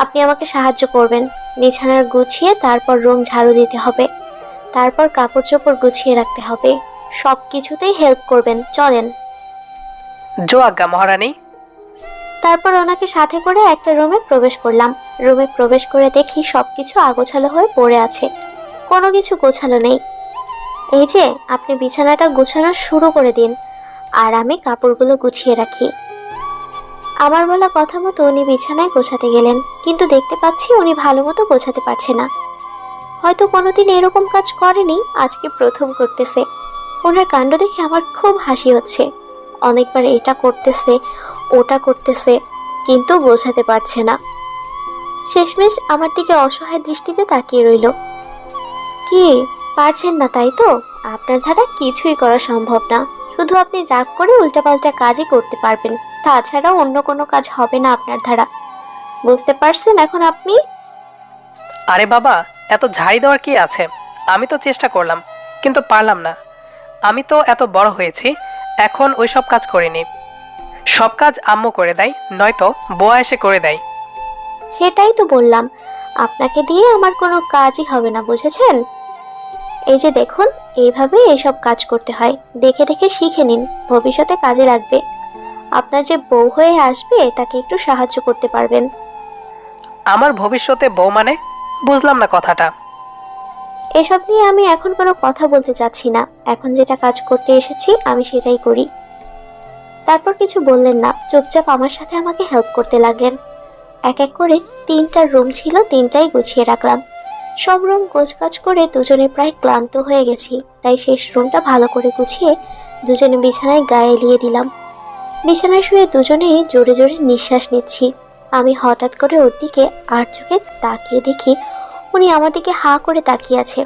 আপনি আমাকে সাহায্য করবেন। বিছানার গুছিয়ে তারপর রুম ঝাড়ু দিতে হবে, তারপর কাপড় চোপড় গুছিয়ে রাখতে হবে। সব কিছুতেই হেল্প করবেন, চলেন। জো আজ্ঞা মহারানী। তারপর ওনাকে সাথে করে একটা রুমে প্রবেশ করলাম। রুমে প্রবেশ করে দেখি সবকিছু আগোছালো হয়ে পড়ে আছে, কোনো কিছু গোছালো নেই। এই যে, আপনি বিছানাটা গোছানো শুরু করে দিন, আর আমি কাপড়গুলো গুছিয়ে রাখি। আমার বলা কথা মতো উনি বিছানায় গোছাতে গেলেন, কিন্তু দেখতে পাচ্ছি উনি ভালো মতো গোছাতে পারছে না। হয়তো কোনোদিন এরকম কাজ করেনি, আজকে প্রথম করতেছে। ওনার কাণ্ড দেখে আমার খুব হাসি হচ্ছে। অনেকবার এটা করতেছে, ওটা করতেছে, কিন্তু বোঝাতে পারছে না। শেষমেশ আমার দিকে অসহায় দৃষ্টিতে তাকিয়ে রইল। কি, পারছেন না তাই তো? আপনার দ্বারা কিছুই করা সম্ভব না। শুধু আপনি রাগ করে উল্টাপাল্টা কাজই করতে পারবেন, তাছাড়া অন্য কোনো কাজ হবে না আপনার দ্বারা। বুঝতে পারছেন এখন আপনি? আরে বাবা, এত ঝাড়ি দেওয়ার কি আছে? আমি তো চেষ্টা করলাম, কিন্তু পারলাম না। আমি তো এত বড় হয়েছি, এখন ওই সব কাজ করিনি। সব কাজ আম্মু করে দেয়, নয়তো বুয়া এসে করে দেয়। সেটাই তো বললাম, আপনাকে দিয়ে আমার কোনো কাজই হবে না, বুঝেছেন? এই যে দেখুন, এইভাবে এইসব কাজ করতে হয়। দেখে দেখে শিখে নিন, ভবিষ্যতে কাজে লাগবে। আপনার যে বউ হয়ে আসবে তাকে একটু সাহায্য করতে পারবেন। আমার ভবিষ্যতে বউ মানে? বুঝলাম না কথাটা। এসব নিয়ে আমি এখন কোনো কথা বলতে চাচ্ছি না। এখন যেটা কাজ করতে এসেছি আমি সেটাই করি। তারপর কিছু বললেন না, চুপচাপ আমার সাথে আমাকে হেল্প করতে লাগলেন। এক এক করে 3টা রুম ছিল, 3টাই গুছিয়ে রাখলাম। সব রুম গোছগাছ করে দুজনে প্রায় ক্লান্ত হয়ে গেছি, তাই শেষ রুমটা ভালো করে গুছিয়ে দুজনে বিছানায় গায়ে এলিয়ে দিলাম। বিছানায় শুয়ে দুজনেই জোরে জোরে নিঃশ্বাস নিচ্ছি। আমি হঠাৎ করে ওর দিকে আর চোখে তাকিয়ে দেখি উনি আমার দিকে হাঁ করে তাকিয়ে আছে।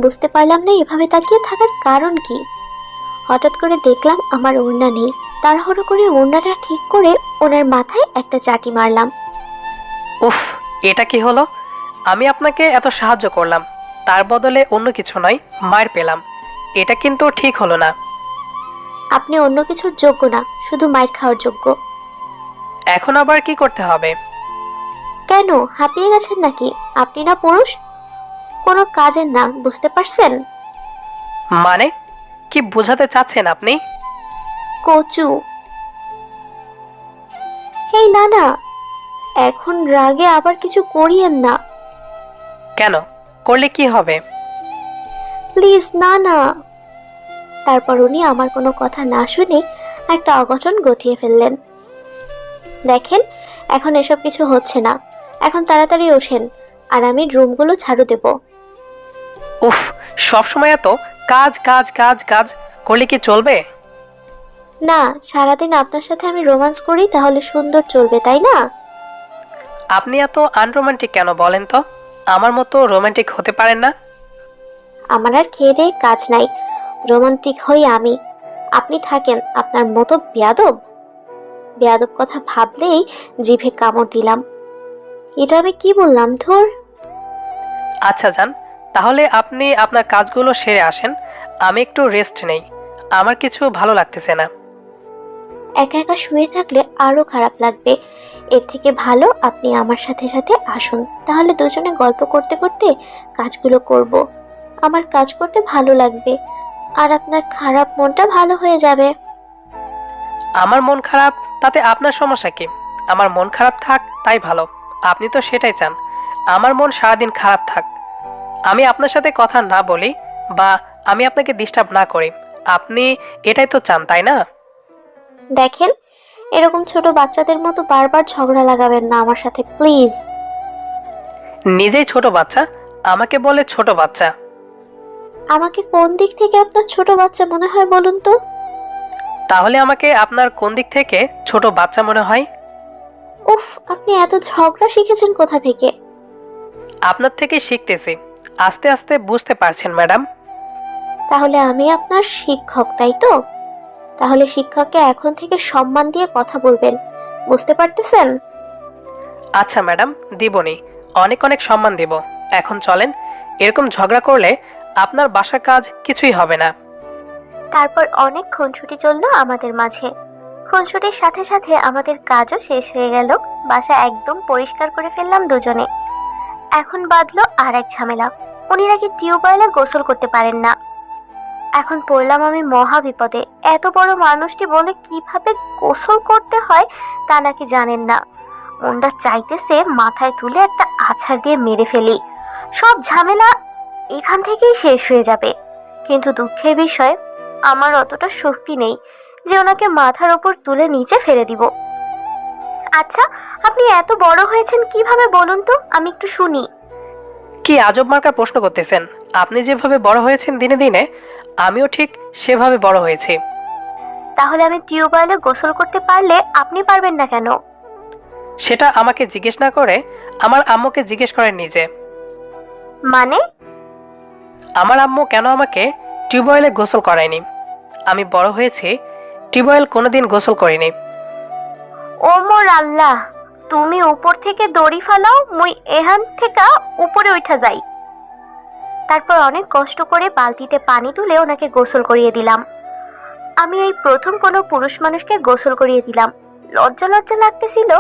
বুঝতে পারলাম না এভাবে তাকিয়ে থাকার কারণ কি। হঠাৎ করে দেখলাম আমার ওড়না নেই। তাড়াহুড়ো করে ওড়নাটা ঠিক করে ওনার মাথায় একটা চাটি মারলাম। উফ, এটা কি হলো? আমি আপনাকে এত সাহায্য করলাম, তার বদলে অন্য কিছু নয়, মার পেলাম। এটা কিন্তু ঠিক হলো না। আপনি অন্য কিছুর যোগ্য না, শুধু মাইর খাওয়ার যোগ্য। এখন আবার কি করতে হবে? কেন, হাঁপিয়ে গেছেন নাকি? আপনি না পুরুষ, কোনো কাজের না, বুঝতে পারছেন? মানে কি বোঝাতে চাচ্ছেন আপনি? কচু। এই না না, এখন রাগে আবার কিছু করিয়েন না। কেন? করলে কি হবে? প্লিজ না না। তারপর উনি আমার কোনো কথা না শুনে একটা অঘটন ঘটিয়ে ফেললেন। দেখেন, এখন এসব কিছু হচ্ছে না। এখন তাড়াতাড়ি ওঠেন, আর আমি রুমগুলো ঝাড়ু দেব। উফ, সবসময় এত কাজ কাজ কাজ কাজ করলে কি চলবে? না, সারাদিন আপনার সাথে আমি রোম্যান্স করি, তাহলে সুন্দর চলবে, তাই না? আপনি এত আনরোমান্টিক কেন বলেন তো? আমার মতো রোমান্টিক হতে পারেন না? আমার আর খেয়ে দেয়ে কাজ নাই, রোমান্টিক হই আমি। আপনি থাকেন আপনার মতো বেয়াদব। বেয়াদব কথা ভাবলেই জিভে কামড় দিলাম। এটা আমি কি বললাম, ধুর। আচ্ছা যান, তাহলে আপনি আপনার কাজগুলো সেরে আসেন, আমি একটু রেস্ট নেই। আমার কিছু ভালো লাগতেছে না। একা একা শুয়ে থাকলে আরো খারাপ লাগবে। এর থেকে ভালো আপনি আমার সাথে সাথে আসুন, তাহলে দুজনে গল্প করতে করতে কাজগুলো করব। আমার কাজ করতে ভালো লাগবে, আর আপনার খারাপ মনটা ভালো হয়ে যাবে। আমার মন খারাপ, তাতে আপনার সমস্যা কি? আমার মন খারাপ থাক, তাই ভালো। আপনি তো সেটাই চান, আমার মন সারাদিন খারাপ থাক, আমি আপনার সাথে কথা না বলি বা আমি আপনাকে ডিস্টার্ব না করি। আপনি এটাই তো চান, তাই না? দেখেন, এরকম ছোট বাচ্চাদের মতো বারবার ঝগড়া লাগাবেন না আমার সাথে, প্লিজ। নিজেই ছোট বাচ্চা, আমাকে বলে ছোট বাচ্চা? আমাকে কোন দিক থেকে আপনার ছোট বাচ্চা মনে হয় বলুন তো? তাহলে আমাকে আপনার কোন দিক থেকে ছোট বাচ্চা মনে হয়? উফ, আপনি এত ঝগড়া শিখেছেন কোথা থেকে? আপনার থেকে শিখতেছি, আস্তে আস্তে বুঝতে পারছেন ম্যাডাম। তাহলে আমি আপনার শিক্ষক, তাই তো? তাহলে শিক্ষককে এখন থেকে সম্মান দিয়ে কথা বলবেন, বুঝতে পারতেছেন? আচ্ছা ম্যাডাম, দিবনি, অনেক অনেক সম্মান দেব। এখন চলেন, এরকম ঝগড়া করলে আপনার বাসার কাজ কিছুই হবে না। তারপর অনেক খুনসুটি চললো আমাদের মাঝে। খুনসুটির সাথে সাথে আমাদের কাজও শেষ হয়ে গেল। বাসা একদম পরিষ্কার করে ফেললাম দুজনে। এখন বাঁধলো আর এক ঝামেলা, উনি নাকি টিউবওয়েলে গোসল করতে পারেন না। এখন পড়লাম আমি মহা বিপদে। এত বড় মানুষটি বলে কিভাবে গোসল করতে হয় তা নাকি জানেন না। মনটা চাইতেছে মাথায় তুলে একটা আছাড় দিয়ে মেরে ফেলি, সব ঝামেলা এখান থেকেই শেষ হয়ে যাবে। কিন্তু দুঃখের বিষয়, আমার অতটা শক্তি নেই যে ওনাকে মাথার ওপর তুলে নিচে ফেলে দিব। আচ্ছা, আপনি এত বড় হয়েছেন কিভাবে বলুন তো, আমি একটু শুনি। কি আজব মার্কা প্রশ্ন করতেছেন? আপনি যেভাবে বড় হয়েছেন দিনে দিনে, আমিও ঠিক সেভাবে বড় হয়েছি। তাহলে আমি টিউবওয়েলে গোসল করতে পারলে আপনি পারবেন না কেন? সেটা আমাকে জিজ্ঞেস না করে আমার আম্মুকে জিজ্ঞেস করেন নিজে। মানে? আমার আম্মু কেন আমাকে টিউবওয়েলে গোসল করায়নি? আমি বড় হয়েছি, টিউবওয়েল কোনোদিন গোসল করিনি। ও মোর আল্লাহ, তুমি উপর থেকে দড়ি ফালাও, মুই এখান থেকে উপরে উঠা যাই। তারপর অনেক কষ্ট করে বালতিতে পানি তুলে ওনাকে গোসল করিয়ে দিলাম। আমি এই প্রথম কোনো পুরুষ মানুষকে গোসল করিয়ে দিলাম। লজ্জা লজ্জা লাগতেছিল,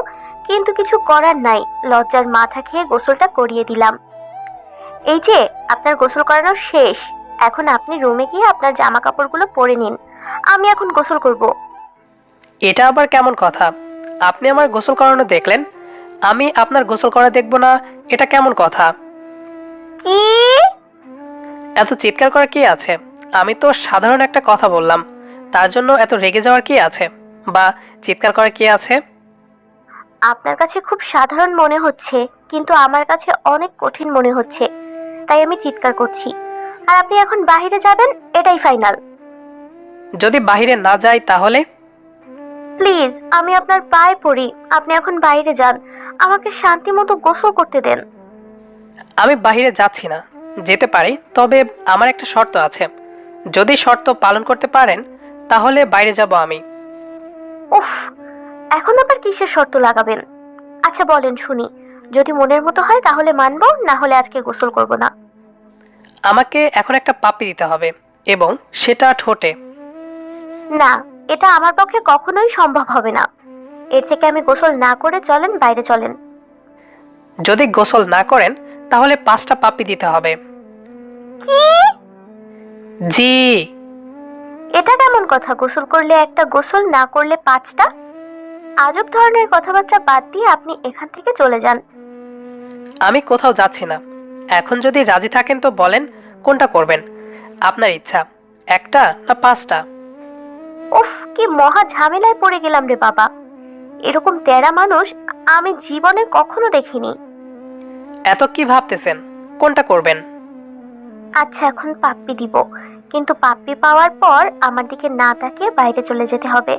কিন্তু কিছু করার নাই, লজ্জার মাথা খেয়ে গোসলটা করিয়ে দিলাম। এই যে, আপনার গোসল করানো শেষ। এখন আপনি রুমে গিয়ে আপনার জামা কাপড়গুলো পরে নিন, আমি এখন গোসল করব। এটা আবার কেমন কথা? আপনি আমার গোসল করানো দেখলেন, আমি আপনার গোসল করা দেখব না, এটা কেমন কথা? কি? এত চিৎকার করার কি আছে? আমি তো সাধারণ একটা কথা বললাম, তার জন্য এত রেগে যাওয়ার কি আছে, বা চিৎকার করার কি আছে? আপনার কাছে খুব সাধারণ মনে হচ্ছে, কিন্তু আমার কাছে অনেক কঠিন মনে হচ্ছে, তাই আমি চিৎকার করছি। আর আপনি এখন বাইরে যাবেন, এটাই ফাইনাল। যদি বাইরে না যাই তাহলে? প্লিজ, আমি আপনার পায়ে পড়ি, আপনি এখন বাইরে যান, আমাকে শান্তি মতো গোসল করতে দেন। আমি বাইরে যাচ্ছি না, যেতে পারি, তবে আমার একটা শর্ত আছে। যদি শর্ত পালন করতে পারেন তাহলে বাইরে যাব আমি। উফ, এখন আবার কিসের শর্ত লাগাবেন? আচ্ছা বলেন শুনি, যদি মনের মতো হয় তাহলে মানবো, না হলে আজকে গোসল করব না। আমাকে এখন একটা পাপ্পি দিতে হবে, এবং সেটা ঠোঁটে। না, এটা আমার পক্ষে কখনোই সম্ভব হবে না। এর থেকে আমি গোসল না করে চলেন, বাইরে চলেন। যদি গোসল না করেন তাহলে 5টা পাপ্পি দিতে হবে। কি? জি। এটা কেমন কথা, গোসল করলে একটা, গোসল না করলে 5টা? আজব ধরনের কথাবার্তা বাদ দিয়ে আপনি এখান থেকে চলে যান। আমি কোথাও যাচ্ছি না। এখন যদি রাজি থাকেন তো বলেন, কোনটা করবেন? আপনার ইচ্ছা, একটা না 5টা? উফ, কি মহা ঝামেলায় পড়ে গেলাম রে বাবা। এরকম তেড়া মানুষ আমি জীবনে কখনো দেখিনি। এত কি ভাবতেছেন, কোনটা করবেন? আচ্ছা, এখন পাপ্পি দিব, কিন্তু পাপ্পি পাওয়ার পর আমার দিকে না তাকিয়ে বাইরে চলে যেতে হবে।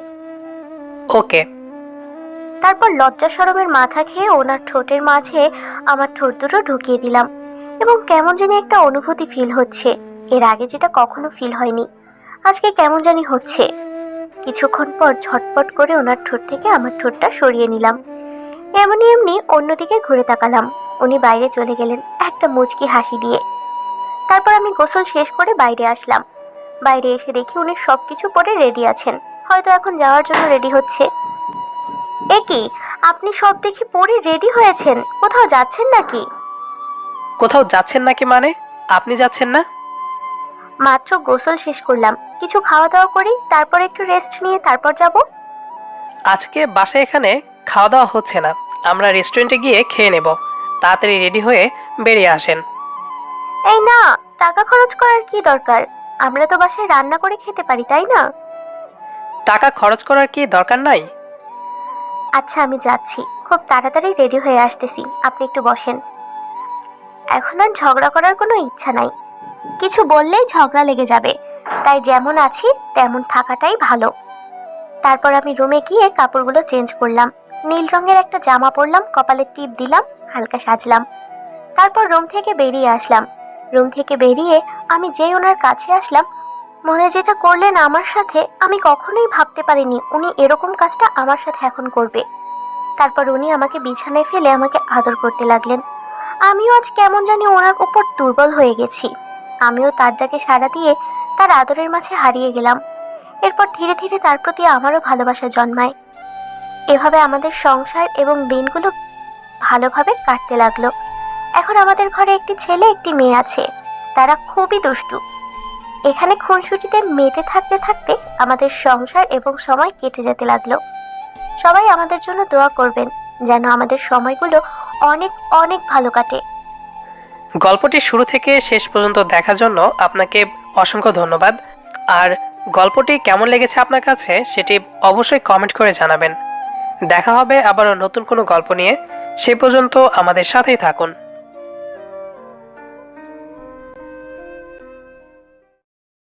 ওকে। তারপর লজ্জা শরমের মাথা খেয়ে ওনার ঠোঁটের মাঝে আমার ঠোঁট দুটো ঢুকিয়ে দিলাম, এবং কেমন জানি একটা অনুভূতি ফিল হচ্ছে, এর আগে যেটা কখনো ফিল হয়নি। আজকে কেমন জানি হচ্ছে। কিছুক্ষণ পর ঝটপট করে ওনার ঠোঁট থেকে আমার ঠোঁটটা সরিয়ে নিলাম। এমনি এমনি অন্যদিকে ঘুরে তাকালাম, উনি বাইরে চলে গেলেন একটা মুচকি হাসি দিয়ে। তারপর আমি গোসল শেষ করে বাইরে আসলাম। বাইরে এসে দেখি উনি সবকিছু পরে রেডি আছেন, হয়তো এখন যাওয়ার জন্য রেডি হচ্ছে। এ কি, আপনি সব দেখি পরে রেডি হয়েছেন, কোথাও যাচ্ছেন নাকি? কোথাও যাচ্ছেন নাকি মানে? আপনি যাচ্ছেন না? মাত্র গোসল শেষ করলাম, কিছু খাওয়া দাওয়া করি, তারপর একটু রেস্ট নিয়ে তারপর যাব। আজকে বাসায় এখানে খাওয়া দাওয়া হচ্ছে না, আমরা রেস্টুরেন্টে গিয়ে খেয়ে নেব। তাড়াতাড়ি রেডি হয়ে বেরিয়ে আসেন। এই না, টাকা খরচ করার কি দরকার? আমরা তো বাসায় রান্না করে খেতে পারি, তাই না? টাকা খরচ করার কি দরকার নাই? আচ্ছা, আমি যাচ্ছি, খুব তাড়াতাড়ি রেডি হয়ে আসতেছি, আপনি একটু বসেন। এখন আর ঝগড়া করার কোনো ইচ্ছা নাই, কিছু বললেই ঝগড়া লেগে যাবে, তাই যেমন আছি তেমন থাকাটাই ভালো। তারপর আমি রুমে গিয়ে কাপড়গুলো চেঞ্জ করলাম, নীল রঙের একটা জামা পরলাম, কপালে টিপ দিলাম, হালকা সাজলাম। তারপর রুম থেকে বেরিয়ে আসলাম। রুম থেকে বেরিয়ে আমি যেই ওনার কাছে আসলাম, মনে যেটা করলেন আমার সাথে, আমি কখনোই ভাবতে পারিনি উনি এরকম কাজটা আমার সাথে এখন করবে। তারপর উনি আমাকে বিছানায় ফেলে আমাকে আদর করতে লাগলেন। আমিও আজ কেমন জানি ওনার উপর দুর্বল হয়ে গেছি। আমিও তার ডাকে সাড়া দিয়ে তার আদরের মাঝে হারিয়ে গেলাম। এরপর ধীরে ধীরে তার প্রতি আমারও ভালোবাসা জন্মায়। এভাবে আমাদের সংসার এবং দিনগুলো ভালোভাবে কাটতে লাগলো। এখন আমাদের ঘরে একটি ছেলে একটি মেয়ে আছে, তারা খুবই দুষ্টু। এখানে খুনসুটিতে মেতে থাকতে থাকতে আমাদের সংসার এবং সময় কেটে যেতে লাগলো। সবাই আমাদের জন্য দোয়া করবেন যেন আমাদের সময়গুলো অনেক অনেক ভালো কাটে। গল্পটি শুরু থেকে শেষ পর্যন্ত দেখার জন্য আপনাকে অসংখ্য ধন্যবাদ। আর গল্পটি কেমন লেগেছে আপনার কাছে সেটি অবশ্যই কমেন্ট করে জানাবেন। দেখা হবে আবারও নতুন কোনো গল্প নিয়ে। সে পর্যন্ত আমাদের সাথেই থাকুন।